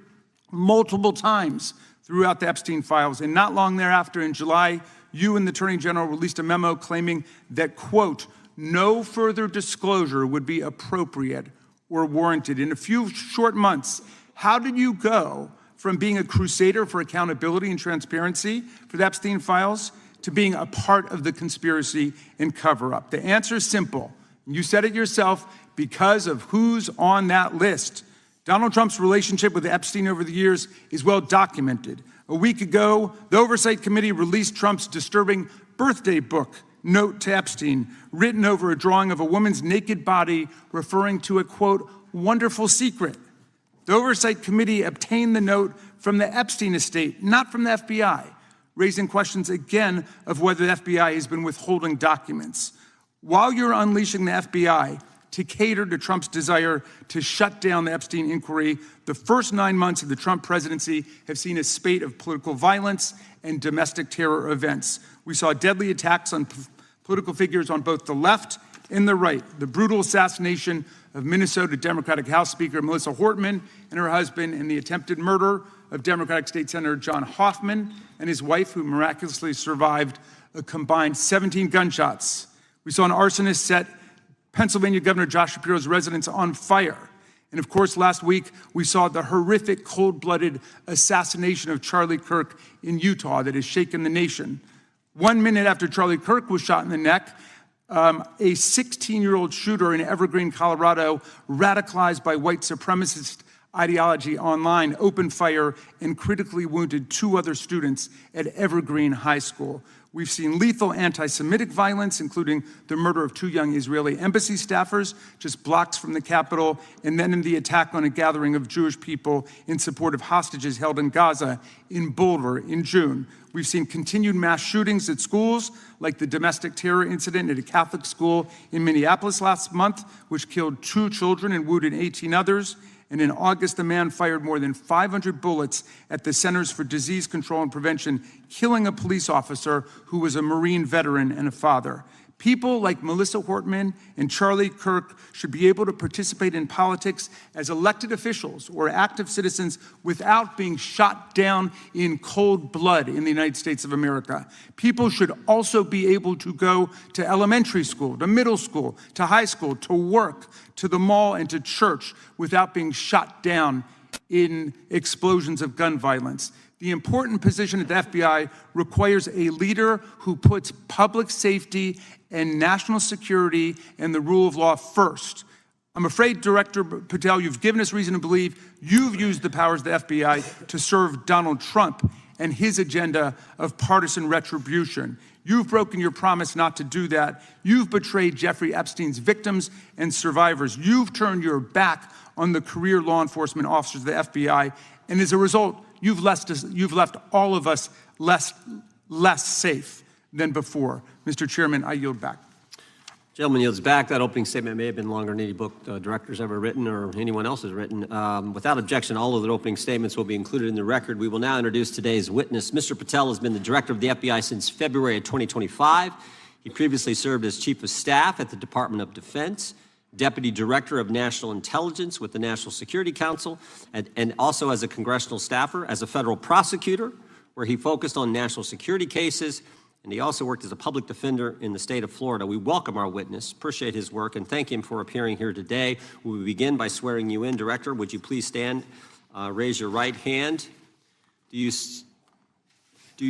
multiple times throughout the Epstein files. And not long thereafter, in July, you and the Attorney General released a memo claiming that, quote, no further disclosure would be appropriate or warranted. In a few short months, how did you go from being a crusader for accountability and transparency for the Epstein files to being a part of the conspiracy and cover-up? The answer is simple. You said it yourself, because of who's on that list. Donald Trump's relationship with Epstein over the years is well documented. A week ago, the Oversight Committee released Trump's disturbing birthday book, Note to Epstein, written over a drawing of a woman's naked body, referring to a, quote, wonderful secret. The Oversight Committee obtained the note from the Epstein estate, not from the FBI, raising questions again of whether the FBI has been withholding documents. While you're unleashing the FBI to cater to Trump's desire to shut down the Epstein inquiry, the first 9 months of the Trump presidency have seen a spate of political violence and domestic terror events. We saw deadly attacks on political figures on both the left and the right. The brutal assassination of Minnesota Democratic House Speaker Melissa Hortman and her husband, and the attempted murder of Democratic State Senator John Hoffman and his wife, who miraculously survived a combined 17 gunshots. We saw an arsonist set Pennsylvania Governor Josh Shapiro's residence on fire. And of course, last week, we saw the horrific, cold-blooded assassination of Charlie Kirk in Utah that has shaken the nation. 1 minute after Charlie Kirk was shot in the neck, a 16-year-old shooter in Evergreen, Colorado, radicalized by white supremacist ideology online, opened fire and critically wounded 2 other students at Evergreen High School. We've seen lethal anti-Semitic violence, including the murder of 2 young Israeli embassy staffers just blocks from the Capitol, and then in the attack on a gathering of Jewish people in support of hostages held in Gaza in Boulder in June. We've seen continued mass shootings at schools, like the domestic terror incident at a Catholic school in Minneapolis last month, which killed 2 children and wounded 18 others. And in August, a man fired more than 500 bullets at the Centers for Disease Control and Prevention, killing a police officer who was a Marine veteran and a father. People like Melissa Hortman and Charlie Kirk should be able to participate in politics as elected officials or active citizens without being shot down in cold blood in the United States of America. People should also be able to go to elementary school, to middle school, to high school, to work, to the mall, and to church without being shot down in explosions of gun violence. The important position at the FBI requires a leader who puts public safety and national security and the rule of law first. I'm afraid, Director Patel, you've given us reason to believe you've used the powers of the FBI to serve Donald Trump and his agenda of partisan retribution. You've broken your promise not to do that. You've betrayed Jeffrey Epstein's victims and survivors. You've turned your back on the career law enforcement officers of the FBI, and as a result, you've left all of us less safe than before. Mr. Chairman, I yield back. Gentleman yields back. That opening statement may have been longer than any book director's ever written or anyone else has written. Without objection, all of the opening statements will be included in the record. We will now introduce today's witness. Mr. Patel has been the director of the FBI since February of 2025. He previously served as chief of staff at the Department of Defense, deputy director of national intelligence with the National Security Council, and also as a congressional staffer, as a federal prosecutor, where he focused on national security cases. And he also worked as a public defender in the state of Florida. We welcome our witness, appreciate his work, and thank him for appearing here today. We will begin by swearing you in. Director, would you please stand, raise your right hand. Do you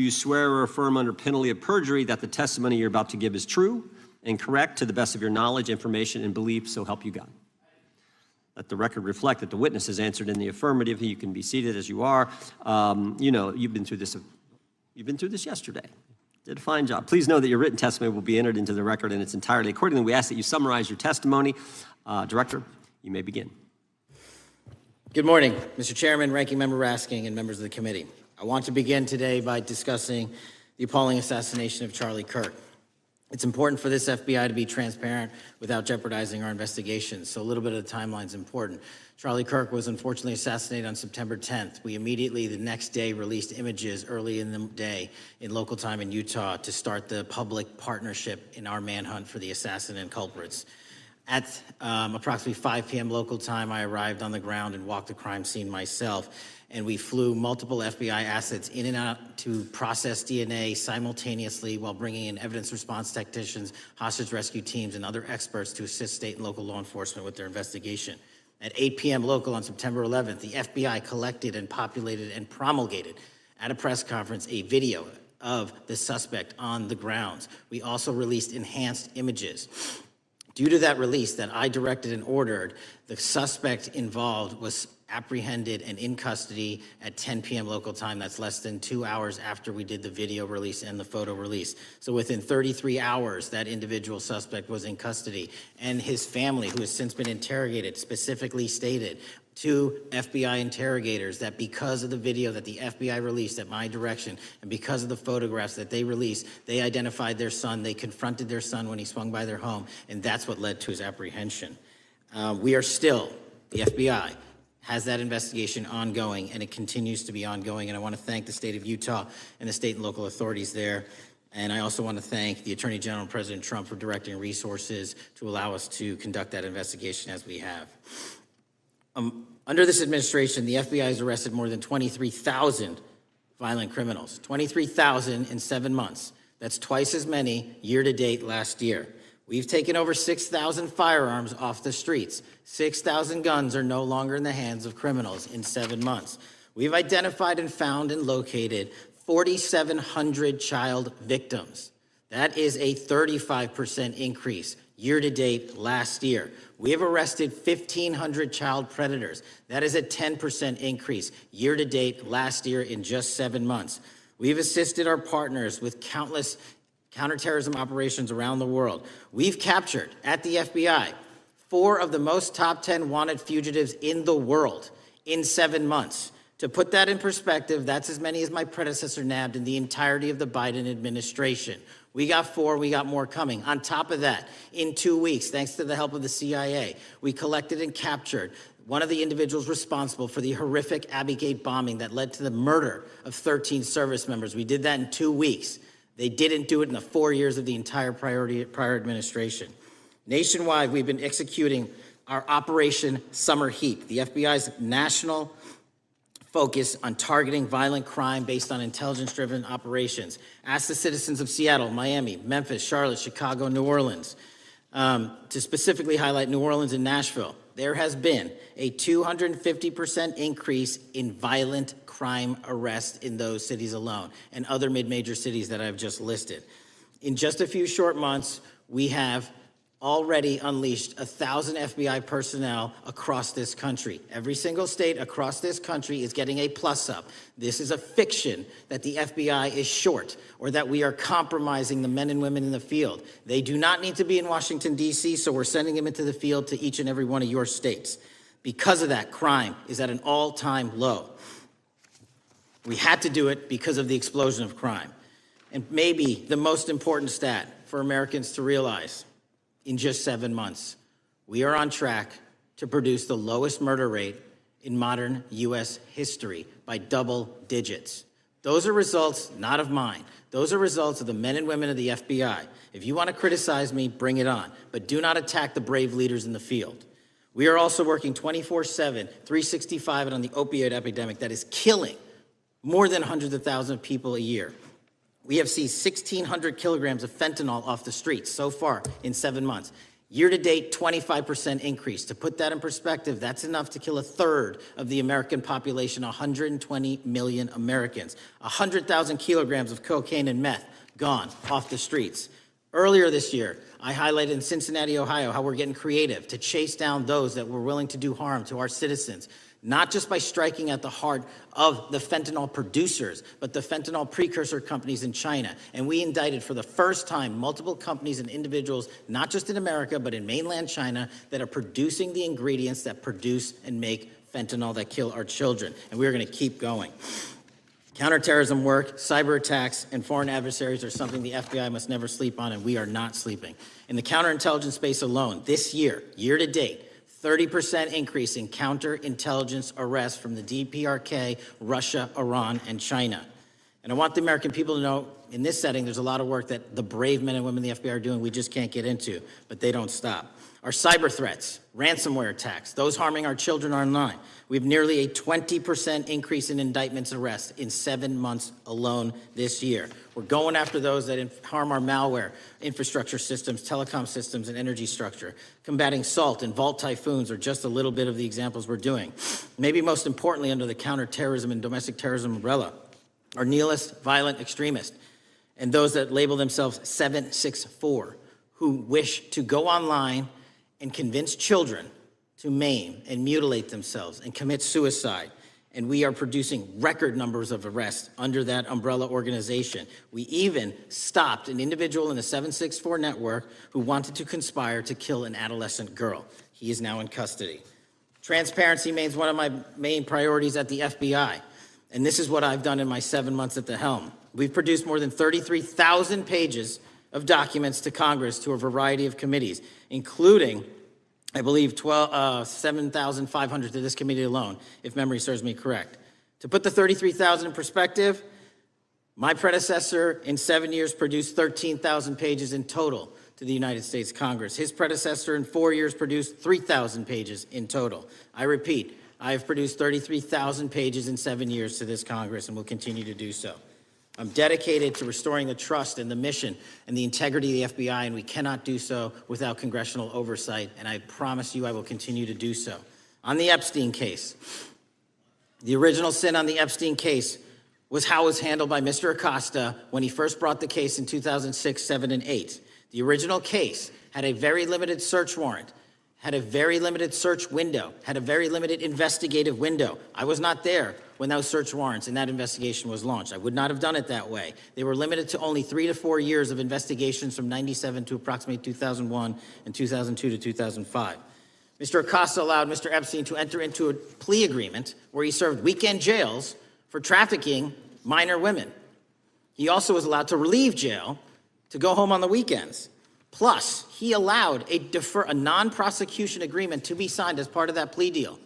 swear or affirm under penalty of perjury that the testimony you're about to give is true and correct to the best of your knowledge, information, and belief, so help you God? Let the record reflect that the witness has answered in the affirmative. You can be seated as you are. You've been through this yesterday. Did a fine job. Please know that your written testimony will be entered into the record in its entirety. Accordingly, we ask that you summarize your testimony. Director, you may begin. Good morning, Mr. Chairman, Ranking Member Raskin, and members of the committee. I want to begin today by discussing the appalling assassination of Charlie Kirk. It's important for this FBI to be transparent without jeopardizing our investigation, so a little bit of the timeline is important. Charlie Kirk was unfortunately assassinated on September 10th. We immediately, the next day, released images early in the day in local time in Utah to start the public partnership in our manhunt for the assassin and culprits. At approximately 5 p.m. local time, I arrived on the ground and walked the crime scene myself, and we flew multiple FBI assets in and out to process DNA simultaneously while bringing in evidence response technicians, hostage rescue teams, and other experts to assist state and local law enforcement with their investigation. At 8 p.m. local on September 11th, the FBI collected and populated and promulgated at a press conference a video of the suspect on the grounds. We also released enhanced images. Due to that release that I directed and ordered, the suspect involved was apprehended and in custody at 10 p.m. local time. That's less than 2 hours after we did the video release and the photo release. So within 33 hours, that individual suspect was in custody. And his family, who has since been interrogated, specifically stated to FBI interrogators that because of the video that the FBI released at my direction and because of the photographs that they released, they identified their son, they confronted their son when he swung by their home, and that's what led to his apprehension. We are still, the FBI has that investigation ongoing, and it continues to be ongoing, and I want to thank the state of Utah and the state and local authorities there. And I also want to thank the Attorney General and President Trump for directing resources to allow us to conduct that investigation as we have. Under this administration, the FBI has arrested more than 23,000 violent criminals. 23,000 in 7 months. That's twice as many year-to-date last year. We've taken over 6,000 firearms off the streets. 6,000 guns are no longer in the hands of criminals in 7 months. We've identified and found and located 4,700 child victims. That is a 35% increase year-to-date last year. We have arrested 1,500 child predators. That is a 10% increase year-to-date last year in just 7 months. We've assisted our partners with countless counterterrorism operations around the world. We've captured, at the FBI, 4 of the most top 10 wanted fugitives in the world in 7 months. To put that in perspective, that's as many as my predecessor nabbed in the entirety of the Biden administration. We got 4, we got more coming. On top of that, in 2 weeks, thanks to the help of the CIA, we collected and captured one of the individuals responsible for the horrific Abbey Gate bombing that led to the murder of 13 service members. We did that in 2 weeks. They didn't do it in the 4 years of the entire prior administration. Nationwide, we've been executing our Operation Summer Heat, the FBI's national focus on targeting violent crime based on intelligence-driven operations. Ask the citizens of Seattle, Miami, Memphis, Charlotte, Chicago, New Orleans, to specifically highlight New Orleans and Nashville. There has been a 250% increase in violent crime arrests in those cities alone and other mid-major cities that I've just listed. In just a few short months, we have already unleashed 1,000 FBI personnel across this country. Every single state across this country is getting a plus-up. This is a fiction that the FBI is short or that we are compromising the men and women in the field. They do not need to be in Washington, D.C., so we're sending them into the field to each and every one of your states. Because of that, crime is at an all-time low. We had to do it because of the explosion of crime. And maybe the most important stat for Americans to realize, in just 7 months, we are on track to produce the lowest murder rate in modern U.S. history by double digits. Those are results not of mine. Those are results of the men and women of the FBI. If you want to criticize me, bring it on, but do not attack the brave leaders in the field. We are also working 24/7, 365 on the opioid epidemic that is killing more than hundreds of thousands of people a year. We have seized 1,600 kilograms of fentanyl off the streets so far in 7 months. Year-to-date, 25% increase. To put that in perspective, that's enough to kill a third of the American population, 120 million Americans. 100,000 kilograms of cocaine and meth gone off the streets. Earlier this year, I highlighted in Cincinnati, Ohio, how we're getting creative to chase down those that were willing to do harm to our citizens, not just by striking at the heart of the fentanyl producers, but the fentanyl precursor companies in China. And we indicted for the first time multiple companies and individuals, not just in America, but in mainland China, that are producing the ingredients that produce and make fentanyl that kill our children. And we're going to keep going. Counterterrorism work, cyber attacks, and foreign adversaries are something the FBI must never sleep on, and we are not sleeping. In the counterintelligence space alone, this year to date, 30% increase in counterintelligence arrests from the DPRK, Russia, Iran, and China. And I want the American people to know, in this setting, there's a lot of work that the brave men and women in the FBI are doing we just can't get into, but they don't stop. Our cyber threats, ransomware attacks, those harming our children online. We have nearly a 20% increase in indictments arrests in 7 months alone this year. We're going after those that harm our malware, infrastructure systems, telecom systems, and energy structure. Combating SALT and Vault typhoons are just a little bit of the examples we're doing. Maybe most importantly, under the counterterrorism and domestic terrorism umbrella, are nihilist, violent extremists, and those that label themselves 764, who wish to go online and convince children to maim and mutilate themselves and commit suicide. And we are producing record numbers of arrests under that umbrella organization. We even stopped an individual in the 764 network who wanted to conspire to kill an adolescent girl. He is now in custody. Transparency remains one of my main priorities at the FBI. And this is what I've done in my 7 months at the helm. We've produced more than 33,000 pages of documents to Congress to a variety of committees, including, I believe, 7,500 to this committee alone, if memory serves me correct. To put the 33,000 in perspective, my predecessor in 7 years produced 13,000 pages in total to the United States Congress. His predecessor in 4 years produced 3,000 pages in total. I repeat, I have produced 33,000 pages in 7 years to this Congress and will continue to do so. I'm dedicated to restoring the trust and the mission and the integrity of the FBI, and we cannot do so without congressional oversight, and I promise you I will continue to do so. On the Epstein case, the original sin on the Epstein case was how it was handled by Mr. Acosta when he first brought the case in 2006, 7, and 8. The original case had a very limited search warrant, had a very limited search window, had a very limited investigative window. I was not there when those search warrants and that investigation was launched. I would not have done it that way. They were limited to only 3 to 4 years of investigations from 97 to approximately 2001 and 2002 to 2005. Mr. Acosta allowed Mr. Epstein to enter into a plea agreement where he served weekend jails for trafficking minor women. He also was allowed to leave jail to go home on the weekends. Plus, he allowed a non-prosecution agreement to be signed as part of that plea deal,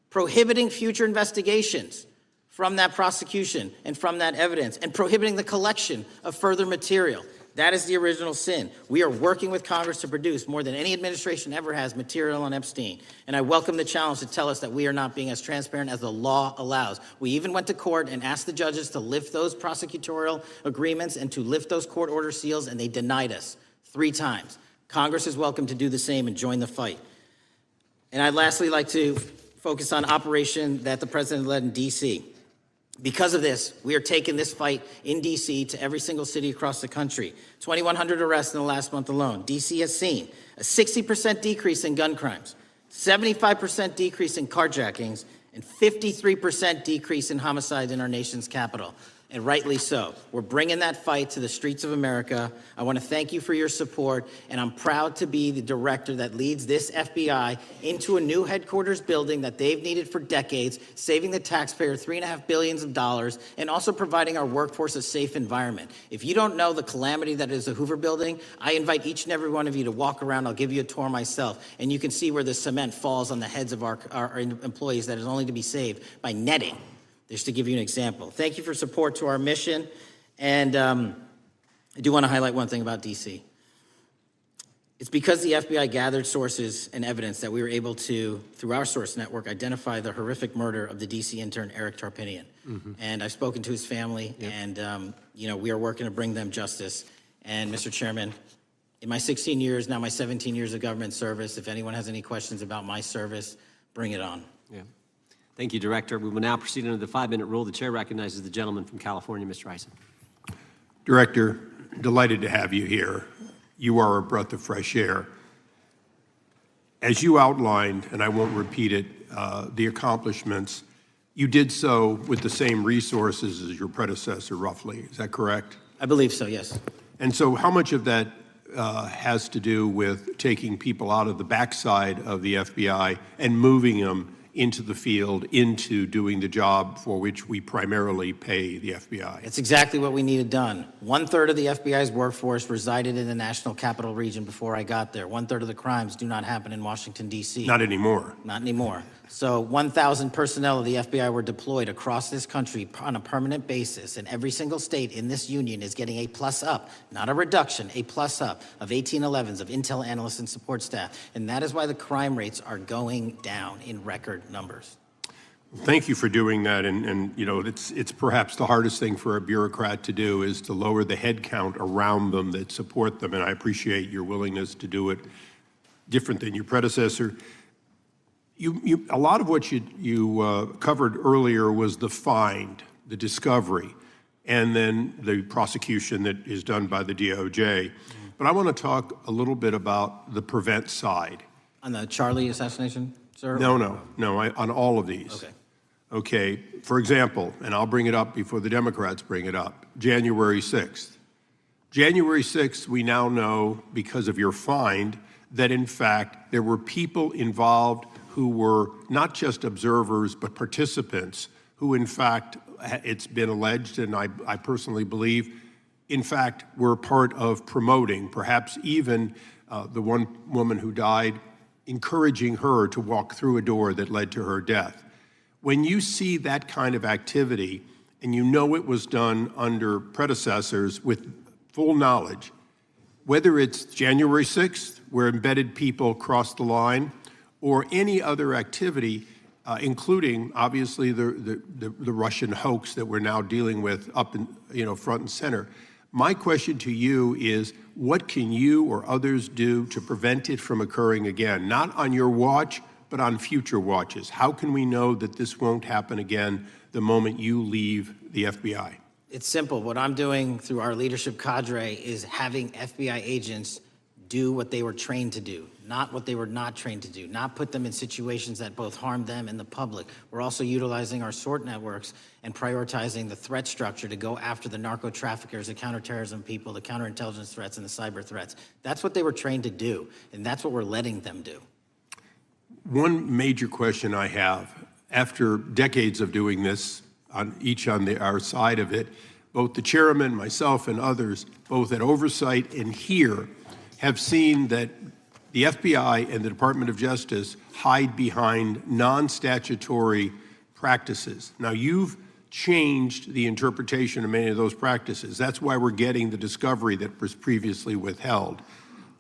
prohibiting future investigations from that prosecution and from that evidence, and prohibiting the collection of further material. That is the original sin. We are working with Congress to produce more than any administration ever has material on Epstein. And I welcome the challenge to tell us that we are not being as transparent as the law allows. We even went to court and asked the judges to lift those prosecutorial agreements and to lift those court order seals, and they denied us 3 times. Congress is welcome to do the same and join the fight. And I'd lastly like to focus on operation that the president led in D.C. Because of this, we are taking this fight in D.C. to every single city across the country. 2,100 arrests in the last month alone. D.C. has seen a 60% decrease in gun crimes, 75% decrease in carjackings, and 53% decrease in homicides in our nation's capital. And rightly so. We're bringing that fight to the streets of America. I want to thank you for your support, and I'm proud to be the director that leads this FBI into a new headquarters building that they've needed for decades, saving the taxpayer $3.5 billion, and also providing our workforce a safe environment. If you don't know the calamity that is the Hoover Building, I invite each and every one of you to walk around. I'll give you a tour myself, and you can see where the cement falls on the heads of our employees that is only to be saved by netting. Just to give you an example. Thank you for support to our mission. And I do want to highlight one thing about D.C. It's because the FBI gathered sources and evidence that we were able to, through our source network, identify the horrific murder of the D.C. intern, Eric Tarpinian. Mm-hmm. And I've spoken to his family, and we are working to bring them justice. And Mr. Chairman, in my 16 years, now my 17 years of government service, if anyone has any questions about my service, bring it on. Yeah. Thank you, Director. We will now proceed under the 5-minute rule. The chair recognizes the gentleman from California, Mr. Ison. Director, delighted to have you here. You are a breath of fresh air. As you outlined, and I won't repeat it, the accomplishments, you did so with the same resources as your predecessor, roughly. Is that correct? I believe so, yes. And so how much of that has to do with taking people out of the backside of the FBI and moving them into the field, into doing the job for which we primarily pay the FBI. It's exactly what we needed done. 1/3 of the FBI's workforce resided in the National Capital Region before I got there. 1/3 of the crimes do not happen in Washington, D.C. Not anymore. Not anymore. So 1,000 personnel of the FBI were deployed across this country on a permanent basis, and every single state in this union is getting a plus up, not a reduction, a plus up of 1811s of intel analysts and support staff. And that is why the crime rates are going down in record numbers. Thank you for doing that, and you know, it's perhaps the hardest thing for a bureaucrat to do is to lower the head count around them that support them, and I appreciate your willingness to do it different than your predecessor. A lot of what you covered earlier was the find, the discovery, and then the prosecution that is done by the DOJ. But I want to talk a little bit about the prevent side. On the Charlie assassination, sir? No, on all of these. Okay. Okay, for example, and I'll bring it up before the Democrats bring it up, January 6th. January 6th, we now know, because of your find, that in fact there were people involved who were not just observers but participants who in fact, it's been alleged, and I personally believe, in fact, were part of promoting, perhaps even the one woman who died, encouraging her to walk through a door that led to her death. When you see that kind of activity, and you know it was done under predecessors with full knowledge, whether it's January 6th, where embedded people crossed the line, or any other activity, including obviously the Russian hoax that we're now dealing with up in, front and center. My question to you is, what can you or others do to prevent it from occurring again? Not on your watch, but on future watches. How can we know that this won't happen again the moment you leave the FBI? It's simple. What I'm doing through our leadership cadre is having FBI agents do what they were trained to do, not what they were not trained to do, not put them in situations that both harm them and the public. We're also utilizing our SORT networks and prioritizing the threat structure to go after the narco traffickers, the counterterrorism people, the counterintelligence threats, and the cyber threats. That's what they were trained to do, and that's what we're letting them do. One major question I have, after decades of doing this, on our side of it, both the chairman, myself, and others, both at oversight and here, have seen that the FBI and the Department of Justice hide behind non-statutory practices. Now, you've changed the interpretation of many of those practices. That's why we're getting the discovery that was previously withheld.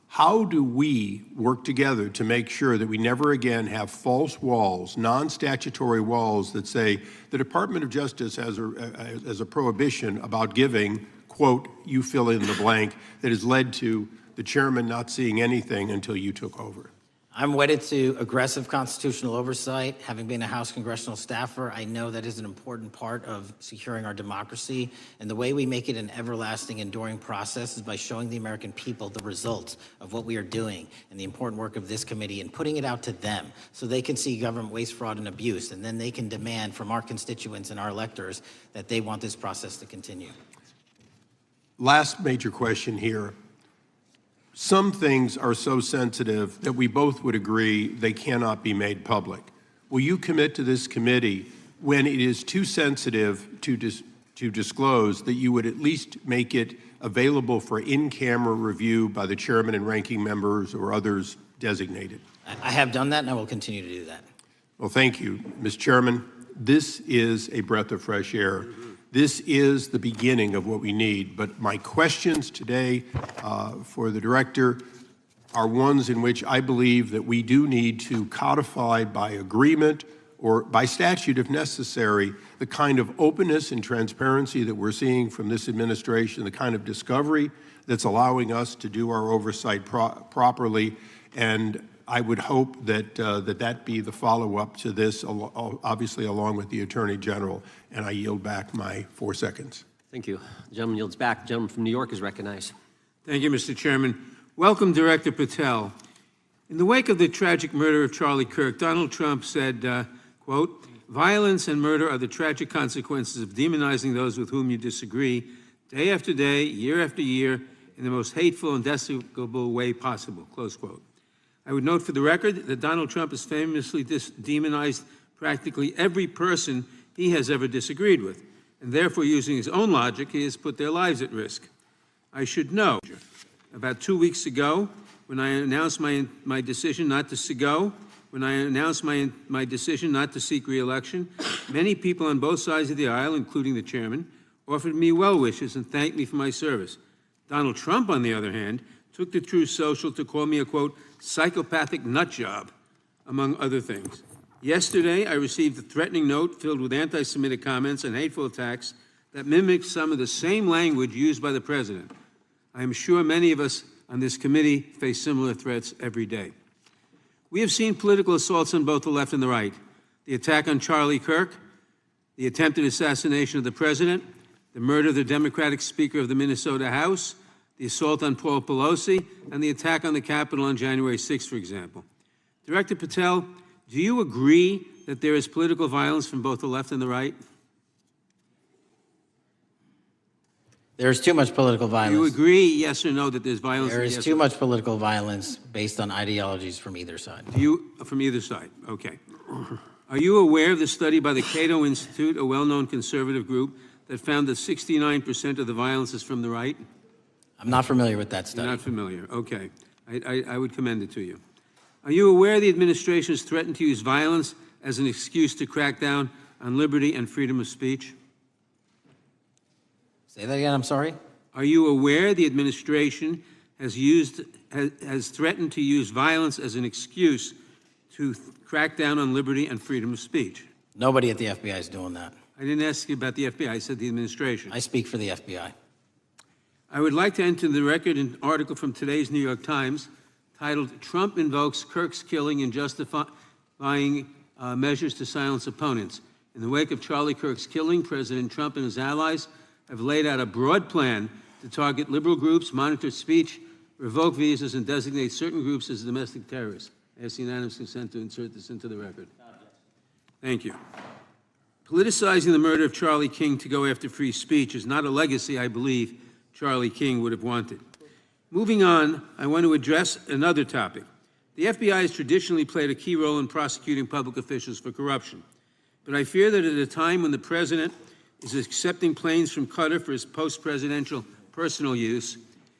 How do we work together to make sure that we never again have false walls, non-statutory walls that say the Department of Justice has a prohibition about giving, quote, you fill in the blank, that has led to the chairman not seeing anything until you took over? I'm wedded to aggressive constitutional oversight. Having been a House congressional staffer, I know that is an important part of securing our democracy. And the way we make it an everlasting, enduring process is by showing the American people the results of what we are doing and the important work of this committee and putting it out to them so they can see government waste, fraud, and abuse. And then they can demand from our constituents and our electors that they want this process to continue. Last major question here. Some things are so sensitive that we both would agree they cannot be made public. Will you commit to this committee, when it is too sensitive to disclose, that you would at least make it available for in-camera review by the chairman and ranking members or others designated? I have done that, and I will continue to do that. Well, thank you, Mr. Chairman. This is a breath of fresh air. This is the beginning of what we need. But my questions today for the director are ones in which I believe that we do need to codify by agreement or by statute, if necessary, the kind of openness and transparency that we're seeing from this administration, the kind of discovery that's allowing us to do our oversight properly. And I would hope that that be the follow-up to this, obviously along with the Attorney General. And I yield back my 4 seconds. Thank you. The gentleman yields back. The gentleman from New York is recognized. Thank you, Mr. Chairman. Welcome, Director Patel. In the wake of the tragic murder of Charlie Kirk, Donald Trump said, quote, "Violence and murder are the tragic consequences of demonizing those with whom you disagree, day after day, year after year, in the most hateful and despicable way possible," close quote. I would note for the record that Donald Trump has famously demonized practically every person he has ever disagreed with, and therefore, using his own logic, he has put their lives at risk. I should know. About 2 weeks ago, when I announced my decision not to my decision not to seek re-election, many people on both sides of the aisle, including the chairman, offered me well wishes and thanked me for my service. Donald Trump, on the other hand, took to Truth Social to call me a, quote, psychopathic nut job, among other things. Yesterday, I received a threatening note filled with anti-Semitic comments and hateful attacks that mimicked some of the same language used by the president. I am sure many of us on this committee face similar threats every day. We have seen political assaults on both the left and the right. The attack on Charlie Kirk, the attempted assassination of the president, the murder of the Democratic Speaker of the Minnesota House, the assault on Paul Pelosi, and the attack on the Capitol on January 6th, for example. Director Patel, do you agree that there is political violence from both the left and the right? There's too much political violence. Do you agree, yes or no, that there's violence? There is too much political violence based on ideologies from either side. From either side, okay. Are you aware of the study by the Cato Institute, a well-known conservative group, that found that 69% of the violence is from the right? I'm not familiar with that study. You're not familiar, okay. I would commend it to you. Are you aware the administration has threatened to use violence as an excuse to crack down on liberty and freedom of speech? Say that again, I'm sorry? Are you aware the administration has threatened to use violence as an excuse to crack down on liberty and freedom of speech? Nobody at the FBI is doing that. I didn't ask you about the FBI, I said the administration. I speak for the FBI. I would like to enter the record an article from today's New York Times titled, Trump Invokes Kirk's Killing and Justifying Measures to Silence Opponents. In the wake of Charlie Kirk's killing, President Trump and his allies have laid out a broad plan to target liberal groups, monitor speech, revoke visas, and designate certain groups as domestic terrorists. I ask unanimous consent to insert this into the record. Thank you. Politicizing the murder of Charlie King to go after free speech is not a legacy I believe Charlie King would have wanted. Moving on, I want to address another topic. The FBI has traditionally played a key role in prosecuting public officials for corruption. But I fear that at a time when the president is accepting planes from Qatar for his post-presidential personal use,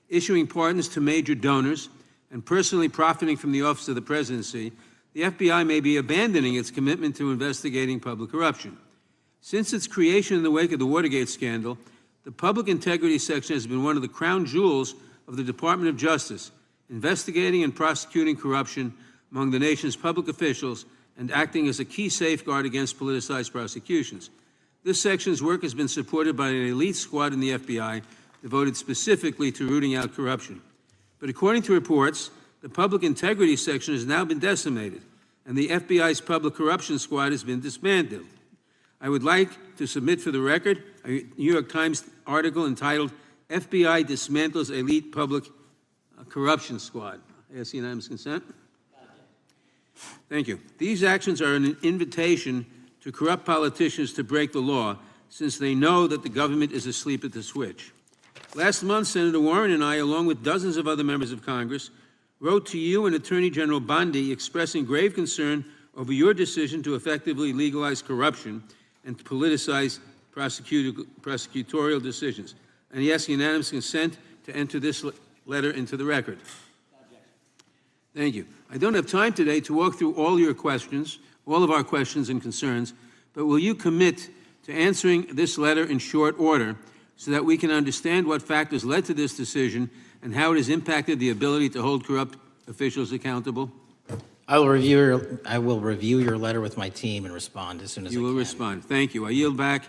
issuing pardons to major donors, and personally profiting from the office of the presidency, the FBI may be abandoning its commitment to investigating public corruption. Since its creation in the wake of the Watergate scandal, the Public Integrity Section has been one of the crown jewels of the Department of Justice, investigating and prosecuting corruption among the nation's public officials and acting as a key safeguard against politicized prosecutions. This section's work has been supported by an elite squad in the FBI devoted specifically to rooting out corruption. But according to reports, the Public Integrity Section has now been decimated, and the FBI's Public Corruption Squad has been disbanded. I would like to submit for the record a New York Times article entitled, FBI Dismantles Elite Public Corruption Squad. I ask unanimous consent. Thank you. These actions are an invitation to corrupt politicians to break the law, since they know that the government is asleep at the switch. Last month, Senator Warren and I, along with dozens of other members of Congress, wrote to you and Attorney General Bondi expressing grave concern over your decision to effectively legalize corruption and to politicize prosecutorial decisions. And he asks unanimous consent to enter this letter into the record. Thank you. I don't have time today to walk through all your questions, all of our questions and concerns, but will you commit to answering this letter in short order so that we can understand what factors led to this decision and how it has impacted the ability to hold corrupt officials accountable? I will review your letter with my team and respond as soon as I can. You will respond. Thank you. I yield back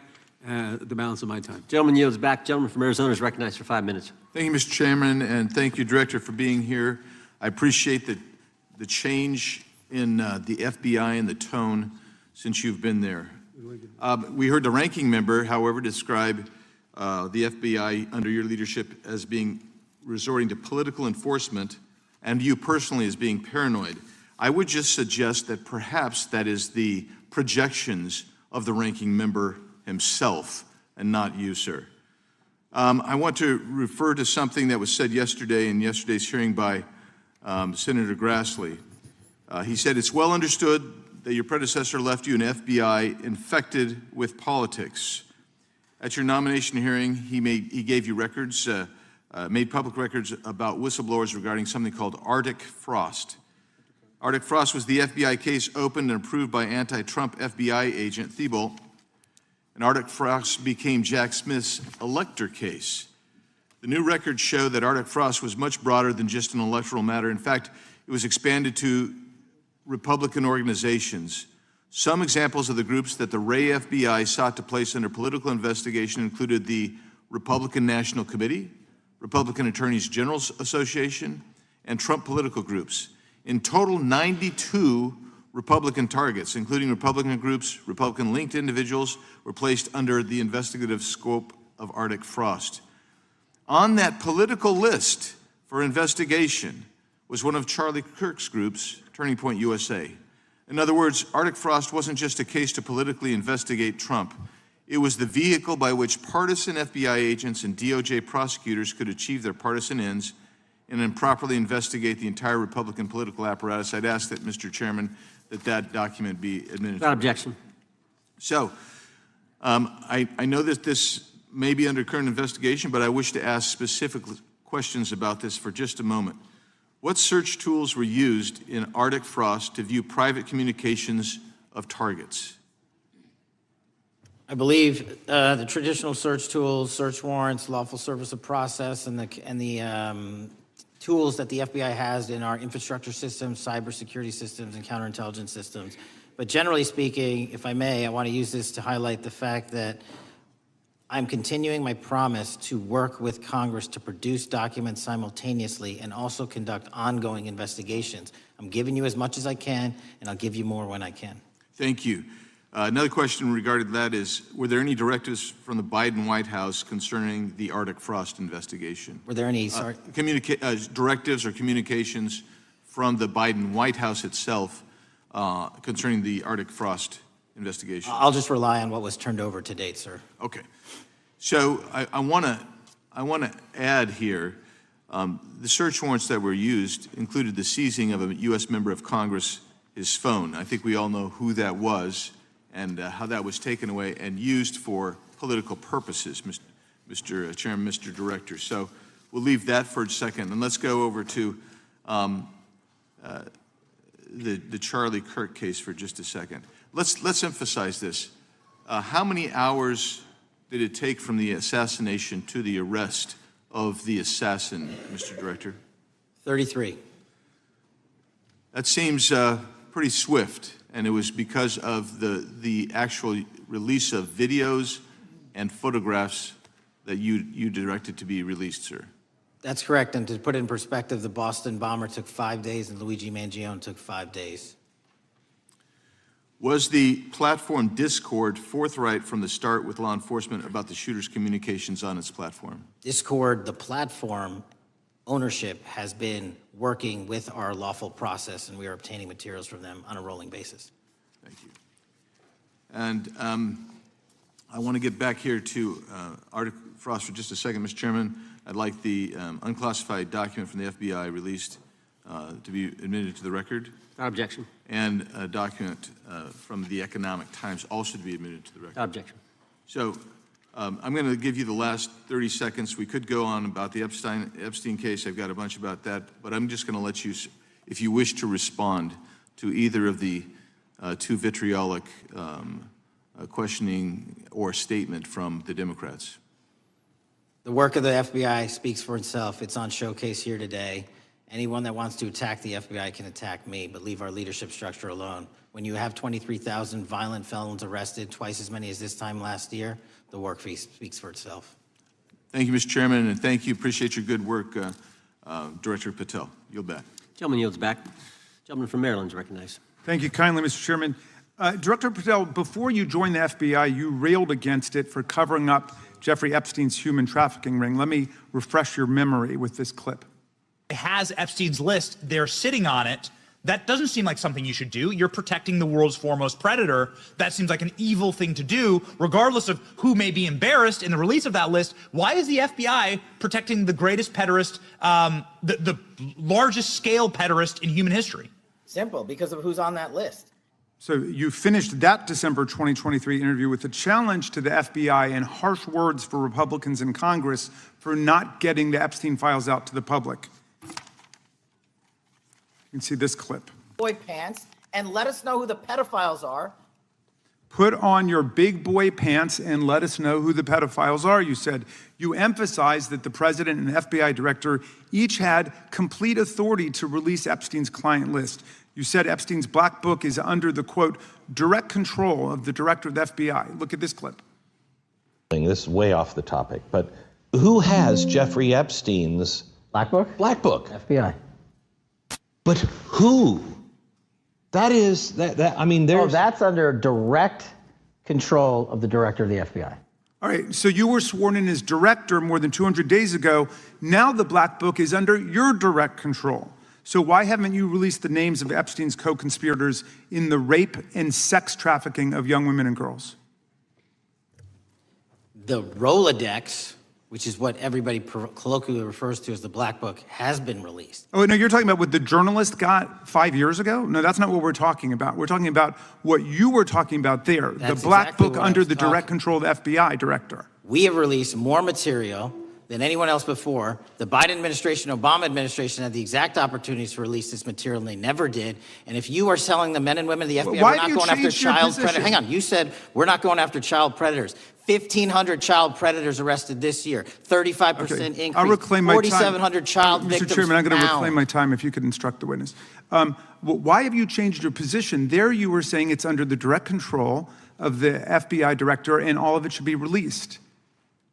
the balance of my time. Gentleman yields back. Gentleman from Arizona is recognized for 5 minutes. Thank you, Mr. Chairman, and thank you, Director, for being here. I appreciate the change in the FBI and the tone since you've been there. We heard the ranking member, however, describe the FBI under your leadership as being resorting to political enforcement and you personally as being paranoid. I would just suggest that perhaps that is the projections of the ranking member himself and not you, sir. I want to refer to something that was said yesterday in yesterday's hearing by Senator Grassley. He said, it's well understood that your predecessor left you an FBI infected with politics. At your nomination hearing, he gave you records, made public records about whistleblowers regarding something called Arctic Frost. Arctic Frost was the FBI case opened and approved by anti-Trump FBI agent Thibault, and Arctic Frost became Jack Smith's elector case. The new records show that Arctic Frost was much broader than just an electoral matter. In fact, it was expanded to Republican organizations. Some examples of the groups that the Ray FBI sought to place under political investigation included the Republican National Committee, Republican Attorneys General Association, and Trump political groups. In total, 92 Republican targets, including Republican groups, Republican-linked individuals, were placed under the investigative scope of Arctic Frost. On that political list for investigation was one of Charlie Kirk's groups, Turning Point USA. In other words, Arctic Frost wasn't just a case to politically investigate Trump. It was the vehicle by which partisan FBI agents and DOJ prosecutors could achieve their partisan ends and improperly investigate the entire Republican political apparatus. I'd ask that, Mr. Chairman, that document be administered. Without objection. So, I know that this may be under current investigation, but I wish to ask specific questions about this for just a moment. What search tools were used in Arctic Frost to view private communications of targets? I believe the traditional search tools, search warrants, lawful service of process, and the tools that the FBI has in our infrastructure systems, cybersecurity systems, and counterintelligence systems. But generally speaking, if I may, I want to use this to highlight the fact that I'm continuing my promise to work with Congress to produce documents simultaneously and also conduct ongoing investigations. I'm giving you as much as I can, and I'll give you more when I can. Thank you. Another question regarding that is, were there any directives from the Biden White House concerning the Arctic Frost investigation? Were there any directives or communications from the Biden White House itself concerning the Arctic Frost investigation? I'll just rely on what was turned over to date, sir. Okay. So I want to add here, the search warrants that were used included the seizing of a U.S. member of Congress, his phone. I think we all know who that was and how that was taken away and used for political purposes, Mr. Chairman, Mr. Director. So we'll leave that for a second, and let's go over to the Charlie Kirk case for just a second. Let's emphasize this. How many hours did it take from the assassination to the arrest of the assassin, Mr. Director? 33. That seems pretty swift, and it was because of the actual release of videos and photographs that you directed to be released, sir. That's correct, and to put it in perspective, the Boston bomber took 5 days and Luigi Mangione took 5 days. Was the platform Discord forthright from the start with law enforcement about the shooter's communications on its platform? Discord, the platform ownership, has been working with our lawful process, and we are obtaining materials from them on a rolling basis. Thank you. And I want to get back here to Arctic Frost for just a second, Mr. Chairman. I'd like the unclassified document from the FBI released to be admitted to the record. Without objection. And a document from the Economic Times also to be admitted to the record. Without objection. So I'm going to give you the last 30 seconds. We could go on about the Epstein case. I've got a bunch about that, but I'm just going to let you, if you wish to respond to either of the two vitriolic questioning or statement from the Democrats. The work of the FBI speaks for itself. It's on showcase here today. Anyone that wants to attack the FBI can attack me, but leave our leadership structure alone. When you have 23,000 violent felons arrested, twice as many as this time last year, the work speaks for itself. Thank you, Mr. Chairman, and thank you. Appreciate your good work, Director Patel. Yield back. Gentleman yields back. Gentleman from Maryland is recognized. Thank you kindly, Mr. Chairman. Director Patel, before you joined the FBI, you railed against it for covering up Jeffrey Epstein's human trafficking ring. Let me refresh your memory with this clip. Has Epstein's list, they're sitting on it. That doesn't seem like something you should do. You're protecting the world's foremost predator. That seems like an evil thing to do, regardless of who may be embarrassed in the release of that list. Why is the FBI protecting the greatest pederast, the largest scale pederast in human history? Simple, because of who's on that list. So you finished that December 2023 interview with a challenge to the FBI and harsh words for Republicans in Congress for not getting the Epstein files out to the public. You can see this clip. Boy pants and let us know who the pedophiles are. Put on your big boy pants and let us know who the pedophiles are, you said. You emphasized that the president and FBI director each had complete authority to release Epstein's client list. You said Epstein's black book is under the, quote, direct control of the director of the FBI. Look at this clip. This is way off the topic, but who has Jeffrey Epstein's Black book? black book? FBI. But who? That is, I mean, there's... that's under direct control of the director of the FBI. All right, so you were sworn in as director more than 200 days ago. Now the black book is under your direct control. So why haven't you released the names of Epstein's co-conspirators in the rape and sex trafficking of young women and girls? The Rolodex, which is what everybody colloquially refers to as the black book, has been released. Oh, no, you're talking about what the journalist got 5 years ago? No, that's not what we're talking about. We're talking about what you were talking about there, That's the black exactly book what I under was the talking. direct control of the FBI director. We have released more material than anyone else before. The Biden administration, Obama administration had the exact opportunities to release this material, and they never did. And if you are selling the men and women of the FBI, Why we're do not you going after change your child position? predators. Hang on, you said we're not going after child predators. 1,500 child predators arrested this year, 35% increase, I'll reclaim my time. 4,700 child victims Mr. Chairman, I'm going to found. reclaim my time if you could instruct the witness. Why have you changed your position? There you were saying it's under the direct control of the FBI director and all of it should be released.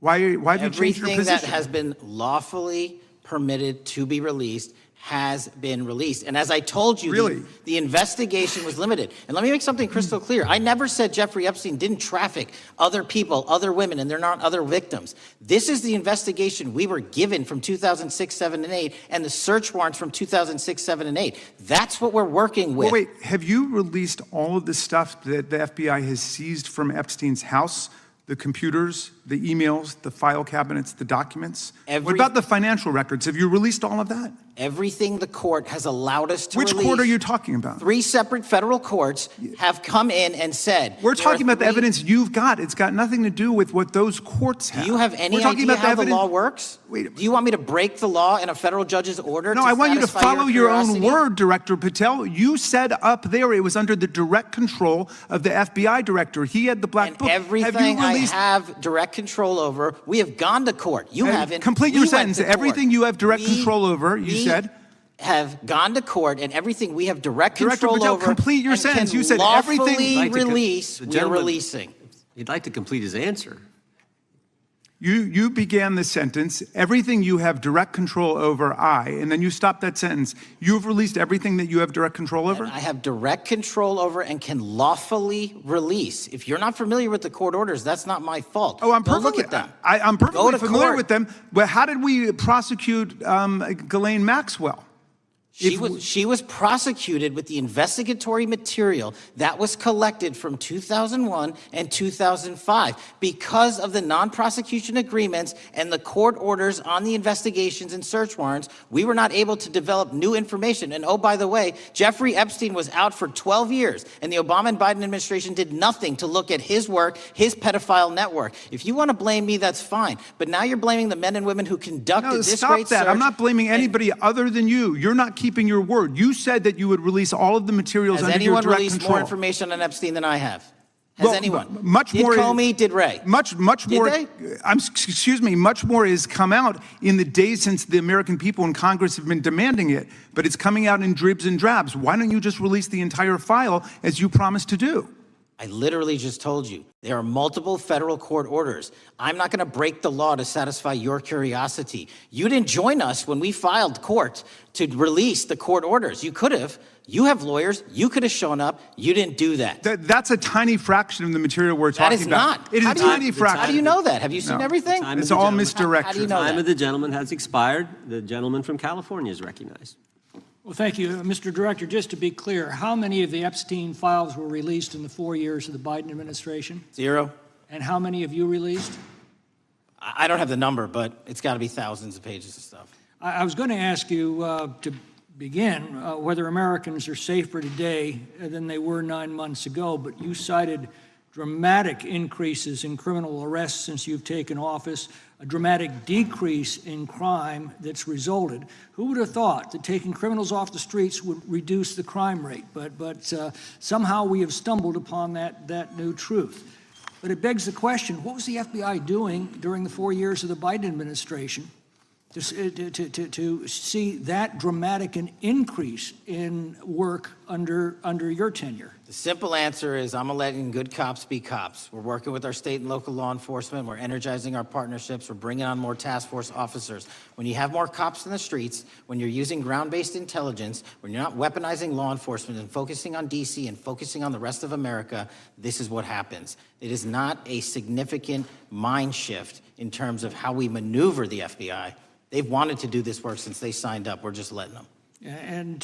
Why have you changed your Everything position? that has been lawfully permitted to be released has been released. And as I told you, Really? the investigation was limited. And let me make something crystal clear. I never said Jeffrey Epstein didn't traffic other people, other women, and they're not other victims. This is the investigation we were given from 2006, 7, and 8, and the search warrants from 2006, 7, and 8. That's what we're working with. Well, wait, have you released all of the stuff that the FBI has seized from Epstein's house? The computers, the emails, the file cabinets, the documents? What about the financial records? Have you released all of that? Everything the court has allowed us to Which release. court are you talking about? 3 separate federal courts have come in and said. We're there are talking about the 3 evidence you've got. It's got nothing to do with what those courts have. Do you have any We're talking idea about the how the evidence. law works? Do you want me to break the law in a federal judge's order? No, I want you to satisfy follow your own curiosity? word, Director Patel. You said up there it was under the direct control of the FBI director. He had the black book. Everything I have direct control over, we have gone to court. You haven't. Complete We your went sentence. to court. Everything you have direct We- control over, you we said. Have gone to court, and everything we have direct Director control Patel, over. complete your and sentence. can You said lawfully everything- release. The We're gentleman- releasing. He'd like to complete his answer. You began the sentence, everything you have direct control over, and then you stopped that sentence. You've released everything that you have direct control over? I have direct control over and can lawfully release. If you're not familiar with the court orders, that's not my fault. Oh, I'm Go perfectly, look at them. I'm Go perfectly to familiar court. with them. But how did we prosecute Ghislaine Maxwell? She was prosecuted with the investigatory material that was collected from 2001 and 2005 because of the non-prosecution agreements and the court orders on the investigations and search warrants. We were not able to develop new information. And oh, by the way, Jeffrey Epstein was out for 12 years, and the Obama and Biden administration did nothing to look at his work, his pedophile network. If you want to blame me, that's fine. But now you're blaming the men and women who conducted No, this stop great that. search. I'm not blaming anybody other than you. You're not keeping your word. You said that you would release all of the materials Has under your anyone direct released control. more information on Epstein than I have? Has Well, anyone? Much did more. Comey, did Ray? Much Did more. they? Excuse me. Much more has come out in the days since the American people in Congress have been demanding it, but it's coming out in dribs and drabs. Why don't you just release the entire file as you promised to do? I literally just told you, there are multiple federal court orders. I'm not going to break the law to satisfy your curiosity. You didn't join us when we filed court to release the court orders. You could have. You have lawyers. You could have shown up. You didn't do that. That's a tiny fraction of the material we're That talking is about. not. It is How a do you- tiny fraction. How do you know that? Have you seen everything? It's all misdirection. How do you know The time that? of the gentleman has expired. The gentleman from California is recognized. Well, thank you. Mr. Director, just to be clear, how many of the Epstein files were released in the 4 years of the Biden administration? 0. And how many have you released? I don't have the number, but it's got to be thousands of pages of stuff. I was going to ask you to begin, whether Americans are safer today than they were 9 months ago, but you cited dramatic increases in criminal arrests since you've taken office, a dramatic decrease in crime that's resulted. Who would have thought that taking criminals off the streets would reduce the crime rate? But somehow we have stumbled upon that new truth. But it begs the question, what was the FBI doing during the 4 years of the Biden administration to see that dramatic an increase in work under your tenure? The simple answer is I'm letting good cops be cops. We're working with our state and local law enforcement. We're energizing our partnerships. We're bringing on more task force officers. When you have more cops in the streets, when you're using ground-based intelligence, when you're not weaponizing law enforcement and focusing on D.C. and focusing on the rest of America, this is what happens. It is not a significant mind shift in terms of how we maneuver the FBI. They've wanted to do this work since they signed up. We're just letting them. And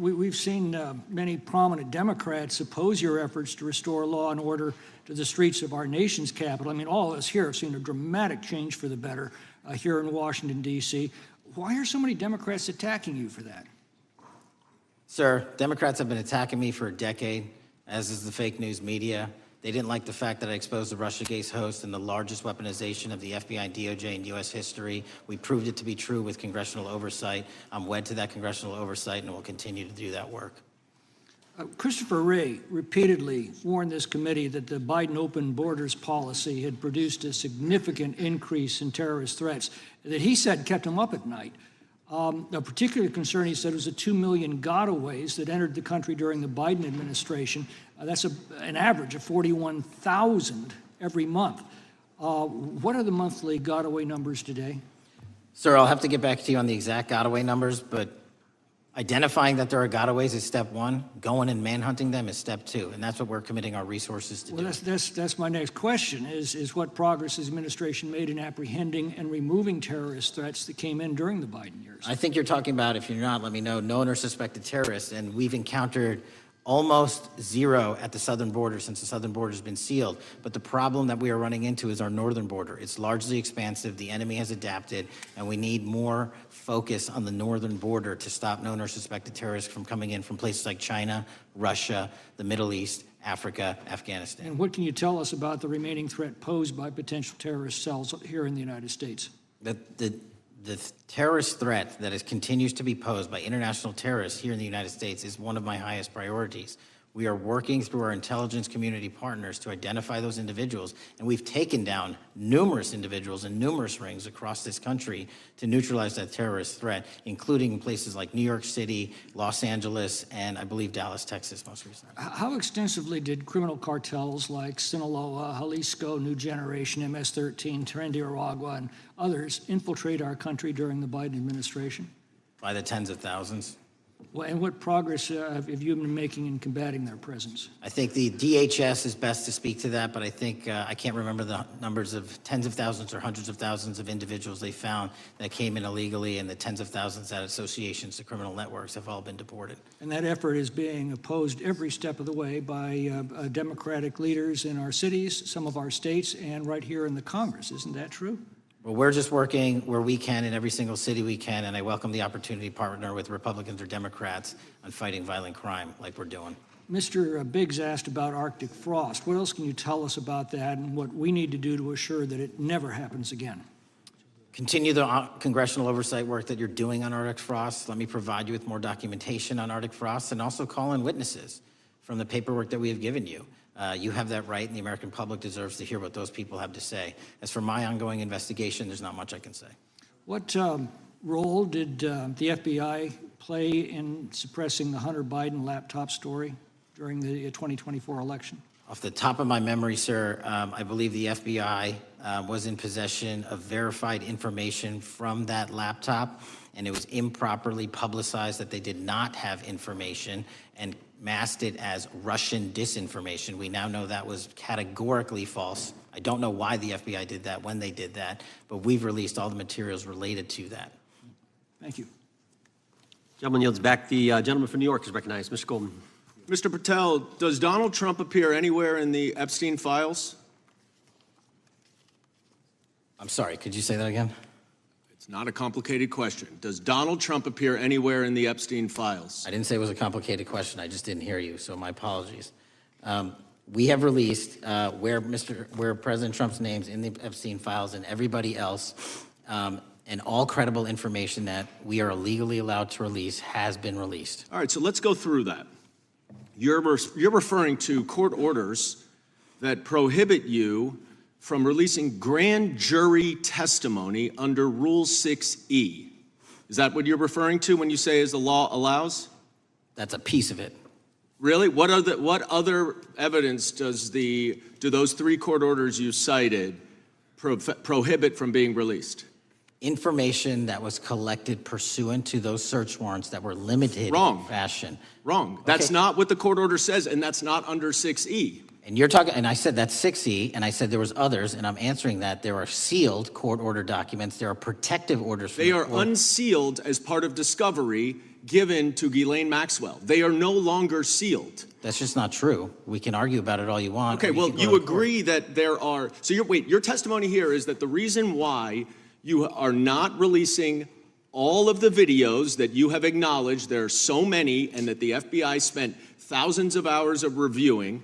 we've seen many prominent Democrats oppose your efforts to restore law and order to the streets of our nation's capital. I mean, all of us here have seen a dramatic change for the better here in Washington, D.C. Why are so many Democrats attacking you for that? Sir, Democrats have been attacking me for a decade, as is the fake news media. They didn't like the fact that I exposed the Russiagate host and the largest weaponization of the FBI and DOJ in U.S. history. We proved it to be true with congressional oversight. I'm wed to that congressional oversight and will continue to do that work. Christopher Wray repeatedly warned this committee that the Biden open borders policy had produced a significant increase in terrorist threats that he said kept him up at night. A particular concern, he said, was the 2 million gotaways that entered the country during the Biden administration. That's an average of 41,000 every month. What are the monthly gotaway numbers today? Sir, I'll have to get back to you on the exact gotaway numbers, but identifying that there are gotaways is step one. Going and manhunting them is step two, and that's what we're committing our resources to do. Well, that's my next question, is what progress has the administration made in apprehending and removing terrorist threats that came in during the Biden years? I think you're talking about, if you're not, let me know, known or suspected terrorists, and we've encountered almost zero at the southern border since the southern border has been sealed. But the problem that we are running into is our northern border. It's largely expansive. The enemy has adapted, and we need more focus on the northern border to stop known or suspected terrorists from coming in from places like China, Russia, the Middle East, Africa, Afghanistan. And what can you tell us about the remaining threat posed by potential terrorist cells here in the United States? The terrorist threat that continues to be posed by international terrorists here in the United States is one of my highest priorities. We are working through our intelligence community partners to identify those individuals, and we've taken down numerous individuals in numerous rings across this country to neutralize that terrorist threat, including places like New York City, Los Angeles, and I believe Dallas, Texas most recently. How extensively did criminal cartels like Sinaloa, Jalisco, New Generation, MS-13, Tren de Aragua, and others infiltrate our country during the Biden administration? By the tens of thousands. Well, and what progress have you been making in combating their presence? I think the DHS is best to speak to that, but I think I can't remember the numbers of tens of thousands or hundreds of thousands of individuals they found that came in illegally, and the tens of thousands that associations to criminal networks have all been deported. And that effort is being opposed every step of the way by Democratic leaders in our cities, some of our states, and right here in the Congress. Isn't that true? Well, we're just working where we can in every single city we can, and I welcome the opportunity to partner with Republicans or Democrats on fighting violent crime like we're doing. Mr. Biggs asked about Arctic frost. What else can you tell us about that and what we need to do to assure that it never happens again? Continue the congressional oversight work that you're doing on Arctic frost. Let me provide you with more documentation on Arctic frost and also call in witnesses from the paperwork that we have given you. You have that right, and the American public deserves to hear what those people have to say. As for my ongoing investigation, there's not much I can say. What role did the FBI play in suppressing the Hunter Biden laptop story during the 2024 election? Off the top of my memory, sir, I believe the FBI was in possession of verified information from that laptop, and it was improperly publicized that they did not have information and masked it as Russian disinformation. We now know that was categorically false. I don't know why the FBI did that, when they did that, but we've released all the materials related to that. Thank you. Gentleman yields back. The gentleman from New York is recognized. Mr. Golden. Mr. Patel, does Donald Trump appear anywhere in the Epstein files? I'm sorry, could you say that again? It's not a complicated question. Does Donald Trump appear anywhere in the Epstein files? I didn't say it was a complicated question. I just didn't hear you, so my apologies. We have released where President Trump's name's in the Epstein files and everybody else, and all credible information that we are legally allowed to release has been released. All right, so let's go through that. You're referring to court orders that prohibit you from releasing grand jury testimony under Rule 6E. Is that what you're referring to when you say as the law allows? That's a piece of it. Really? What other evidence do those 3 court orders you cited prohibit from being released? Information that was collected pursuant to those search warrants that were limited Wrong. in fashion. Wrong. That's not what the court order says, and that's not under 6E. And you're talking, and I said that's 6E, and I said there was others, and I'm answering that. There are sealed court order documents. There are protective orders. They are unsealed as part of discovery given to Ghislaine Maxwell. They are no longer sealed. That's just not true. We can argue about it all you want. Okay, well, you agree that there are, so your testimony here is that the reason why you are not releasing all of the videos that you have acknowledged, there are so many, and that the FBI spent thousands of hours of reviewing,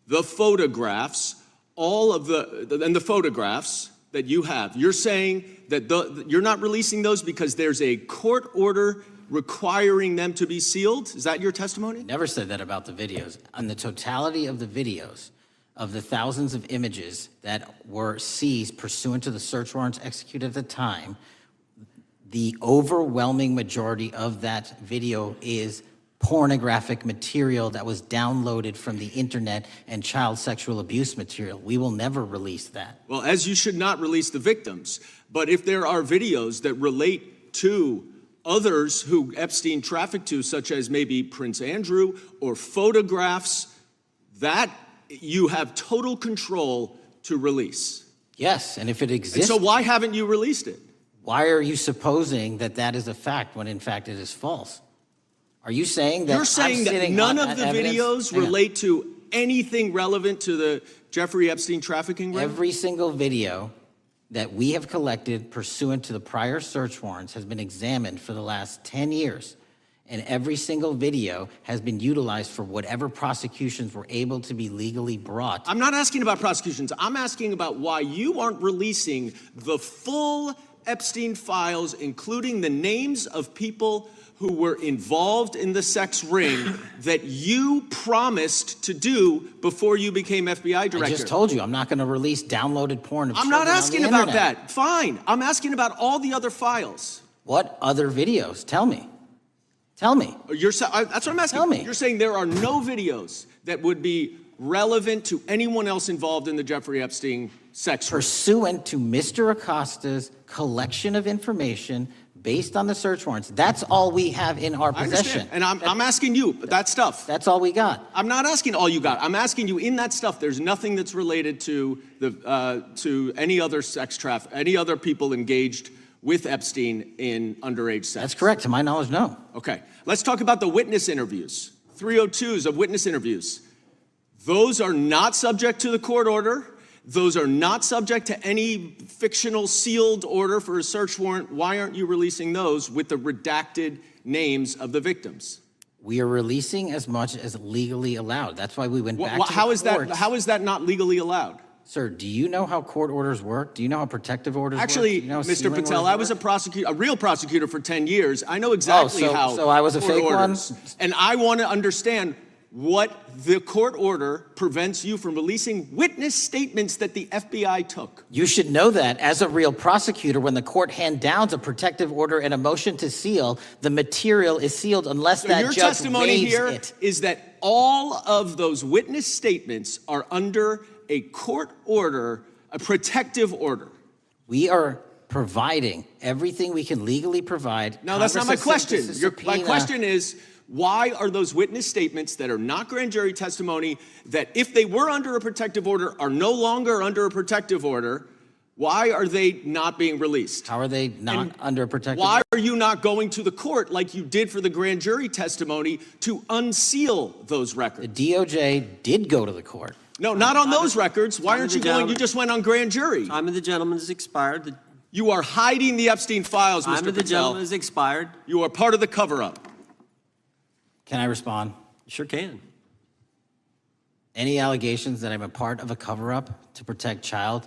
the photographs, the photographs that you have. You're saying that you're not releasing those because there's a court order requiring them to be sealed? Is that your testimony? Never said that about the videos. On the totality of the videos, of the thousands of images that were seized pursuant to the search warrants executed at the time, the overwhelming majority of that video is pornographic material that was downloaded from the internet and child sexual abuse material. We will never release that. Well, as you should not release the victims. But if there are videos that relate to others who Epstein trafficked to, such as maybe Prince Andrew, or photographs, that you have total control to release. Yes, and if it exists... And so why haven't you released it? Why are you supposing that that is a fact when in fact it is false? Are you saying that You're saying that none of the videos relate to anything relevant to the Jeffrey Epstein trafficking ring? Every single video that we have collected pursuant to the prior search warrants has been examined for the last 10 years. And every single video has been utilized for whatever prosecutions were able to be legally brought. I'm not asking about prosecutions. I'm asking about why you aren't releasing the full Epstein files, including the names of people who were involved in the sex ring that you promised to do before you became FBI director. I just told you, I'm not going to release downloaded porn of I'm children not asking on the about internet. that. Fine. I'm asking about all the other files. What other videos? Tell me. Tell me. That's what I'm asking. Tell me. You're saying there are no videos that would be relevant to anyone else involved in the Jeffrey Epstein sex ring. Pursuant to Mr. Acosta's collection of information based on the search warrants. That's all we have in our possession. And I'm asking you, that stuff. That's all we got. I'm not asking all you got. I'm asking you, in that stuff, there's nothing that's related to any other sex traffic, any other people engaged with Epstein in underage sex. That's correct. To my knowledge, no. Okay. Let's talk about the witness interviews. 302s of witness interviews. Those are not subject to the court order. Those are not subject to any fictional sealed order for a search warrant. Why aren't you releasing those with the redacted names of the victims? We are releasing as much as legally allowed. That's why we went back to the How is that not legally allowed? Sir, do you know how court orders work? Do you know how protective orders Actually, work? Do you know how Mr. sealing Patel, orders I was work? a real prosecutor for 10 years. I know exactly how. So I was a court fake orders. one? And I want to understand what the court order prevents you from releasing witness statements that the FBI took. You should know that as a real prosecutor, when the court hand downs a protective order and a motion to seal, the material is sealed unless So that your judge testimony waives here it. is that all of those witness statements are under a court order, a protective order. We are providing everything we can legally provide. No, that's not my Congress has question. sent us a My subpoena. question is, why are those witness statements that are not grand jury testimony, that if they were under a protective order are no longer under a protective order, why are they not being released? How are they not under a protective Why order? are you not going to the court like you did for the grand jury testimony to unseal those records? The DOJ did go to the court. No, not on those records. Why aren't you going? You gentleman. just went on grand jury. Time of the gentleman has expired. The You are hiding the Epstein files, Mr. Time of the Patel. gentleman has expired. You are part of the cover-up. Can I respond? Sure can. Any allegations that I'm a part of a cover-up to protect child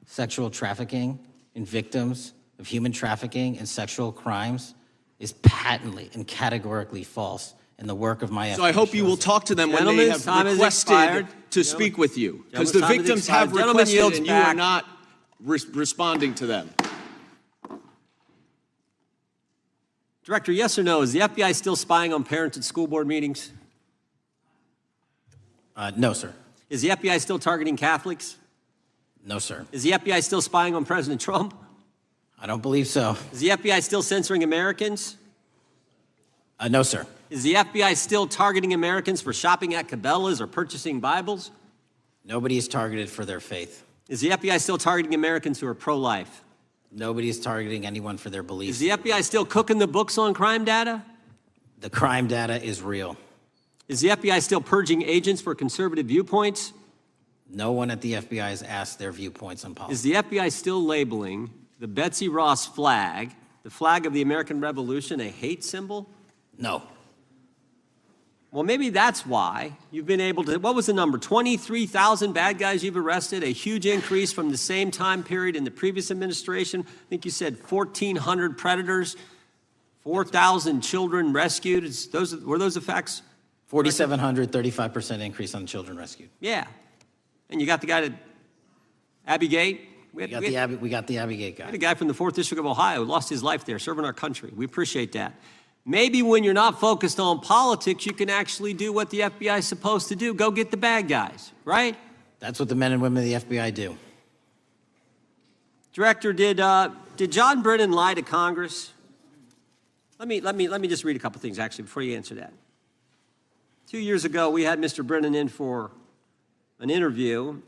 sexual trafficking and victims of human trafficking and sexual crimes is patently and categorically false in the work of my So I hope you will talk to them when they have requested to speak with you. Because the victims have requested and you are not responding to them. Director, yes or no, is the FBI still spying on parents at school board meetings? No, sir. Is the FBI still targeting Catholics? No, sir. Is the FBI still spying on President Trump? I don't believe so. Is the FBI still censoring Americans? No, sir. Is the FBI still targeting Americans for shopping at Cabela's or purchasing Bibles? Nobody is targeted for their faith. Is the FBI still targeting Americans who are pro-life? Nobody is targeting anyone for their beliefs. Is the FBI still cooking the books on crime data? The crime data is real. Is the FBI still purging agents for conservative viewpoints? No one at the FBI has asked their viewpoints on politics. Is the FBI still labeling the Betsy Ross flag, the flag of the American Revolution, a hate symbol? No. Well, maybe that's why you've been able to, what was the number? 23,000 bad guys you've arrested, a huge increase from the same time period in the previous administration. I think you said 1,400 predators, 4,000 children rescued. Were those the facts? 4,700, 35% increase on children rescued. Yeah. And you got the guy at Abbey Gate? We got the Abbey Gate guy. We had a guy from the 4th District of Ohio who lost his life there serving our country. We appreciate that. Maybe when you're not focused on politics, you can actually do what the FBI is supposed to do. Go get the bad guys, right? That's what the men and women of the FBI do. Director, did John Brennan lie to Congress? Let me just read a couple things, actually, before you answer that. 2 years ago, we had Mr. Brennan in for an interview,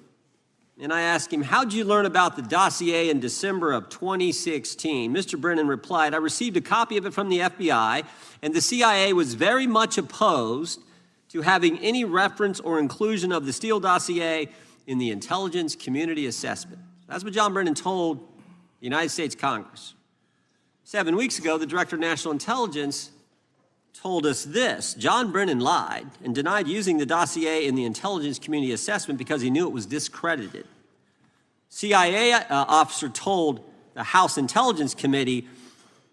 and I asked him, how'd you learn about the dossier in December of 2016? Mr. Brennan replied, I received a copy of it from the FBI, and the CIA was very much opposed to having any reference or inclusion of the Steele dossier in the intelligence community assessment. That's what John Brennan told the United States Congress. 7 weeks ago, the Director of National Intelligence told us this: John Brennan lied and denied using the dossier in the intelligence community assessment because he knew it was discredited. CIA officer told the House Intelligence Committee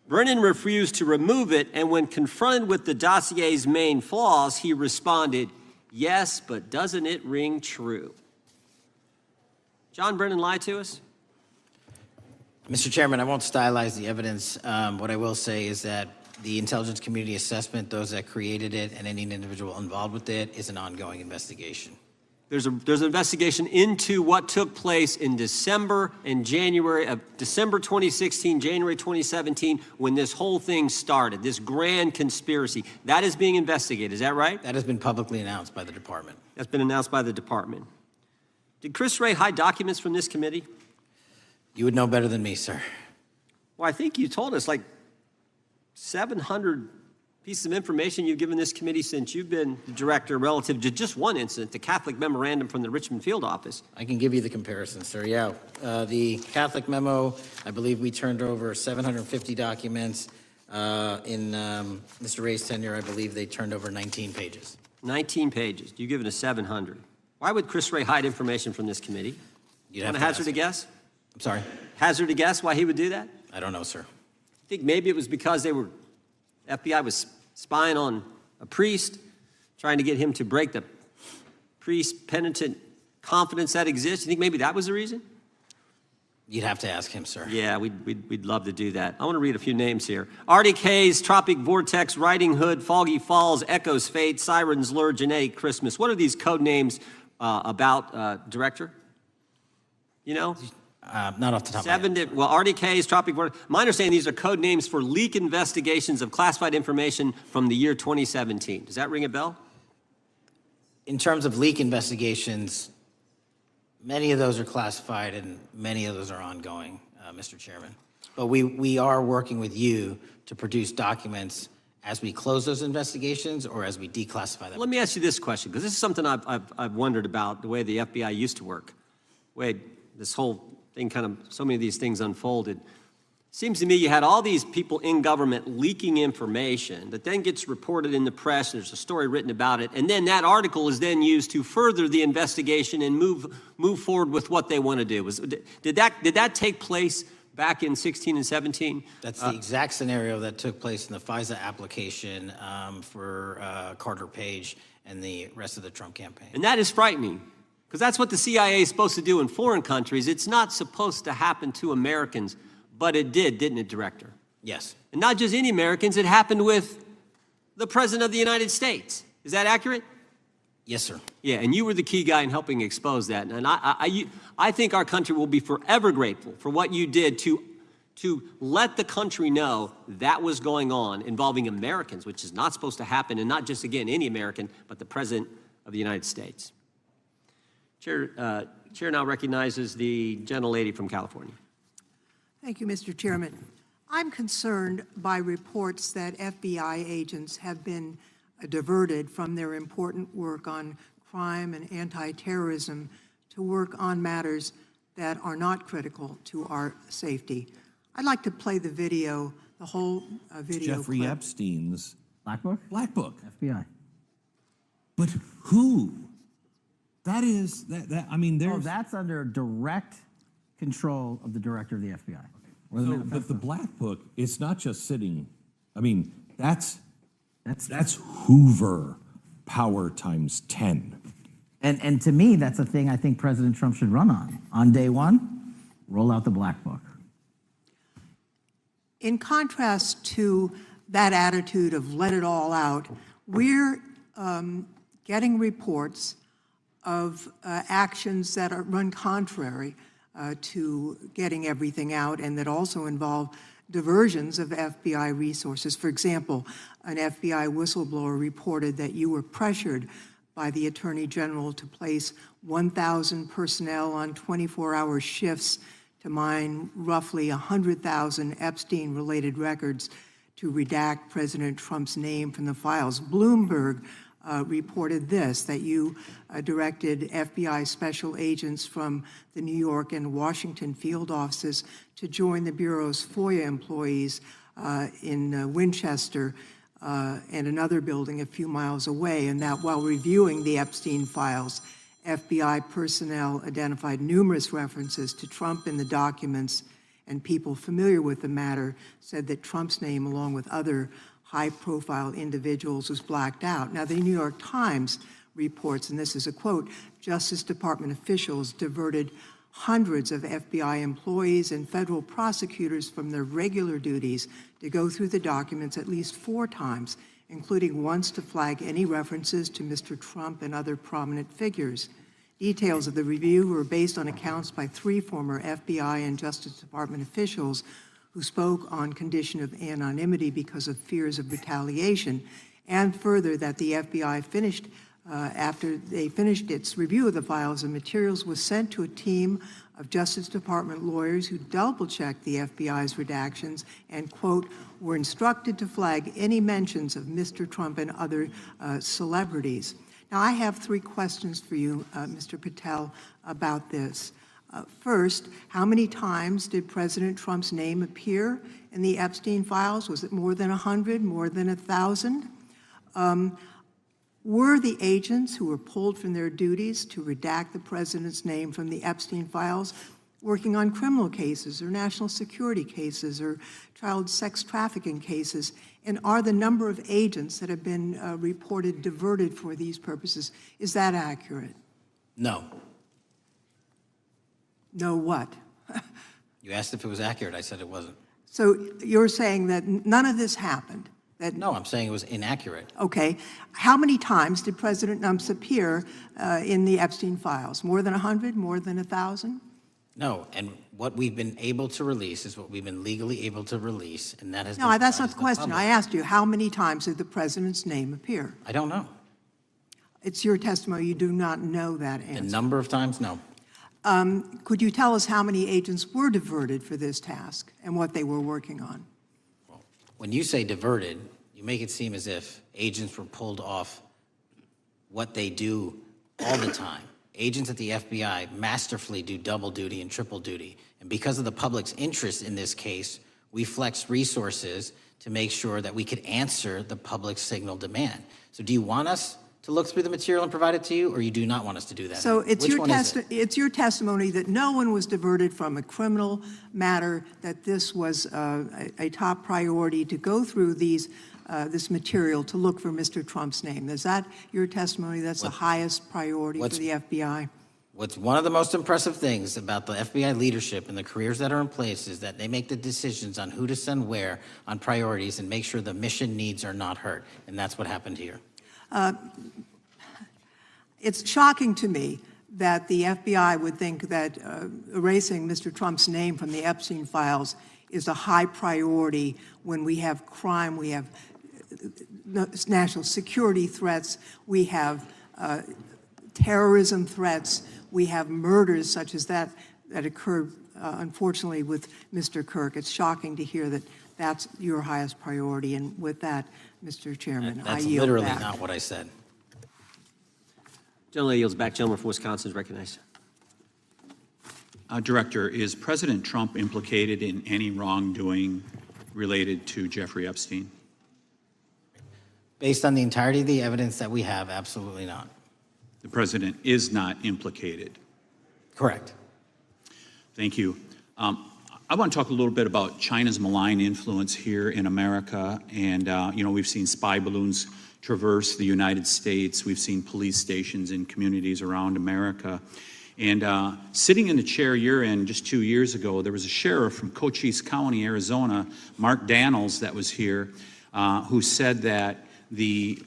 Brennan refused to remove it, and when confronted with the dossier's main flaws, he responded, yes, but doesn't it ring true? John Brennan lied to us? Mr. Chairman, I won't stylize the evidence. What I will say is that the intelligence community assessment, those that created it and any individual involved with it, is an ongoing investigation. There's an investigation into what took place in December and January of December 2016, January 2017, when this whole thing started, this grand conspiracy. That is being investigated, is that right? That has been publicly announced by the department. That's been announced by the department. Did Chris Wray hide documents from this committee? You would know better than me, sir. Well, I think you told us like 700 pieces of information you've given this committee since you've been the director relative to just one incident, the Catholic memorandum from the Richmond field office. I can give you the comparison, sir. Yeah, the Catholic memo, I believe we turned over 750 documents. In Mr. Ray's tenure, I believe they turned over 19 pages. 19 pages. You've given us 700. Why would Chris Wray hide information from this committee? You'd Want have to to hazard a guess? I'm sorry? Hazard a guess why he would do that? I don't know, sir. I think maybe it was because FBI was spying on a priest, trying to get him to break the priest penitent confidence that exists. You think maybe that was the reason? You'd have to ask him, sir. Yeah, we'd love to do that. I want to read a few names here. Arctic Haze, Tropic Vortex, Riding Hood, Foggy Falls, Echoes Fate, Sirens Lure, Genetic Christmas. What are these code names about, Director? You know? Not off the top of my head. Well, Arctic Haze, Tropic Vortex. My understanding, these are code names for leak investigations of classified information from the year 2017. Does that ring a bell? In terms of leak investigations, many of those are classified and many of those are ongoing, Mr. Chairman. But we are working with you to produce documents as we close those investigations or as we declassify them. Let me ask you this question, because this is something I've wondered about, the way the FBI used to work. Wade, this whole so many of these things unfolded. Seems to me you had all these people in government leaking information that then gets reported in the press, and there's a story written about it, and then that article is then used to further the investigation and move forward with what they want to do. Did that take place back in 16 and 17? That's the exact scenario that took place in the FISA application for Carter Page and the rest of the Trump campaign. And that is frightening, because that's what the CIA is supposed to do in foreign countries. It's not supposed to happen to Americans, but it did, didn't it, Director? Yes. And not just any Americans, it happened with the President of the United States. Is that accurate? Yes, sir. Yeah, and you were the key guy in helping expose that. And I think our country will be forever grateful for what you did to let the country know that was going on involving Americans, which is not supposed to happen, and not just, again, any American, but the President of the United States. Chair now recognizes the gentlelady from California. Thank you, Mr. Chairman. I'm concerned by reports that FBI agents have been diverted from their important work on crime and anti-terrorism to work on matters that are not critical to our safety. I'd like to play the video, the whole video Jeffrey clip. Epstein's Black Book? Black Book. FBI. But who? That is, I mean, there's... Oh, that's under direct control of the director of the FBI. But the Black Book, it's not just sitting, I mean, that's Hoover power times 10. And to me, that's a thing I think President Trump should run on. On day one, roll out the Black Book. In contrast to that attitude of let it all out, we're getting reports of actions that run contrary to getting everything out, and that also involve diversions of FBI resources. For example, an FBI whistleblower reported that you were pressured by the Attorney General to place 1,000 personnel on 24-hour shifts to mine roughly 100,000 Epstein-related records to redact President Trump's name from the files. Bloomberg reported this, that you directed FBI special agents from the New York and Washington field offices to join the Bureau's FOIA employees in Winchester and another building a few miles away, and that while reviewing the Epstein files, FBI personnel identified numerous references to Trump in the documents, and people familiar with the matter said that Trump's name, along with other high-profile individuals, was blacked out. Now, the New York Times reports, and this is a quote, Justice Department officials diverted hundreds of FBI employees and federal prosecutors from their regular duties to go through the documents at least 4 times, including once to flag any references to Mr. Trump and other prominent figures. Details of the review were based on accounts by 3 former FBI and Justice Department officials who spoke on condition of anonymity because of fears of retaliation, and further that the FBI finished, after they finished its review of the files and materials, was sent to a team of Justice Department lawyers who double-checked the FBI's redactions and, quote, were instructed to flag any mentions of Mr. Trump and other celebrities. Now, I have 3 questions for you, Mr. Patel, about this. First, how many times did President Trump's name appear in the Epstein files? Was it more than 100, more than 1,000? Were the agents who were pulled from their duties to redact the president's name from the Epstein files working on criminal cases or national security cases or child sex trafficking cases? And are the number of agents that have been reported diverted for these purposes, is that accurate? No. No what? You asked if it was accurate. I said it wasn't. So you're saying that none of this happened? No, I'm saying it was inaccurate. Okay. How many times did President Trump appear in the Epstein files? More than 100? More than 1,000? No, and what we've been able to release is what we've been legally able to release, and that has No, been that's not the the question. public. I asked you, how many times did the president's name appear? I don't know. It's your testimony. You do not know that answer. The number of times? No. Could you tell us how many agents were diverted for this task and what they were working on? When you say diverted, you make it seem as if agents were pulled off what they do all the time. agents at the FBI masterfully do double duty and triple duty. And because of the public's interest in this case, we flexed resources to make sure that we could answer the public signal demand. So do you want us to look through the material and provide it to you, or you do not want us to do that? So it's Which one is it? it's your testimony that no one was diverted from a criminal matter, that this was a top priority to go through this material to look for Mr. Trump's name. Is that your testimony? That's the highest priority for the FBI? What's one of the most impressive things about the FBI leadership and the careers that are in place is that they make the decisions on who to send where on priorities and make sure the mission needs are not hurt. And that's what happened here. It's shocking to me that the FBI would think that erasing Mr. Trump's name from the Epstein files is a high priority when we have crime, we have national security threats, we have terrorism threats, we have murders such as that occurred, unfortunately, with Mr. Kirk. It's shocking to hear that that's your highest priority. And with that, Mr. Chairman, I That's yield literally back. not what I said. Gentleman yields back. Gentleman from Wisconsin is recognized. Director, is President Trump implicated in any wrongdoing related to Jeffrey Epstein? Based on the entirety of the evidence that we have, absolutely not. The president is not implicated. Correct. Thank you. I want to talk a little bit about China's malign influence here in America. And, we've seen spy balloons traverse the United States. We've seen police stations in communities around America. And sitting in the chair you're in just 2 years ago, there was a sheriff from Cochise County, Arizona, Mark Daniels, that was here, who said that the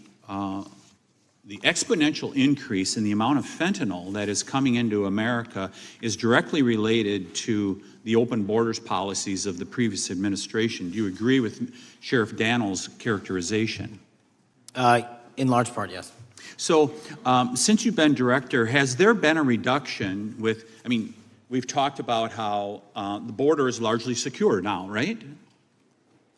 exponential increase in the amount of fentanyl that is coming into America is directly related to the open borders policies of the previous administration. Do you agree with Sheriff Daniels' characterization? In large part, yes. So since you've been director, has there been a reduction we've talked about how the border is largely secure now, right?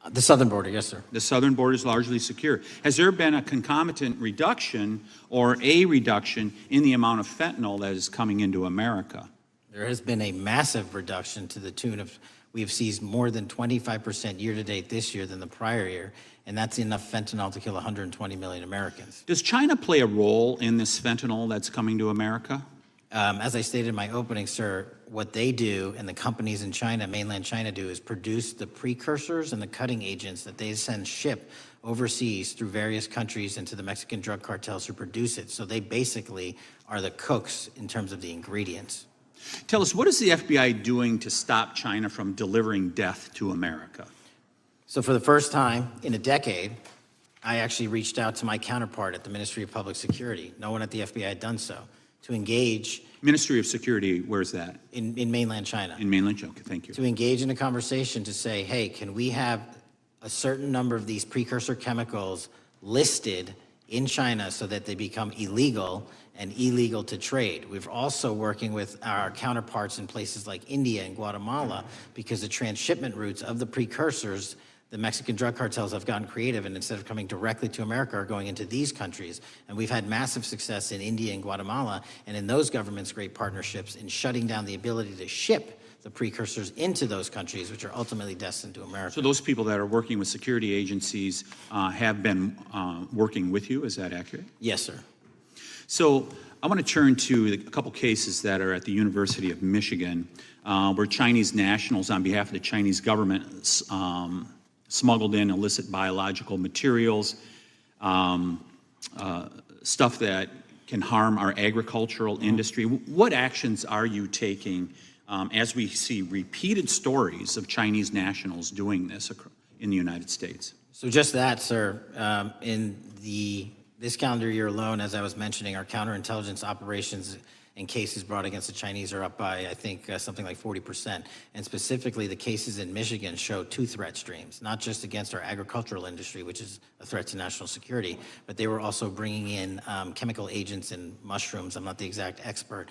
The southern border, yes, sir. The southern border is largely secure. Has there been a concomitant reduction or a reduction in the amount of fentanyl that is coming into America? There has been a massive reduction to the tune of, we have seized more than 25% year-to-date this year than the prior year, and that's enough fentanyl to kill 120 million Americans. Does China play a role in this fentanyl that's coming to America? As I stated in my opening, sir, what they do and the companies in China, mainland China, do is produce the precursors and the cutting agents that they ship overseas through various countries into the Mexican drug cartels who produce it. So they basically are the cooks in terms of the ingredients. Tell us, what is the FBI doing to stop China from delivering death to America? So for the first time in a decade, I actually reached out to my counterpart at the Ministry of Public Security. No one at the FBI had done so. To engage. Ministry of Security, where's that? In mainland China. In mainland China, okay, thank you. To engage in a conversation to say, hey, can we have a certain number of these precursor chemicals listed in China so that they become illegal and illegal to trade. We're also working with our counterparts in places like India and Guatemala because the transshipment routes of the precursors, the Mexican drug cartels have gotten creative, and instead of coming directly to America, are going into these countries. And we've had massive success in India and Guatemala, and in those governments, great partnerships in shutting down the ability to ship the precursors into those countries, which are ultimately destined to America. So those people that are working with security agencies have been working with you, is that accurate? Yes, sir. So I want to turn to a couple cases that are at the University of Michigan, where Chinese nationals, on behalf of the Chinese government, smuggled in illicit biological materials, stuff that can harm our agricultural industry. What actions are you taking as we see repeated stories of Chinese nationals doing this in the United States? So just that, sir. In this calendar year alone, as I was mentioning, our counterintelligence operations and cases brought against the Chinese are up by, I think, something like 40%. And specifically, the cases in Michigan show two threat streams, not just against our agricultural industry, which is a threat to national security, but they were also bringing in chemical agents and mushrooms, I'm not the exact expert,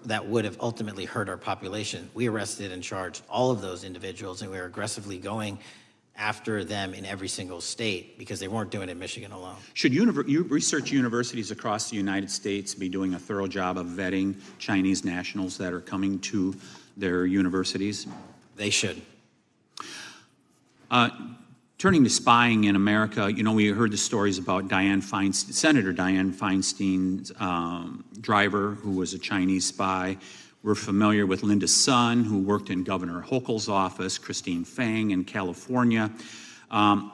that would have ultimately hurt our population. We arrested and charged all of those individuals, and we are aggressively going after them in every single state because they weren't doing it in Michigan alone. Should research universities across the United States be doing a thorough job of vetting Chinese nationals that are coming to their universities? They should. Turning to spying in America, you know, we heard the stories about Senator Dianne Feinstein's driver, who was a Chinese spy. We're familiar with Linda Sun, who worked in Governor Hochul's office, Christine Fang in California. What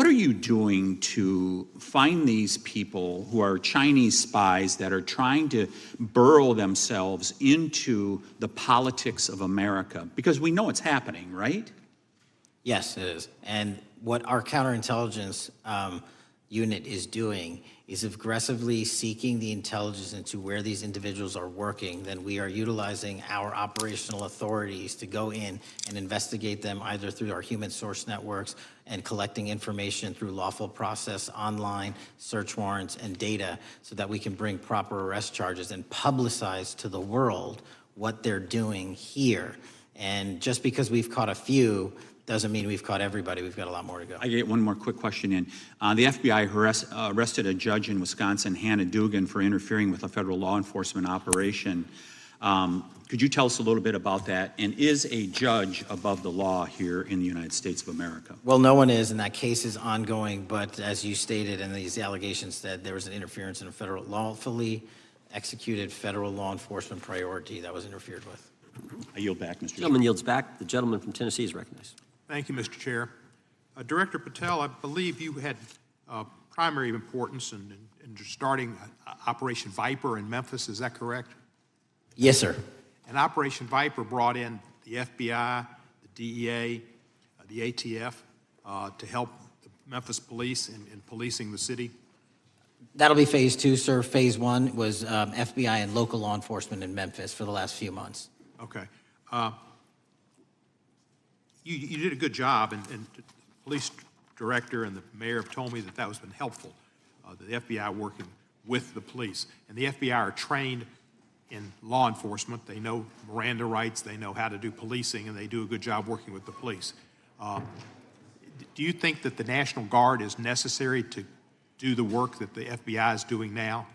are you doing to find these people who are Chinese spies that are trying to burrow themselves into the politics of America? Because we know it's happening, right? Yes, it is. And what our counterintelligence unit is doing is aggressively seeking the intelligence into where these individuals are working. Then we are utilizing our operational authorities to go in and investigate them either through our human source networks and collecting information through lawful process, online search warrants and data so that we can bring proper arrest charges and publicize to the world what they're doing here. And just because we've caught a few doesn't mean we've caught everybody. We've got a lot more to go. I get one more quick question in. The FBI arrested a judge in Wisconsin, Hannah Dugan, for interfering with a federal law enforcement operation. Could you tell us a little bit about that? And is a judge above the law here in the United States of America? Well, no one is, and that case is ongoing. But as you stated, and these allegations said, there was an interference in a lawfully executed federal law enforcement priority that was interfered with. I yield back, Mr. Gentleman yields back. The gentleman from Tennessee is recognized. Thank you, Mr. Chair. Director Patel, I believe you had primary importance in starting Operation Viper in Memphis. Is that correct? Yes, sir. And Operation Viper brought in the FBI, the DEA, the ATF to help the Memphis police in policing the city. That'll be phase 2, sir. Phase 1 was FBI and local law enforcement in Memphis for the last few months. Okay. You did a good job, and the police director and the mayor have told me that has been helpful, the FBI working with the police. And the FBI are trained in law enforcement. They know Miranda rights, they know how to do policing, and they do a good job working with the police. Do you think that the National Guard is necessary to do the work that the FBI is doing now?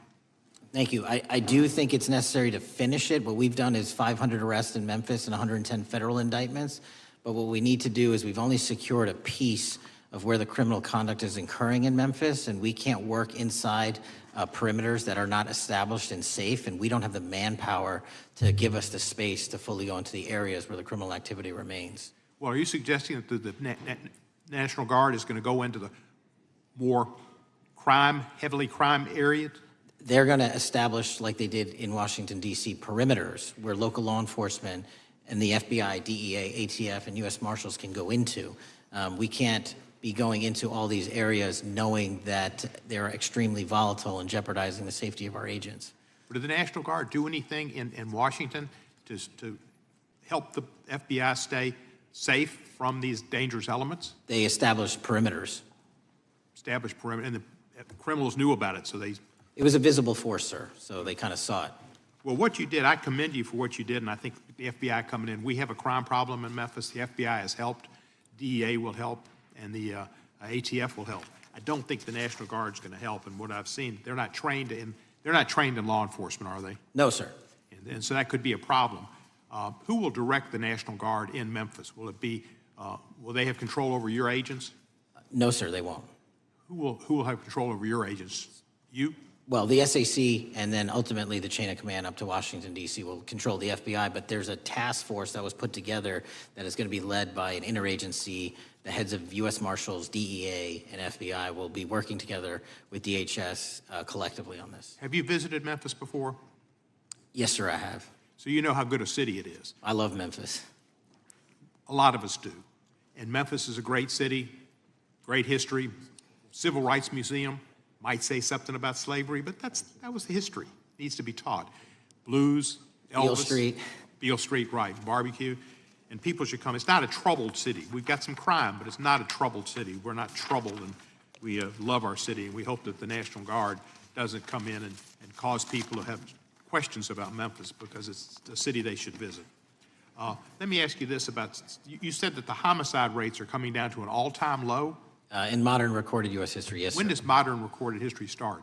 Thank you. I do think it's necessary to finish it. What we've done is 500 arrests in Memphis and 110 federal indictments. But what we need to do is we've only secured a piece of where the criminal conduct is occurring in Memphis, and we can't work inside perimeters that are not established and safe, and we don't have the manpower to give us the space to fully go into the areas where the criminal activity remains. Well, are you suggesting that the National Guard is going to go into the more heavily crime areas? They're going to establish, like they did in Washington, D.C., perimeters where local law enforcement and the FBI, DEA, ATF, and U.S. Marshals can go into. We can't be going into all these areas knowing that they're extremely volatile and jeopardizing the safety of our agents. Did the National Guard do anything in Washington to help the FBI stay safe from these dangerous elements? They established perimeters. Established perimeter, and the criminals knew about it, so they... It was a visible force, sir, so they kind of saw it. Well, what you did, I commend you for what you did, and I think the FBI coming in, we have a crime problem in Memphis. The FBI has helped, DEA will help, and the ATF will help. I don't think the National Guard is going to help, and what I've seen, they're not trained in law enforcement, are they? No, sir. And so that could be a problem. Who will direct the National Guard in Memphis? Will it be? Will they have control over your agents? No, sir, they won't. Who will have control over your agents? You? Well, the SAC and then ultimately the chain of command up to Washington, D.C. will control the FBI, but there's a task force that was put together that is going to be led by an interagency. The heads of U.S. Marshals, DEA, and FBI will be working together with DHS collectively on this. Have you visited Memphis before? Yes, sir, I have. So you know how good a city it is. I love Memphis. A lot of us do. And Memphis is a great city, great history, civil rights museum. Might say something about slavery, but that was the history. It needs to be taught. Blues, Elvis. Beale Street. Beale Street, right. Barbecue. And people should come. It's not a troubled city. We've got some crime, but it's not a troubled city. We're not troubled, and we love our city, and we hope that the National Guard doesn't come in and cause people to have questions about Memphis because it's a city they should visit. Let me ask you this about, you said that the homicide rates are coming down to an all-time low? In modern recorded U.S. history, yes, When sir. does modern recorded history start?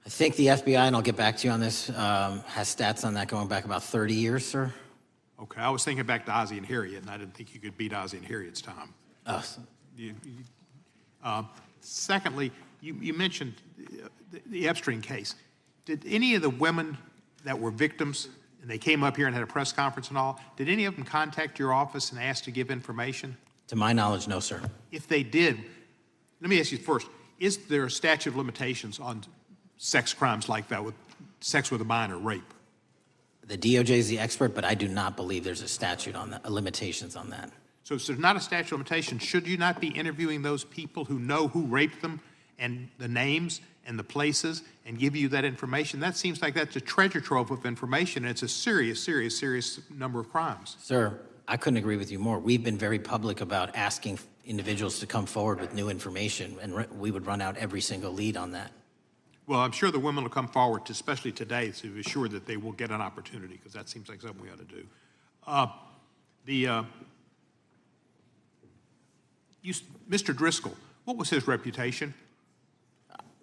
I think the FBI, and I'll get back to you on this, has stats on that going back about 30 years, sir. Okay, I was thinking back to Ozzie and Harriet, and I didn't think you could beat Ozzie and Harriet's time. Secondly, you mentioned the Epstein case. Did any of the women that were victims, and they came up here and had a press conference and all, did any of them contact your office and ask to give information? To my knowledge, no, sir. If they did, let me ask you first, is there a statute of limitations on sex crimes like that, with sex with a minor, rape? The DOJ is the expert, but I do not believe there's a statute on that, limitations on that. So if there's not a statute of limitations, should you not be interviewing those people who know who raped them and the names and the places and give you that information? That seems like that's a treasure trove of information, and it's a serious, serious, serious number of crimes. Sir, I couldn't agree with you more. We've been very public about asking individuals to come forward with new information, and we would run out every single lead on that. Well, I'm sure the women will come forward, especially today, to be sure that they will get an opportunity, because that seems like something we ought to do. Mr. Driscoll, what was his reputation?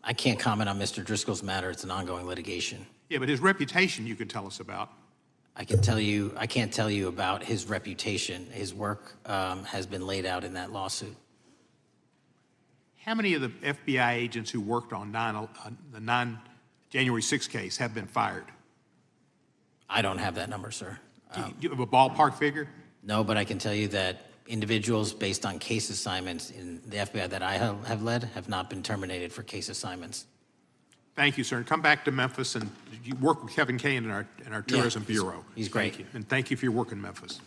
I can't comment on Mr. Driscoll's matter. It's an ongoing litigation. Yeah, but his reputation you could tell us about. I can't tell you about his reputation. His work has been laid out in that lawsuit. How many of the FBI agents who worked on the January 6th case have been fired? I don't have that number, sir. Do you have a ballpark figure? No, but I can tell you that individuals based on case assignments in the FBI that I have led have not been terminated for case assignments. Thank you, sir. And come back to Memphis and you work with Kevin Kane in our Tourism Bureau. He's great. Thank you. And thank you for your work in Memphis.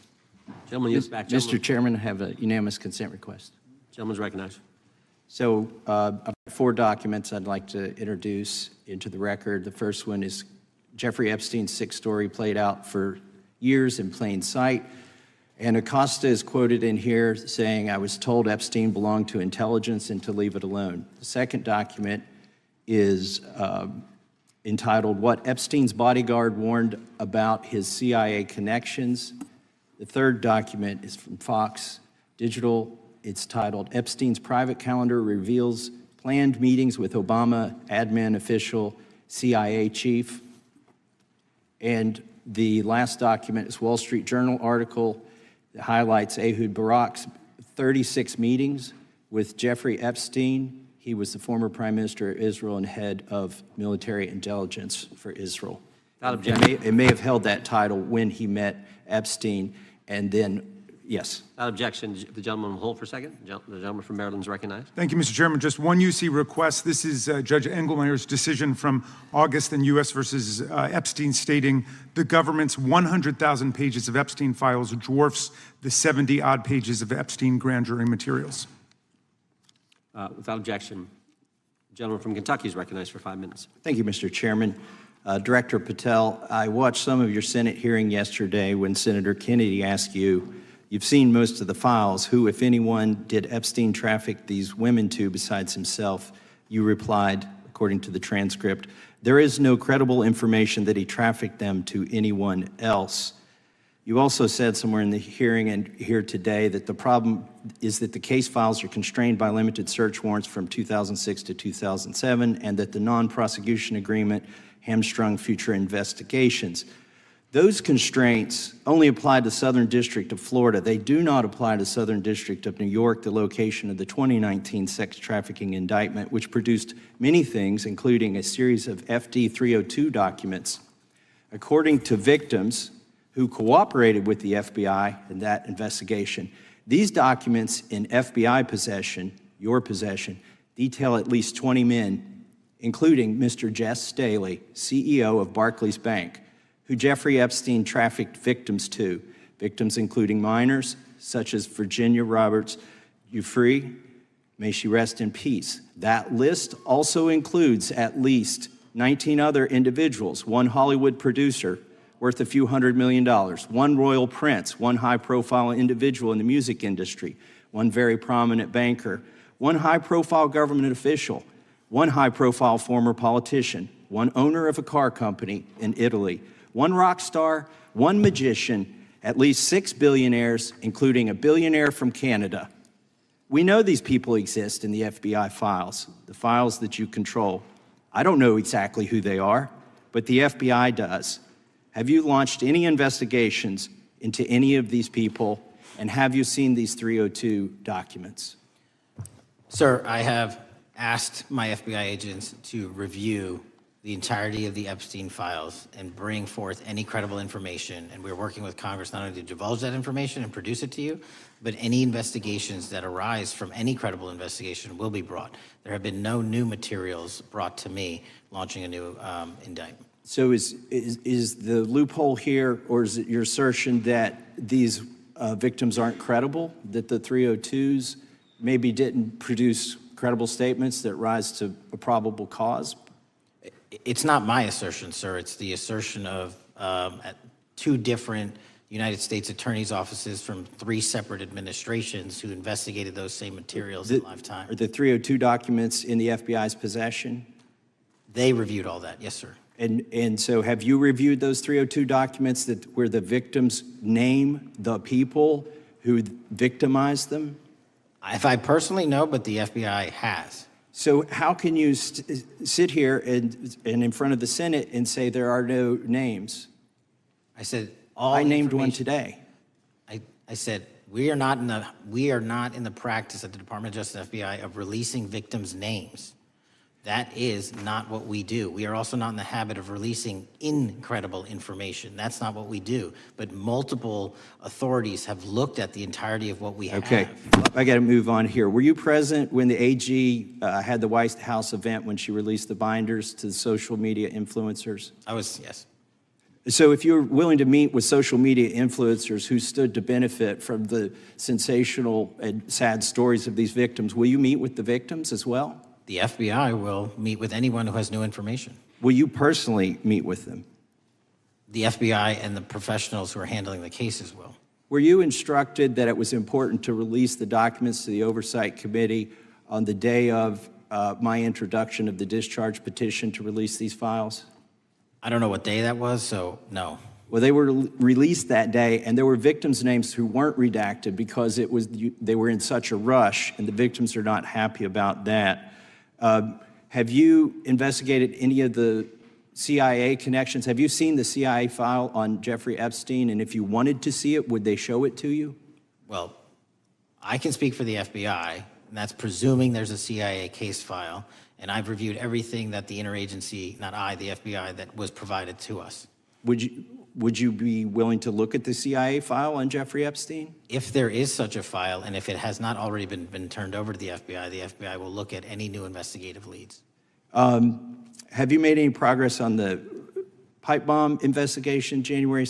Gentleman, yes, back. Mr. Chairman, I have a unanimous consent request. Gentleman's recognized. So I've got 4 documents I'd like to introduce into the record. The first one is Jeffrey Epstein's 6th story played out for years in plain sight. And Acosta is quoted in here saying, "I was told Epstein belonged to intelligence and to leave it alone." The second document is entitled, "What Epstein's Bodyguard Warned About His CIA Connections." The third document is from Fox Digital. It's titled, "Epstein's Private Calendar Reveals Planned Meetings with Obama Admin Official CIA Chief." And the last document is Wall Street Journal article that highlights Ehud Barak's 36 meetings with Jeffrey Epstein. He was the former Prime Minister of Israel and head of military intelligence for Israel. It may have held that title when he met Epstein, and then, yes. Without objection, the gentleman will hold for a second. The gentleman from Maryland is recognized. Thank you, Mr. Chairman. Just one UC request. This is Judge Engelmeyer's decision from August in U.S. versus Epstein, stating the government's 100,000 pages of Epstein files dwarfs the 70-odd pages of Epstein grand jury materials. Without objection, the gentleman from Kentucky is recognized for 5 minutes. Thank you, Mr. Chairman. Director Patel, I watched some of your Senate hearing yesterday when Senator Kennedy asked you, "You've seen most of the files. Who, if anyone, did Epstein traffic these women to besides himself?" You replied, according to the transcript, "There is no credible information that he trafficked them to anyone else." You also said somewhere in the hearing and here today that the problem is that the case files are constrained by limited search warrants from 2006 to 2007, and that the non-prosecution agreement hamstrung future investigations. Those constraints only apply to Southern District of Florida. They do not apply to Southern District of New York, the location of the 2019 sex trafficking indictment, which produced many things, including a series of FD 302 documents. According to victims who cooperated with the FBI in that investigation, these documents in FBI possession, your possession, detail at least 20 men, including Mr. Jess Staley, CEO of Barclays Bank, who Jeffrey Epstein trafficked victims to, victims including minors, such as Virginia Roberts Giuffre, may she rest in peace. That list also includes at least 19 other individuals, one Hollywood producer worth a few $100 million, one royal prince, one high-profile individual in the music industry, one very prominent banker, one high-profile government official, one high-profile former politician, one owner of a car company in Italy, one rock star, one magician, at least 6 billionaires, including a billionaire from Canada. We know these people exist in the FBI files, the files that you control. I don't know exactly who they are, but the FBI does. Have you launched any investigations into any of these people, and have you seen these 302 documents? Sir, I have asked my FBI agents to review the entirety of the Epstein files and bring forth any credible information. And we're working with Congress not only to divulge that information and produce it to you, but any investigations that arise from any credible investigation will be brought. There have been no new materials brought to me launching a new indictment. So is the loophole here, or is it your assertion that these victims aren't credible, that the 302s maybe didn't produce credible statements that rise to a probable cause? It's not my assertion, sir. It's the assertion of two different United States attorneys' offices from 3 separate administrations who investigated those same materials in lifetime. Are the 302 documents in the FBI's possession? They reviewed all that, yes, sir. And so have you reviewed those 302 documents where the victims name the people who victimized them? If I personally know, but the FBI has. So how can you sit here and in front of the Senate and say there are no names? I said I named one today. I said we are not in the practice at the Department of Justice FBI of releasing victims' names. That is not what we do. We are also not in the habit of releasing incredible information. That's not what we do. But multiple authorities have looked at the entirety of what we have. Okay, I got to move on here. Were you present when the AG had the White House event when she released the binders to the social media influencers? I was, yes. So if you're willing to meet with social media influencers who stood to benefit from the sensational and sad stories of these victims, will you meet with the victims as well? The FBI will meet with anyone who has new information. Will you personally meet with them? The FBI and the professionals who are handling the cases will. Were you instructed that it was important to release the documents to the Oversight Committee on the day of my introduction of the discharge petition to release these files? I don't know what day that was, so no. Well, they were released that day, and there were victims' names who weren't redacted because they were in such a rush, and the victims are not happy about that. Have you investigated any of the CIA connections? Have you seen the CIA file on Jeffrey Epstein? And if you wanted to see it, would they show it to you? Well, I can speak for the FBI, and that's presuming there's a CIA case file. And I've reviewed everything that the interagency, not I, the FBI, that was provided to us. Would you be willing to look at the CIA file on Jeffrey Epstein? If there is such a file, and if it has not already been turned over to the FBI will look at any new investigative leads. Have you made any progress on the pipe bomb investigation, January